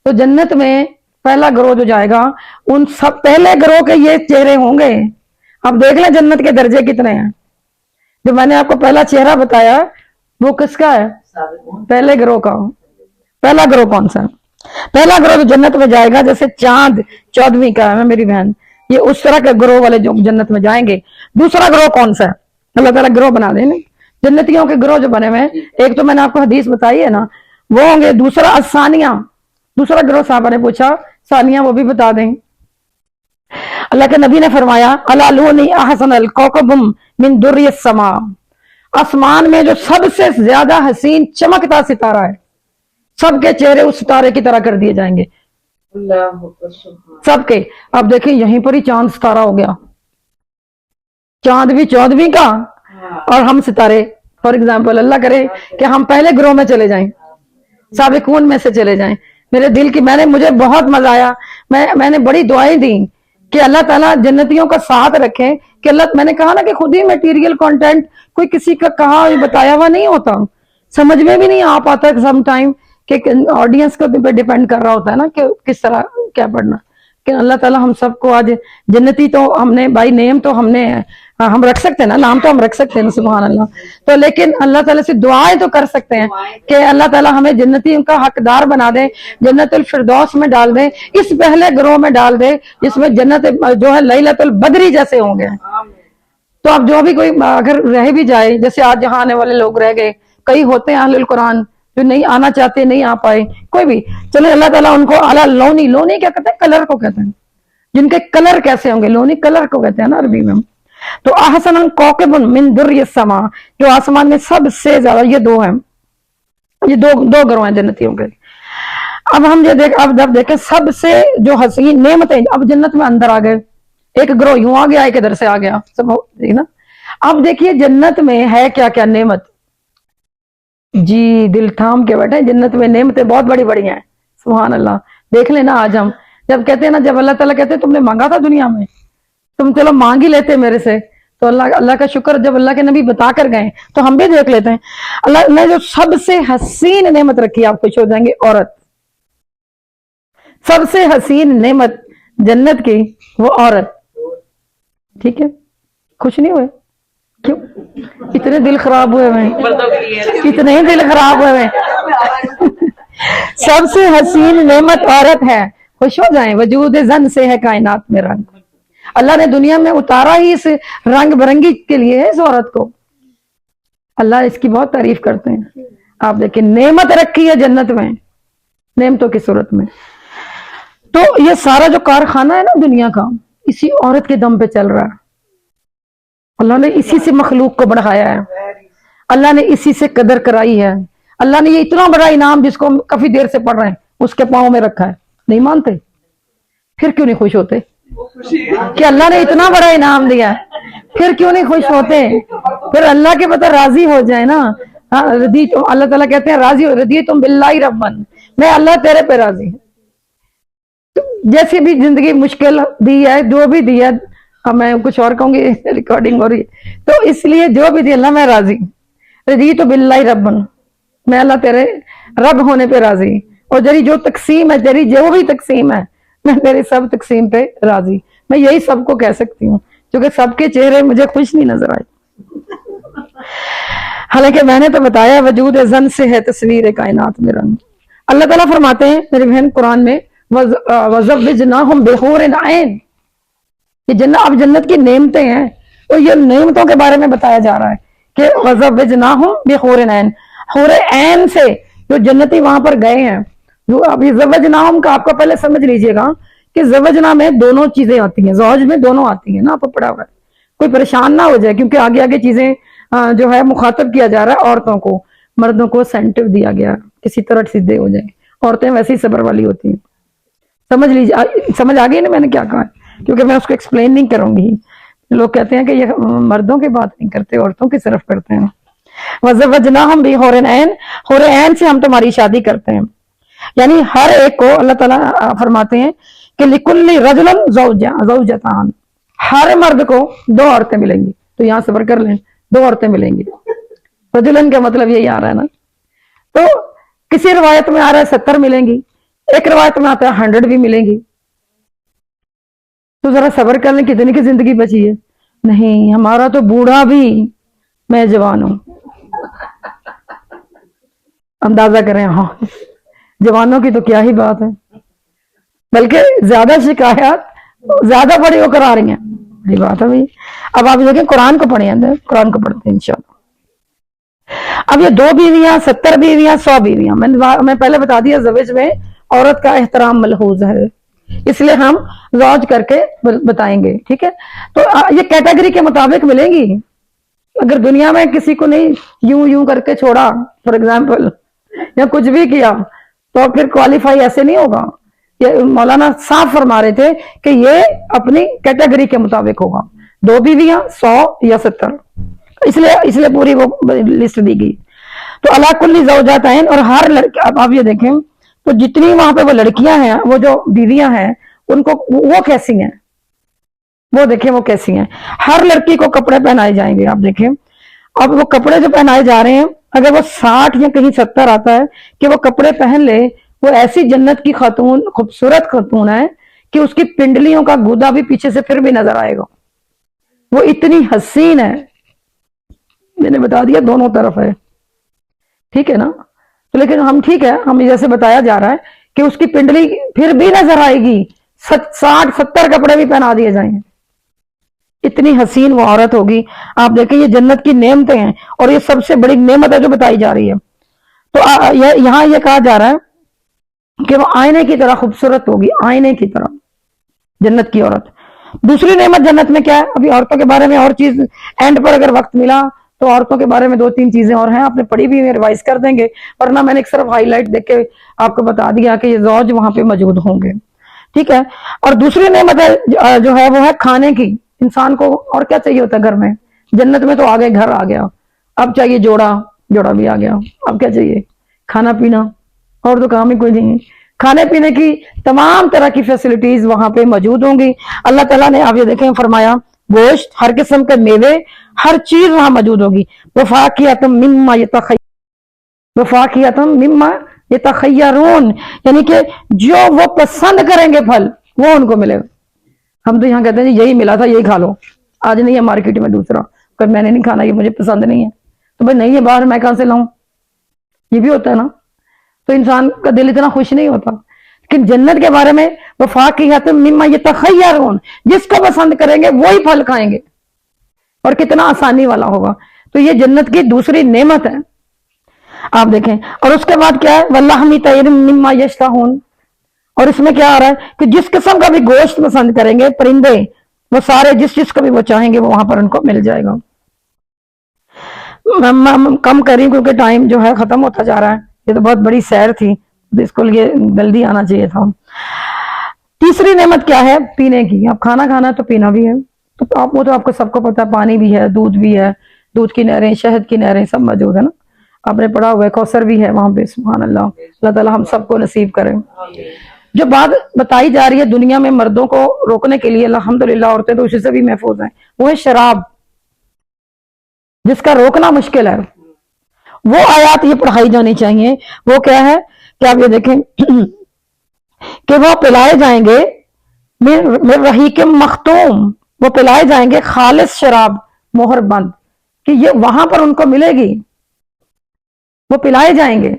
S1: تو جنت میں پہلا گروہ جو جائے گا، ان سب پہلے گروہ کے یہ چہرے ہوں گے۔ اب دیکھ لیں جنت کے درجے کتنے ہیں۔ جو میں نے آپ کو پہلا چہرہ بتایا وہ کس کا ہے؟ پہلے گروہ کا۔ پہلا گروہ کون سا ہے؟ پہلا گروہ جو جنت میں جائے گا جیسے چاند 14ویں کا ہے میری بہن، یہ اس طرح کے گروہ والے جو جنت میں جائیں گے۔ دوسرا گروہ کون سا ہے؟ اللہ تعالیٰ گروہ بنا دیں نا جنتیوں کے گروہ جو بنے ہوئے ہیں۔ ایک تو میں نے آپ کو حدیث بتائی ہے نا، وہ ہوں گے۔ دوسرا الثانیہ، دوسرا گروہ صحابہ نے پوچھا ثانیہ، وہ بھی بتا دیں۔ اللہ کے نبی نے فرمایا الا لونی احسن الکوكب من در السماء، آسمان میں جو سب سے زیادہ حسین چمکتا ستارہ ہے، سب کے چہرے اس ستارے کی طرح کر دیے جائیں گے،
S2: اللہ اکبر، سبحان
S1: سب کے۔ اب دیکھیں یہیں پر ہی چاند ستارہ ہو گیا، چاند بھی 14ویں کا اور ہم ستارے۔ فار ایگزامپل اللہ کرے کہ ہم پہلے گروہ میں چلے جائیں، سابقون میں سے چلے جائیں۔ میرے دل کی مجھے بہت مزہ آیا، میں نے بڑی دعائیں دی کہ اللہ تعالیٰ جنتیوں کا ساتھ رکھے کہ اللہ، میں نے کہا نا کہ خود ہی میٹیریل کانٹینٹ کوئی کسی کا کہا بتایا ہوا نہیں ہوتا، سمجھ میں بھی نہیں آ پاتا سم ٹائم کہ آڈینس کو پہ ڈیپینڈ کر رہا ہوتا ہے نا کہ کس طرح کیا پڑھنا۔ کہ اللہ تعالیٰ ہم سب کو آج جنتی تو ہم نے بائی نیم تو ہم رکھ سکتے ہیں نا، نام تو ہم رکھ سکتے ہیں نا، سبحان اللہ۔ تو لیکن اللہ تعالیٰ سے دعائیں تو کر سکتے ہیں کہ اللہ تعالیٰ ہمیں جنتیوں کا حقدار بنا دے، جنت الفردوس میں ڈال دے، اس پہلے گروہ میں ڈال دے جس میں جنت جو ہے لیلۃ البدری جیسے ہوں گے۔ تو اب جو بھی کوئی اگر رہ بھی جائے، جیسے آج جہاں آنے والے لوگ رہ گئے، کئی ہوتے ہیں اہل القرآن جو نہیں آنا چاہتے، نہیں آ پائے، کوئی بھی چلے، اللہ تعالیٰ ان کو اعلیٰ لونی، لونی کیا کہتے ہیں؟ کلر کو کہتے ہیں، جن کے کلر کیسے ہوں گے، لونی کلر کو کہتے ہیں نا عربی میں۔ تو احسن کوكب من در السماء، جو آسمان میں سب سے زیادہ، یہ دو ہیں، یہ دو گروہ ہیں جنتیوں کے۔ اب ہم یہ اب جب دیکھیں سب سے جو حسین نعمتیں، اب جنت میں اندر آ گئے، ایک گروہ یوں آ گیا، ایک ادھر سے آ گیا، سب نا۔ اب دیکھیے جنت میں ہے کیا کیا نعمت۔ جی دل تھام کے بیٹھے، جنت میں نعمتیں بہت بڑی بڑی ہیں، سبحان اللہ۔ دیکھ لینا آج ہم جب کہتے ہیں نا، جب اللہ تعالیٰ کہتے ہیں تم نے مانگا تھا دنیا میں، تم چلو مانگ ہی لیتے میرے سے، تو اللہ کا شکر جب اللہ کے نبی بتا کر گئے تو ہم بھی دیکھ لیتے ہیں۔ اللہ نے جو سب سے حسین نعمت رکھی، آپ خوش ہو جائیں گے، عورت۔ سب سے حسین نعمت جنت کی وہ عورت، ٹھیک ہے؟ خوش نہیں ہوئے؟ کیوں اتنے دل خراب ہوئے ہوئے ہیں؟ اتنے ہی دل خراب ہوئے ہوئے۔ سب سے حسین نعمت عورت ہے، خوش ہو جائیں۔ وجود زن سے ہے کائنات میں رنگ، اللہ نے دنیا میں اتارا ہی اس رنگ برنگی کے لیے ہے، اس عورت کو۔ اللہ اس کی بہت تعریف کرتے ہیں۔ آپ دیکھیں نعمت رکھی ہے جنت میں، نعمتوں کی صورت میں۔ تو یہ سارا جو کارخانہ ہے نا دنیا کا، اسی عورت کے دم پہ چل رہا ہے۔ اللہ نے اسی سے مخلوق کو بڑھایا ہے، اللہ نے اسی سے قدر کرائی ہے۔ اللہ نے یہ اتنا بڑا انعام جس کو ہم کافی دیر سے پڑھ رہے ہیں اس کے پاؤں میں رکھا ہے، نہیں مانتے؟ پھر کیوں نہیں خوش ہوتے کہ اللہ نے اتنا بڑا انعام دیا؟ پھر کیوں نہیں خوش ہوتے؟ پھر اللہ کے پتہ راضی ہو جائے نا۔ رضی تم، اللہ تعالیٰ کہتے ہیں راضی ہو، رضی تم باللہ ربن، میں اللہ تیرے پہ راضی ہوں۔ جیسی بھی زندگی مشکل دی ہے، جو بھی دی ہے، اب میں کچھ اور کہوں گی، ریکارڈنگ ہو رہی ہے تو اس لیے جو بھی دی اللہ میں راضی، رضی تو باللہ ربن، میں اللہ تیرے رب ہونے پہ راضی، اور تیری جو تقسیم ہے، تیری جو بھی تقسیم ہے، میں تیری سب تقسیم پہ راضی۔ میں یہی سب کو کہہ سکتی ہوں، کیونکہ سب کے چہرے مجھے خوش نہیں نظر آئے۔ حالانکہ میں نے تو بتایا وجود زن سے ہے تصویر کائنات میں رنگ۔ اللہ تعالیٰ فرماتے ہیں میری بہن قرآن میں وَزَوِّجْنَاهُمْ بِحُورٍ عَيْنٍ، یہ جنت، اب جنت کی نعمتیں ہیں، اور یہ نعمتوں کے بارے میں بتایا جا رہا ہے کہ وَزَوِّجْنَاهُمْ بِحُورٍ عَيْنٍ، حور عین سے جو جنتی وہاں پر گئے ہیں۔ جو اب یہ زوجناہم کا آپ کو پہلے سمجھ لیجئے گا کہ زوجنا میں دونوں چیزیں آتی ہیں، زوج میں دونوں آتی ہیں نا، آپ کو پڑھا ہوا ہے، کوئی پریشان نہ ہو جائے، کیونکہ آگے آگے چیزیں جو ہے مخاطب کیا جا رہا ہے عورتوں کو، مردوں کو سینٹو دیا گیا کسی طرح سیدھے ہو جائیں۔ عورتیں ویسے ہی صبر والی ہوتی ہیں، سمجھ لیجیے، سمجھ آ گئی نا میں نے کیا کہا ہے؟ کیونکہ میں اس کو ایکسپلین نہیں کروں گی. لوگ کہتے ہیں کہ یہ مردوں کی بات نہیں کرتے، عورتوں کی صرف کرتے ہیں. وزوجناہم بحور عین، حور عین سے ہم تمہاری شادی کرتے ہیں. یعنی ہر ایک کو اللہ تعالیٰ فرماتے ہیں کہ لکل رجل زوجتان، ہر مرد کو 2 عورتیں ملیں گی. تو یہاں صبر کر لیں، 2 عورتیں ملیں گی. رجلن کا مطلب یہی آ رہا ہے نا. تو کسی روایت میں آ رہا ہے 70 ملیں گی، ایک روایت میں آتا ہے 100 بھی ملیں گی. تو ذرا صبر کر لیں، کتنی کی زندگی بچی ہے. نہیں، ہمارا تو بوڑھا بھی، میں جوان ہوں. اندازہ کریں. ہاں، جوانوں کی تو کیا ہی بات ہے، بلکہ زیادہ شکایات زیادہ بڑی ہو کر آ رہی ہیں. بڑی بات ہے بھائی. اب آپ دیکھیں قرآن کو پڑھیں، اندر قرآن کو پڑھتے ہیں انشاءاللہ. اب یہ 2 بیویاں، 70 بیویاں، 100 بیویاں، میں پہلے بتا دیا زوج میں عورت کا احترام ملحوظ ہے، اس لیے ہم زوج کر کے بتائیں گے. ٹھیک ہے، تو یہ کیٹیگری کے مطابق ملیں گی. اگر دنیا میں کسی کو نہیں یوں کر کے چھوڑا فار ایگزامپل، یا کچھ بھی کیا، تو پھر کوالیفائی ایسے نہیں ہوگا. یہ مولانا صاف فرما رہے تھے کہ یہ اپنی کیٹیگری کے مطابق ہوگا. 2 بیویاں، 100 یا 70، اس لیے پوری وہ لسٹ دی گئی. تو اللہ کل زوجاتین، اور ہر لڑکی. اب آپ یہ دیکھیں تو جتنی وہاں پہ وہ لڑکیاں ہیں، وہ جو بیویاں ہیں، ان کو وہ کیسی ہیں، وہ دیکھیں وہ کیسی ہیں. ہر لڑکی کو کپڑے پہنائے جائیں گے. آپ دیکھیں اب وہ کپڑے جو پہنائے جا رہے ہیں، اگر وہ 60 یا کہیں 70 آتا ہے کہ وہ کپڑے پہن لے، وہ ایسی جنت کی خاتون، خوبصورت خاتون ہے کہ اس کی پنڈلیوں کا گودا بھی پیچھے سے پھر بھی نظر آئے گا. وہ اتنی حسین ہے. میں نے بتا دیا دونوں طرف ہے. ٹھیک ہے نا. تو لیکن ہم ٹھیک ہے، ہمیں جیسے بتایا جا رہا ہے کہ اس کی پنڈلی پھر بھی نظر آئے گی، 60-70 کپڑے بھی پہنا دیے جائیں. اتنی حسین وہ عورت ہوگی. آپ دیکھیں یہ جنت کی نعمتیں ہیں، اور یہ سب سے بڑی نعمت ہے جو بتائی جا رہی ہے. تو یہاں یہ کہا جا رہا ہے کہ وہ آئینے کی طرح خوبصورت ہوگی، آئینے کی طرح جنت کی عورت. دوسری نعمت جنت میں کیا ہے؟ ابھی عورتوں کے بارے میں اور چیز اینڈ پر اگر وقت ملا تو عورتوں کے بارے میں 2-3 چیزیں اور ہیں، آپ نے پڑھی بھی، ریوائز کر دیں گے، ورنہ میں نے ایک صرف ہائی لائٹ دیکھ کے آپ کو بتا دیا کہ یہ زوج وہاں پہ موجود ہوں گے. ٹھیک ہے. اور دوسری نعمت ہے جو ہے وہ ہے کھانے کی. انسان کو اور کیا چاہیے ہوتا ہے گھر میں؟ جنت میں تو آ گئے، گھر آ گیا. اب چاہیے جوڑا بھی آ گیا. اب کیا چاہیے؟ کھانا پینا. اور تو کام ہی کوئی نہیں ہے. کھانے پینے کی تمام طرح کی فیسلٹیز وہاں پہ موجود ہوں گی. اللہ تعالیٰ نے آپ یہ دیکھیں فرمایا گوشت، ہر قسم کے میوے، ہر چیز وہاں موجود ہوگی. وفاکہۃ مما یتخیرون، یعنی کہ جو وہ پسند کریں گے پھل وہ ان کو ملے گا. ہم تو یہاں کہتے ہیں جی یہی ملا تھا یہی کھا لو، آج نہیں ہے مارکیٹ میں دوسرا، کہ میں نے نہیں کھانا، یہ مجھے پسند نہیں ہے. تو بھائی نہیں ہے باہر، میں کہاں سے لاؤں؟ یہ بھی ہوتا ہے نا. تو انسان کا دل اتنا خوش نہیں ہوتا. لیکن جنت کے بارے میں وفاکہۃ مما یتخیرون، جس کو پسند کریں گے وہی پھل کھائیں گے، اور کتنا آسانی والا ہوگا. تو یہ جنت کی دوسری نعمت ہے. آپ دیکھیں. اور اس کے بعد کیا ہے؟ وَاللَّحْمِ طَيْرٍ مِّمَّا يَشْتَهُونَ، اور اس میں کیا آ رہا ہے کہ جس قسم کا بھی گوشت پسند کریں گے پرندے، وہ سارے جس کو بھی وہ چاہیں گے وہ وہاں پر ان کو مل جائے گا. کم کریں کیونکہ ٹائم جو ہے ختم ہوتا جا رہا ہے. یہ تو بہت بڑی سیر تھی، اس کو لیے جلدی آنا چاہیے تھا. تیسری نعمت کیا ہے؟ پینے کی. اب کھانا ہے تو پینا بھی ہے. تو وہ تو آپ کو سب کو پتا ہے، پانی بھی ہے، دودھ بھی ہے، دودھ کی نہریں، شہد کی نہریں سب موجود ہے نا. آپ نے پڑھا ہوا ہے، کوثر بھی ہے وہاں پہ. سبحان اللہ. اللہ تعالیٰ ہم سب کو نصیب کرے. جو بات بتائی جا رہی ہے دنیا میں مردوں کو روکنے کے لیے، الحمدللہ عورتیں تو اسی سے بھی محفوظ ہیں، وہ ہے شراب، جس کا روکنا مشکل ہے. وہ آیات یہ پڑھائی جانی چاہیے. وہ کیا ہے کہ آپ یہ دیکھیں کہ وہ پلائے جائیں گے من رحیق مختوم، وہ پلائے جائیں گے خالص شراب مہر بند، کہ یہ وہاں پر ان کو ملے گی. وہ پلائے جائیں گے،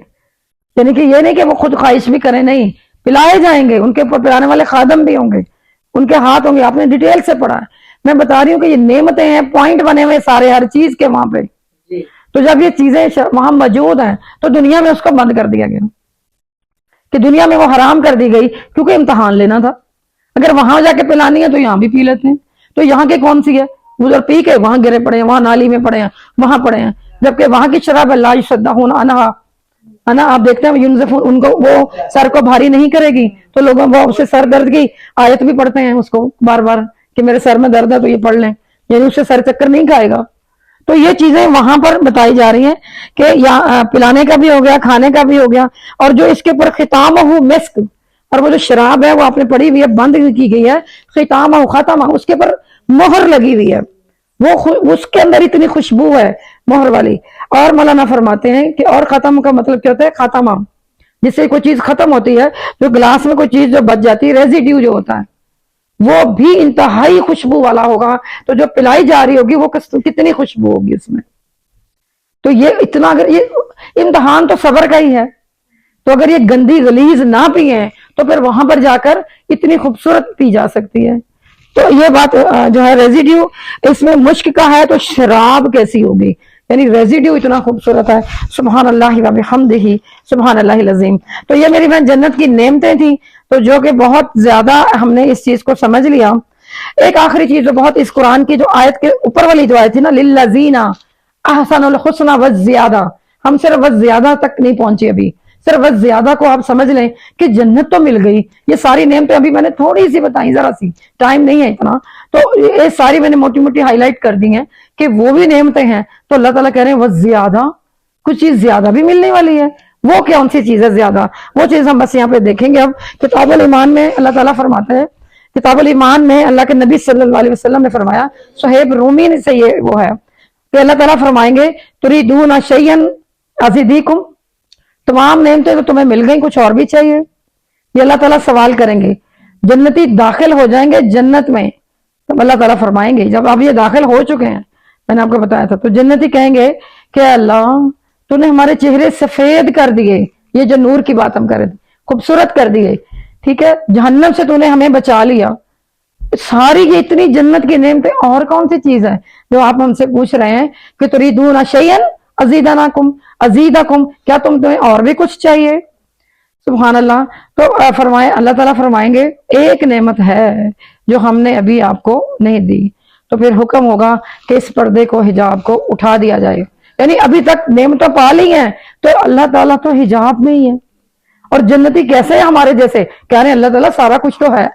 S1: یعنی کہ یہ نہیں کہ وہ خود خواہش بھی کریں، نہیں، پلائے جائیں گے. ان کے اوپر پلانے والے خادم بھی ہوں گے، ان کے ہاتھ ہوں گے. آپ نے ڈیٹیل سے پڑھا ہے. میں بتا رہی ہوں کہ یہ نعمتیں ہیں، پوائنٹ بنے ہوئے سارے ہر چیز کے وہاں پہ. تو جب یہ چیزیں وہاں موجود ہیں تو دنیا میں اس کو بند کر دیا گیا، کہ دنیا میں وہ حرام کر دی گئی، کیونکہ امتحان لینا تھا. اگر وہاں جا کے پلانی ہے تو یہاں بھی پی لیتے ہیں. تو یہاں کے کون سی ہے؟ ادھر پی کے وہاں گرے پڑے ہیں، وہاں نالی میں پڑے ہیں، وہاں پڑے ہیں. جبکہ وہاں کی شراب لا یصدعون عنہا، ہے نا, آپ دیکھتے ہیں ینزف ان کو وہ سر کو بھاری نہیں کرے گی, تو لوگوں وہ اسے سر درد کی آیت بھی پڑھتے ہیں اس کو بار بار کہ میرے سر میں درد ہے تو یہ پڑھ لیں, یعنی اس سے سر چکر نہیں کھائے گا. تو یہ چیزیں وہاں پر بتائی جا رہی ہیں کہ یا پلانے کا بھی ہو گیا, کھانے کا بھی ہو گیا, اور جو اس کے اوپر ختام ہو مسک, اور وہ جو شراب ہے وہ آپ نے پڑھی ہوئی ہے, بند کی گئی ہے, ختام ہو ختم, اس کے اوپر مہر لگی ہوئی ہے, وہ اس کے اندر اتنی خوشبو ہے مہر والی. اور مولانا فرماتے ہیں کہ اور ختم کا مطلب کیا ہوتا ہے, خاتمہ, جس سے کوئی چیز ختم ہوتی ہے, جو گلاس میں کوئی چیز جو بچ جاتی ہے, ریزیڈیو جو ہوتا ہے, وہ بھی انتہائی خوشبو والا ہوگا. تو جو پلائی جا رہی ہوگی وہ کتنی خوشبو ہوگی اس میں. تو یہ اتنا, اگر یہ امتحان تو صبر کا ہی ہے, تو اگر یہ گندی غلیظ نہ پیئیں تو پھر وہاں پر جا کر اتنی خوبصورت پی جا سکتی ہے. تو یہ بات جو ہے ریزیڈیو اس میں مشک کا ہے, تو شراب کیسی ہوگی, یعنی ریزیڈیو اتنا خوبصورت ہے. سبحان اللہ و بحمدہ سبحان اللہ العظیم. تو یہ میری بہن جنت کی نعمتیں تھیں, تو جو کہ بہت زیادہ ہم نے اس چیز کو سمجھ لیا. ایک آخری چیز جو بہت اس قرآن کی جو آیت کے اوپر والی جو آیت تھی نا, للذین احسن الحسنى والزیادہ, ہم صرف والزیادہ تک نہیں پہنچے ابھی, صرف والزیادہ کو آپ سمجھ لیں کہ جنت تو مل گئی. یہ ساری نعمتیں ابھی میں نے تھوڑی سی بتائیں, ذرا سی ٹائم نہیں ہے اتنا, تو یہ ساری میں نے موٹی موٹی ہائی لائٹ کر دی ہیں کہ وہ بھی نعمتیں ہیں. تو اللہ تعالیٰ کہہ رہے ہیں والزیادہ, کچھ چیز زیادہ بھی ملنے والی ہے. وہ کون سی چیز ہے زیادہ, وہ چیز ہم بس یہاں پہ دیکھیں گے. اب کتاب الایمان میں اللہ تعالیٰ فرماتا ہے, کتاب الایمان میں اللہ کے نبی صلی اللہ علیہ وسلم نے فرمایا, صہیب رومی سے یہ وہ ہے کہ اللہ تعالیٰ فرمائیں گے تریدون شیئا ازیدکم, تمام نعمتیں تو تمہیں مل گئیں, کچھ اور بھی چاہیے. یہ اللہ تعالیٰ سوال کریں گے. جنتی داخل ہو جائیں گے جنت میں, تو اللہ تعالیٰ فرمائیں گے, جب اب یہ داخل ہو چکے ہیں, میں نے آپ کو بتایا تھا, تو جنتی کہیں گے کہ اللہ تو نے ہمارے چہرے سفید کر دیے, یہ جو نور کی بات ہم کر رہے تھے, خوبصورت کر دیے, ٹھیک ہے, جہنم سے تو نے ہمیں بچا لیا. ساری یہ اتنی جنت کی نعمتیں, اور کون سی چیز ہے جو آپ ہم سے پوچھ رہے ہیں کہ تریدون شیئا ازیدکم, کیا تمہیں اور بھی کچھ چاہیے. سبحان اللہ. تو فرمائے اللہ تعالیٰ فرمائیں گے ایک نعمت ہے جو ہم نے ابھی آپ کو نہیں دی. تو پھر حکم ہوگا کہ اس پردے کو, حجاب کو اٹھا دیا جائے. یعنی ابھی تک نعمتیں پا لی ہیں, تو اللہ تعالیٰ تو حجاب میں ہی ہے. اور جنتی کیسے ہیں ہمارے جیسے, کہہ رہے ہیں اللہ تعالیٰ سارا کچھ تو ہے.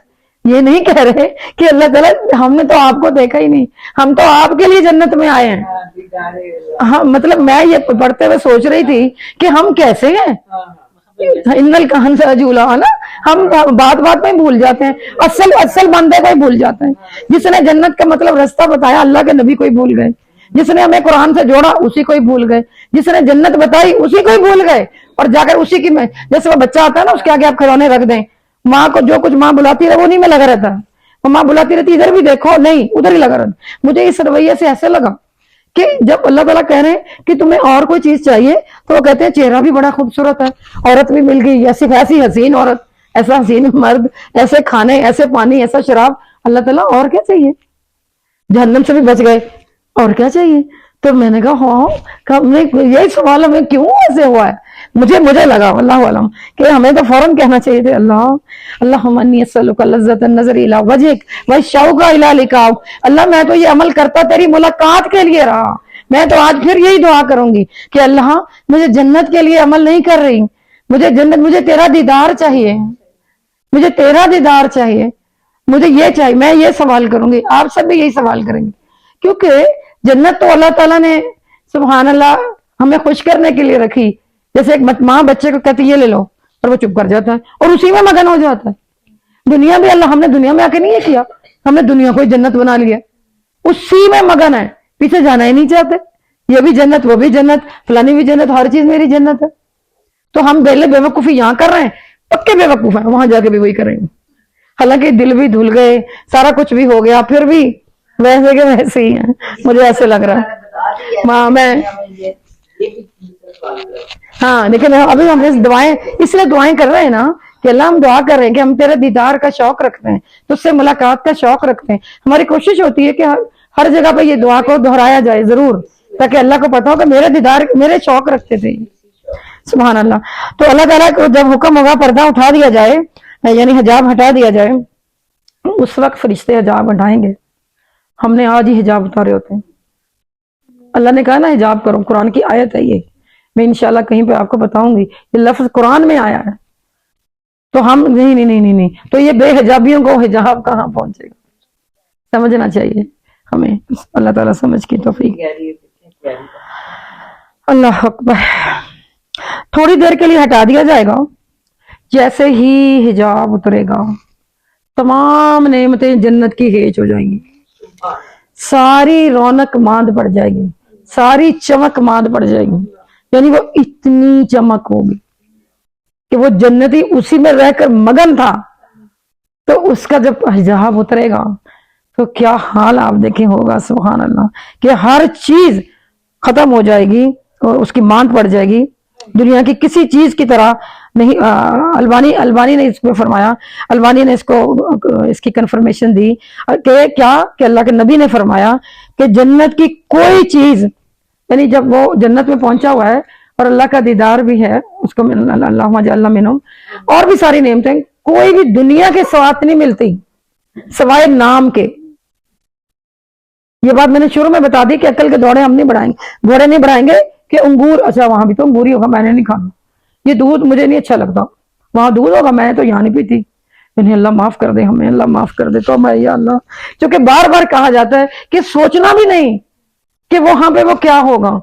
S1: یہ نہیں کہہ رہے کہ اللہ تعالیٰ ہم نے تو آپ کو دیکھا ہی نہیں, ہم تو آپ کے لیے جنت میں آئے ہیں. ہاں, مطلب میں یہ پڑھتے ہوئے سوچ رہی تھی کہ ہم کیسے ہیں, انل کہن سے اجولا ہے نا, ہم بات بات میں بھول جاتے ہیں, اصل بندے کو ہی بھول جاتے ہیں. جس نے جنت کا مطلب رستہ بتایا اللہ کے نبی کو ہی بھول گئے, جس نے ہمیں قرآن سے جوڑا اسی کو ہی بھول گئے, جس نے جنت بتائی اسی کو ہی بھول گئے. اور جا کر اسی کی میں, جیسے وہ بچہ آتا ہے نا, اس کے آگے آپ کھلونے رکھ دیں, ماں کو جو کچھ ماں بلاتی رہے وہ نہیں میں لگا رہتا, وہ ماں بلاتی رہتی ادھر بھی دیکھو, نہیں ادھر ہی لگا رہتا. مجھے اس رویے سے ایسے لگا کہ جب اللہ تعالیٰ کہہ رہے ہیں کہ تمہیں اور کوئی چیز چاہیے, تو وہ کہتے ہیں چہرہ بھی بڑا خوبصورت ہے, عورت بھی مل گئی, ایسی حسین عورت, ایسا حسین مرد, ایسے کھانے, ایسے پانی, ایسا شراب. اللہ تعالیٰ اور کیا چاہیے, جہنم سے بھی بچ گئے, اور کیا چاہیے. تو میں نے کہا ہاں, یہی سوال ہمیں کیوں ایسے ہوا ہے. مجھے لگا واللہ علم کہ ہمیں تو فوراً کہنا چاہیے تھے اللہم انی اسألک لذۃ النظر الی وجہک والشوق الی لقاءک. اللہ میں تو یہ عمل کرتا تیری ملاقات کے لیے رہا, میں تو آج پھر یہی دعا کروں گی کہ اللہ مجھے جنت کے لیے عمل نہیں کر رہی, مجھے تیرا دیدار چاہیے, مجھے تیرا دیدار چاہیے, مجھے یہ چاہیے. میں یہ سوال کروں گی, آپ سب بھی یہی سوال کریں گے, کیونکہ جنت تو اللہ تعالیٰ نے سبحان اللہ ہمیں خوش کرنے کے لیے رکھی. جیسے ایک ماں بچے کو کہتی یہ لے لو, اور وہ چپ کر جاتا ہے اور اسی میں مگن ہو جاتا ہے. دنیا بھی ہم نے دنیا میں آ کے نہیں کیا, ہم نے دنیا کو جنت بنا لیا, اسی میں مگن ہے, پیچھے جانا ہی نہیں چاہتے. یہ بھی جنت, وہ بھی جنت, فلانی بھی جنت, ہر چیز میری جنت ہے. تو ہم بے وقوفی یہاں کر رہے ہیں, پکے بے وقوف ہیں, وہاں جا کے بھی وہی کریں گے. حالانکہ دل بھی دھل گئے, سارا کچھ بھی ہو گیا, پھر بھی ویسے کے ویسے ہی ہیں. مجھے ایسے لگ رہا ہے ماں میں, ہاں لیکن ابھی ہم دعائیں اس لیے دعائیں کر رہے ہیں نا کہ اللہ ہم دعا کر رہے ہیں کہ ہم تیرے دیدار کا شوق رکھتے ہیں, تجھ سے ملاقات کا شوق رکھتے ہیں. ہماری کوشش ہوتی ہے کہ ہر جگہ پہ یہ دعا کو دہرایا جائے ضرور, تاکہ اللہ کو پتا ہو کہ میرے دیدار, میرے شوق رکھتے تھے. سبحان اللہ. تو اللہ تعالیٰ کو جب حکم ہوگا پردہ اٹھا دیا جائے, یعنی حجاب ہٹا دیا جائے, اس وقت فرشتے حجاب ہٹائیں گے. ہم نے آج ہی حجاب اتارے ہوتے ہیں. اللہ نے کہا نا حجاب کرو, قرآن کی آیت ہے یہ, میں انشاءاللہ کہیں پہ آپ کو بتاؤں گی یہ لفظ قرآن میں آیا ہے. تو ہم نہیں تو یہ بے حجابیوں کو حجاب کہاں پہنچے گا. سمجھنا چاہیے ہمیں. اللہ تعالیٰ سمجھ کی توفیق. اللہ اکبر. تھوڑی دیر کے لیے ہٹا دیا جائے گا، جیسے ہی حجاب اترے گا تمام نعمتیں جنت کی ہیج ہو جائیں گی، ساری رونق ماند پڑ جائے گی، ساری چمک ماند پڑ جائے گی. یعنی وہ اتنی چمک ہوگی کہ وہ جنتی اسی میں رہ کر مگن تھا، تو اس کا جب حجاب اترے گا تو کیا حال آپ دیکھیں ہوگا. سبحان اللہ. کہ ہر چیز ختم ہو جائے گی اور اس کی ماند پڑ جائے گی، دنیا کی کسی چیز کی طرح نہیں. البانی نے اس پہ فرمایا، البانی نے اس کی کنفرمیشن دی کہ کیا کہ اللہ کے نبی نے فرمایا کہ جنت کی کوئی چیز، یعنی جب وہ جنت میں پہنچا ہوا ہے اور اللہ کا دیدار بھی ہے اس کو، اللہم اجعلنا منہم، اور بھی ساری نعمتیں، کوئی بھی دنیا کے سوات نہیں ملتی سوائے نام کے. یہ بات میں نے شروع میں بتا دی کہ عقل کے گھوڑے نہیں بڑھائیں گے کہ انگور، اچھا وہاں بھی تو انگور ہی ہوگا، میں نے نہیں کھانا، یہ دودھ مجھے نہیں اچھا لگتا، وہاں دودھ ہوگا، میں تو یہاں نہیں پیتی. انہیں اللہ معاف کر دے، ہمیں اللہ معاف کر دے. تو میں یا اللہ، کیونکہ بار بار کہا جاتا ہے کہ سوچنا بھی نہیں کہ وہاں پہ وہ کیا ہوگا.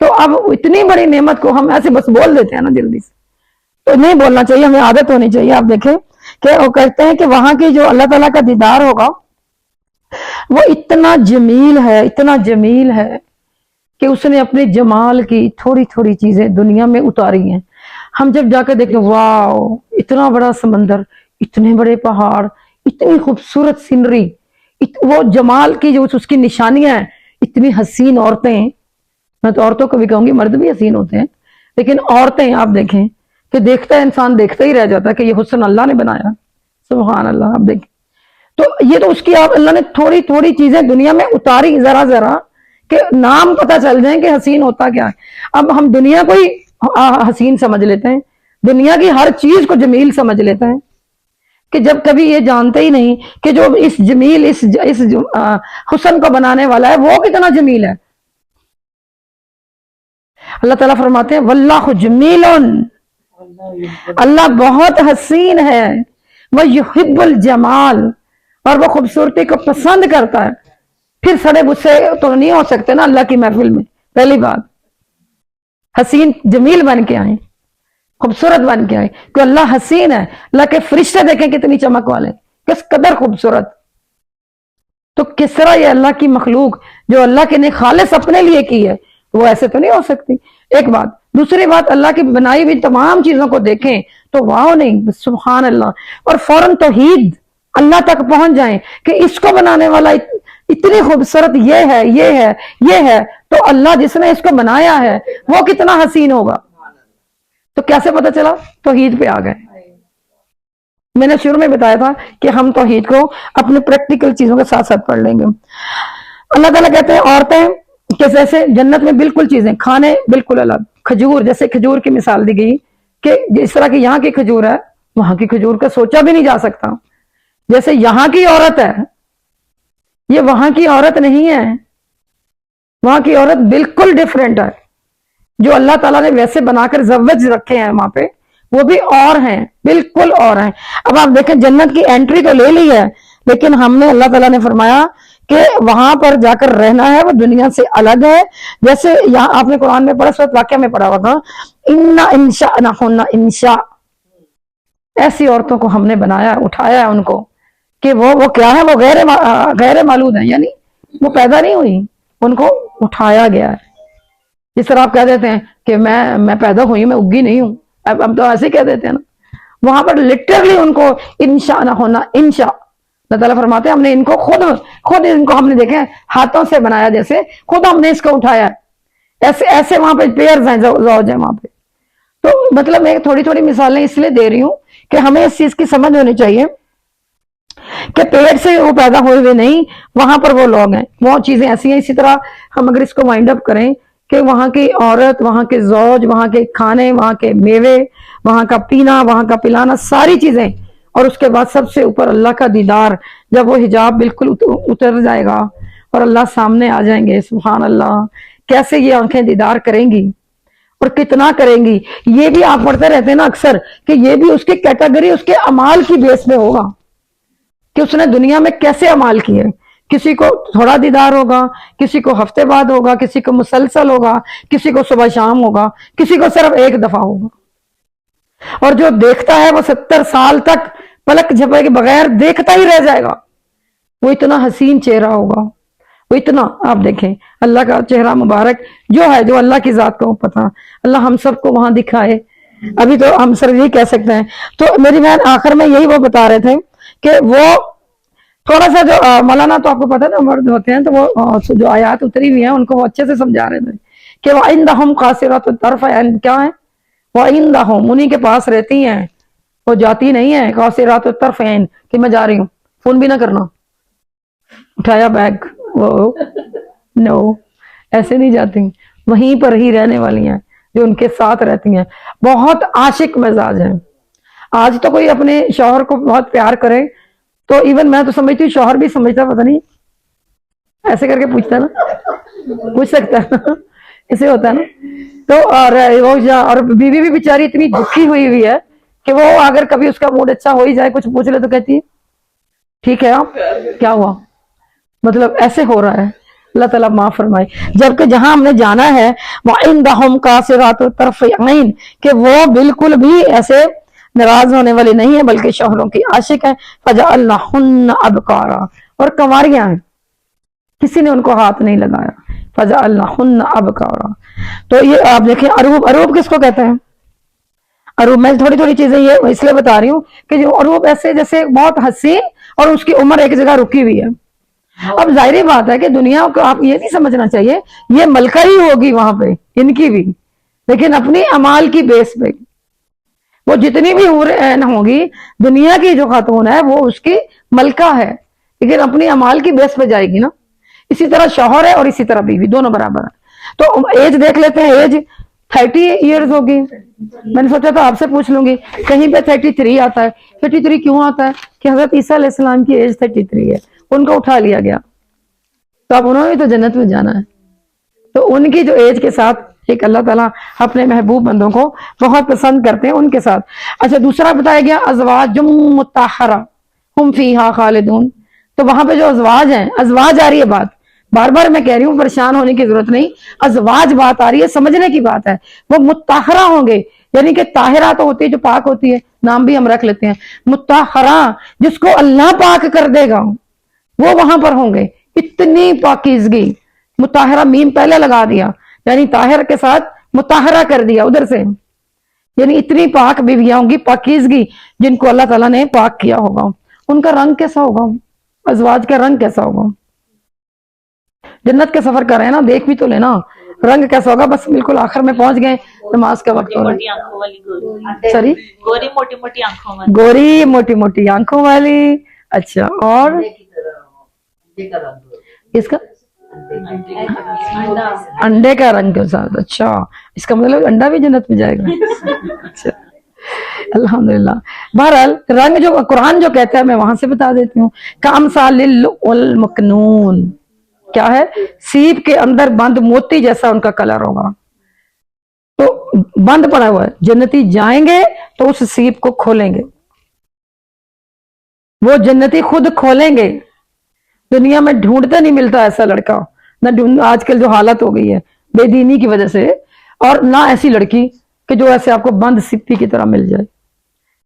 S1: تو اب اتنی بڑی نعمت کو ہم ایسے بس بول دیتے ہیں نا جلدی سے، تو نہیں بولنا چاہیے، ہمیں عادت ہونی چاہیے. آپ دیکھیں کہ وہ کہتے ہیں کہ وہاں کی جو اللہ تعالیٰ کا دیدار ہوگا وہ اتنا جمیل ہے کہ اس نے اپنے جمال کی تھوڑی تھوڑی چیزیں دنیا میں اتاری ہیں. ہم جب جا کے دیکھیں، واو، اتنا بڑا سمندر، اتنے بڑے پہاڑ، اتنی خوبصورت سینری، وہ جمال کی جو اس کی نشانیاں ہیں، اتنی حسین عورتیں. میں تو عورتوں کو بھی کہوں گی، مرد بھی حسین ہوتے ہیں، لیکن عورتیں آپ دیکھیں کہ دیکھتا ہے انسان، دیکھتا ہی رہ جاتا ہے کہ یہ حسن اللہ نے بنایا. سبحان اللہ. آپ دیکھیں تو یہ تو اس کی آپ اللہ نے تھوڑی تھوڑی چیزیں دنیا میں اتاری، ذرا کہ نام پتہ چل جائیں کہ حسین ہوتا کیا ہے. اب ہم دنیا کو ہی حسین سمجھ لیتے ہیں، دنیا کی ہر چیز کو جمیل سمجھ لیتے ہیں، کہ جب کبھی یہ جانتے ہی نہیں کہ جو اس جمیل اس حسن کو بنانے والا ہے وہ کتنا جمیل ہے. اللہ تعالیٰ فرماتے ہیں واللہ جمیل، اللہ بہت حسین ہے، وہ یحب الجمال، اور وہ خوبصورتی کو پسند کرتا ہے. پھر سڑے غصے تو نہیں ہو سکتے نا اللہ کی محفل میں. پہلی بات حسین جمیل بن کے آئیں، خوبصورت بن کے آئیں، کہ اللہ حسین ہے. اللہ کے فرشتے دیکھیں کتنی چمک والے، کس قدر خوبصورت. تو کس طرح یہ اللہ کی مخلوق جو اللہ کے نے خالص اپنے لیے کی ہے، وہ ایسے تو نہیں ہو سکتی. ایک بات. دوسری بات، اللہ کی بنائی ہوئی تمام چیزوں کو دیکھیں تو واو نہیں، سبحان اللہ، اور فوراً توحید اللہ تک پہنچ جائیں کہ اس کو بنانے والا اتنی خوبصورت یہ ہے تو اللہ جس نے اس کو بنایا ہے وہ کتنا حسین ہوگا. تو کیسے پتہ چلا؟ توحید پہ آ گئے. میں نے شروع میں بتایا تھا کہ ہم توحید کو اپنے پریکٹیکل چیزوں کے ساتھ ساتھ پڑھ لیں گے. اللہ تعالیٰ کہتے ہیں عورتیں کہ جیسے جنت میں بالکل چیزیں، کھانے بالکل الگ. کھجور، جیسے کھجور کی مثال دی گئی کہ جس طرح کی یہاں کی کھجور ہے وہاں کی کھجور کا سوچا بھی نہیں جا سکتا. جیسے یہاں کی عورت ہے یہ وہاں کی عورت نہیں ہے، وہاں کی عورت بالکل ڈیفرنٹ ہے. جو اللہ تعالیٰ نے ویسے بنا کر زوج رکھے ہیں وہاں پہ وہ بھی اور ہیں، بالکل اور ہیں. اب آپ دیکھیں جنت کی انٹری تو لے لی ہے، لیکن ہم نے اللہ تعالیٰ نے فرمایا کہ وہاں پر جا کر رہنا ہے وہ دنیا سے الگ ہے. جیسے یہاں آپ نے قرآن میں پڑھا، سورۃ واقعہ میں پڑھا ہوا تھا، اِنَّا انشأناہن انشاء، ایسی عورتوں کو ہم نے بنایا، اٹھایا ان کو کہ وہ کیا ہے، وہ غیر مولود ہیں، یعنی وہ پیدا نہیں ہوئی، ان کو اٹھایا گیا ہے. جس طرح آپ کہہ دیتے ہیں کہ میں پیدا ہوئی، میں اگی نہیں ہوں، اب ہم تو ایسے ہی کہہ دیتے ہیں نا. وہاں پر لٹرلی ان کو انشأناہن انشاء، اللہ تعالیٰ فرماتے ہیں ہم نے ان کو خود ان کو ہم نے دیکھے ہاتھوں سے بنایا، جیسے خود ہم نے اس کو اٹھایا. ایسے وہاں پہ پیئرز ہیں، زوج ہیں وہاں پہ. تو مطلب میں تھوڑی تھوڑی مثالیں اس لیے دے رہی ہوں کہ ہمیں اس چیز کی سمجھ ہونی چاہیے کہ پیٹ سے وہ پیدا ہوئے ہوئے نہیں، وہاں پر وہ لوگ ہیں، وہ چیزیں ایسی ہیں. اسی طرح ہم اگر اس کو وائنڈ اپ کریں کہ وہاں کی عورت، وہاں کے زوج، وہاں کے کھانے، وہاں کے میوے، وہاں کا پینا، وہاں کا پلانا، ساری چیزیں، اور اس کے بعد سب سے اوپر اللہ کا دیدار. جب وہ حجاب بالکل اتر جائے گا اور اللہ سامنے آ جائیں گے، سبحان اللہ، کیسے یہ آنکھیں دیدار کریں گی. اور کتنا کریں گی. یہ بھی آپ پڑھتے رہتے ہیں نا اکثر کہ یہ بھی اس کی کیٹیگری اس کے اعمال کی بیس پہ ہوگا کہ اس نے دنیا میں کیسے اعمال کیے. کسی کو تھوڑا دیدار ہوگا, کسی کو ہفتے بعد ہوگا, کسی کو مسلسل ہوگا, کسی کو صبح شام ہوگا, کسی کو صرف ایک دفعہ ہوگا. اور جو دیکھتا ہے وہ 70 سال تک پلک جھپے کے بغیر دیکھتا ہی رہ جائے گا. وہ اتنا حسین چہرہ ہوگا, وہ اتنا, آپ دیکھیں اللہ کا چہرہ مبارک جو ہے, جو اللہ کی ذات کو پتا, اللہ ہم سب کو وہاں دکھائے. ابھی تو ہم صرف یہی کہہ سکتے ہیں. تو میری بہن آخر میں یہی وہ بتا رہے تھے کہ وہ تھوڑا سا جو مولانا تو آپ کو پتا نا مرد ہوتے ہیں تو وہ جو آیات اتری ہوئی ہیں ان کو وہ اچھے سے سمجھا رہے تھے کہ وَعِندَهُمْ قَاصِرَاتُ الطَّرْفِ عِينٌ, کیا ہے وَعِندَهُمْ, انہی کے پاس رہتی ہیں, وہ جاتی نہیں ہے. قاصرات الطرف عین کہ میں جا رہی ہوں, فون بھی نہ کرنا, اٹھایا بیگ, وہ نو, ایسے نہیں جاتی, وہیں پر ہی رہنے والی ہیں جو ان کے ساتھ رہتی ہیں. بہت عاشق مزاج ہیں. آج تو کوئی اپنے شوہر کو بہت پیار کرے تو ایون میں تو سمجھتی ہوں شوہر بھی سمجھتا, پتہ نہیں ایسے کر کے پوچھتا ہے نا, پوچھ سکتا ہے ایسے ہوتا ہے نا. تو اور بیوی بھی بیچاری اتنی دکھی ہوئی ہے کہ وہ اگر کبھی اس کا موڈ اچھا ہو ہی جائے, کچھ پوچھ لے تو کہتی ہے ٹھیک ہے آپ کیا ہوا, مطلب ایسے ہو رہا ہے. اللہ تعالیٰ معاف فرمائے. جبکہ جہاں ہم نے جانا ہے وَعِندَهُمْ قَاصِرَاتُ الطَّرْفِ عِينٌ کہ وہ بالکل بھی ایسے ناراض ہونے والے نہیں ہیں بلکہ شوہروں کی عاشق ہیں. فَجَعَلْنَهُنَّ أَبْكَارًا, اور کنواریاں ہیں, کسی نے ان کو ہاتھ نہیں لگایا. فَجَعَلْنَهُنَّ أَبْكَارًا. تو یہ آپ دیکھیں عروب, عروب کس کو کہتے ہیں؟ عروب, میں تھوڑی چیزیں یہ اس لیے بتا رہی ہوں کہ جو عروب ایسے جیسے بہت حسین اور اس کی عمر ایک جگہ رکی ہوئی ہے. اب ظاہری بات ہے کہ دنیا کو آپ یہ نہیں سمجھنا چاہیے یہ ملکہ ہی ہوگی وہاں پہ ان کی بھی, لیکن اپنی اعمال کی بیس پہ. وہ جتنی بھی حور عین ہوگی دنیا کی جو خاتون ہے وہ اس کی ملکہ ہے, لیکن اپنی اعمال کی بیس پہ جائے گی نا. اسی طرح شوہر ہے اور اسی طرح بیوی, دونوں برابر ہیں. تو ایج دیکھ لیتے ہیں, ایج 30 ایئرز ہوگی. میں نے سوچا تو آپ سے پوچھ لوں گی, کہیں پہ 33 آتا ہے. 33 کیوں آتا ہے کہ حضرت عیسیٰ علیہ السلام کی ایج 33 ہے, ان کو اٹھا لیا گیا, تو اب انہوں نے تو جنت میں جانا ہے. تو ان کی جو ایج کے ساتھ ایک اللہ تعالیٰ اپنے محبوب بندوں کو بہت پسند کرتے ہیں ان کے ساتھ. اچھا دوسرا بتایا گیا ازواج مطہرہ ہم فیہا خالدون. تو وہاں پہ جو ازواج ہیں, ازواج آ رہی ہے بات, بار بار میں کہہ رہی ہوں پریشان ہونے کی ضرورت نہیں, ازواج بات آ رہی ہے, سمجھنے کی بات ہے. وہ مطہرہ ہوں گے, یعنی کہ طاہرہ تو ہوتی ہے جو پاک ہوتی ہے, نام بھی ہم رکھ لیتے ہیں. مطہرہ جس کو اللہ پاک کر دے گا وہ وہاں پر ہوں گے. اتنی پاکیزگی, مطہرہ میم پہلے لگا دیا, یعنی طاہر کے ساتھ مطہرہ کر دیا ادھر سے, یعنی اتنی پاک بیویاں ہوں گی, پاکیزگی, جن کو اللہ تعالیٰ نے پاک کیا ہوگا. ان کا رنگ کیسا ہوگا, ازواج کا رنگ کیسا ہوگا؟ جنت کے سفر کر رہے ہیں نا, دیکھ بھی تو لینا رنگ کیسا ہوگا. بس بالکل آخر میں پہنچ گئے, نماز کا وقت ہو رہا ہے. سوری,
S2: گوری موٹی موٹی آنکھوں والی,
S1: گوری موٹی موٹی آنکھوں والی. اچھا, اور اس کا انڈے کا رنگ کے ساتھ. اچھا, اس کا مطلب انڈا بھی جنت میں جائے گا. اچھا الحمدللہ. بہرحال رنگ جو قرآن جو کہتا ہے میں وہاں سے بتا دیتی ہوں. کامثال المکنون, کیا ہے؟ سیپ کے اندر بند موتی جیسا ان کا کلر ہوگا. تو بند پڑا ہوا ہے, جنتی جائیں گے تو اس سیپ کو کھولیں گے, وہ جنتی خود کھولیں گے. دنیا میں ڈھونڈتے نہیں ملتا ایسا لڑکا, نہ آج کل جو حالت ہو گئی ہے بے دینی کی وجہ سے, اور نہ ایسی لڑکی کہ جو ایسے آپ کو بند سپی کی طرح مل جائے,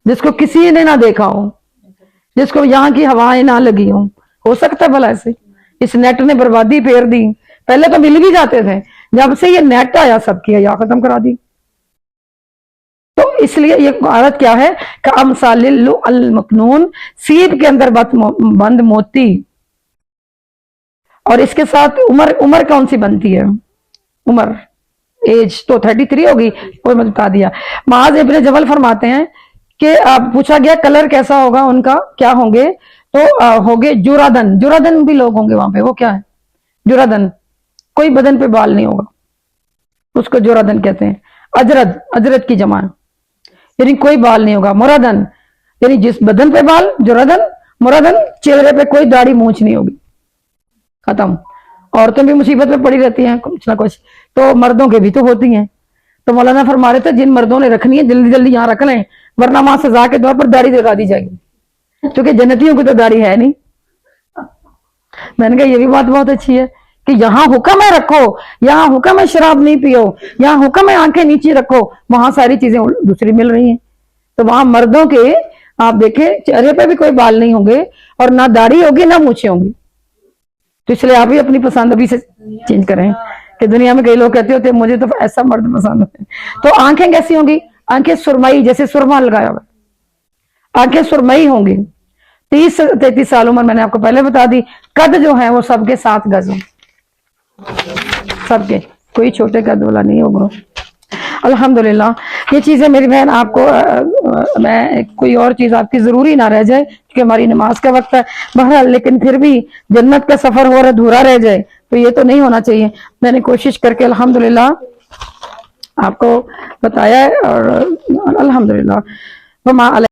S1: جس کو کسی نے نہ دیکھا ہو, جس کو یہاں کی ہوائیں نہ لگی ہوں. ہو سکتا ہے بھلا ایسے؟ اس نیٹ نے بربادی پھیر دی. پہلے تو مل بھی جاتے تھے, جب سے یہ نیٹ آیا سب کی یا ختم کرا دی. تو اس لیے یہ عادت کیا ہے کہ امثال المکنون, سیب کے اندر بند موتی. اور اس کے ساتھ عمر کون سی بنتی ہے؟ عمر ایج تو 33 ہوگی, کوئی میں بتا دیا. معاذ ابن جبل فرماتے ہیں کہ پوچھا گیا کلر کیسا ہوگا ان کا, کیا ہوں گے؟ تو ہوگے جرادن. جرادن بھی لوگ ہوں گے وہاں پہ. وہ کیا ہے جرادن؟ کوئی بدن پہ بال نہیں ہوگا, اس کو جرادن کہتے ہیں. اجرد, اجرد کی جمع, یعنی کوئی بال نہیں ہوگا. مرادن یعنی جس بدن پہ بال, جرادن. مرادن چہرے پہ کوئی داڑھی مونچھ نہیں ہوگی, ختم. عورتیں بھی مصیبت میں پڑی رہتی ہیں کچھ نہ کچھ, تو مردوں کے بھی تو ہوتی ہیں. تو مولانا فرما رہے تھے جن مردوں نے رکھنی ہے جلدی جلدی یہاں رکھ لیں، ورنہ وہاں سزا کے طور پر داڑھی لگا دی جائے گی، کیونکہ جنتیوں کی تو داڑھی ہے نہیں۔ میں نے کہا یہ بھی بات بہت اچھی ہے کہ یہاں حکم ہے رکھو، یہاں حکم ہے شراب نہیں پیو، یہاں حکم ہے آنکھیں نیچے رکھو، وہاں ساری چیزیں دوسری مل رہی ہیں۔ تو وہاں مردوں کے آپ دیکھیں چہرے پہ بھی کوئی بال نہیں ہوں گے اور نہ داڑھی ہوگی نہ مونچھیں ہوں گی، تو اس لیے آپ بھی اپنی پسند ابھی سے چینج کریں کہ دنیا میں کئی لوگ کہتے ہوتے ہیں مجھے تو ایسا مرد پسند ہے۔ تو آنکھیں کیسی ہوں گی؟ آنکھیں سرمئی، جیسے سرما لگایا ہوا، آنکھیں سرمئی ہوں گی۔ 30 سے 33 سال عمر میں نے آپ کو پہلے بتا دی۔ قد جو ہے وہ سب کے 7 گز ہوں، سب کے، کوئی چھوٹے قد والا نہیں ہوگا۔ الحمدللہ یہ چیزیں میری بہن آپ کو میں کوئی اور چیز آپ کی ضروری نہ رہ جائے کیونکہ ہماری نماز کا وقت ہے بہرحال، لیکن پھر بھی جنت کا سفر ہو رہا ادھورا رہ جائے تو یہ تو نہیں ہونا چاہیے۔ میں نے کوشش کر کے الحمدللہ آپ کو بتایا ہے، اور الحمدللہ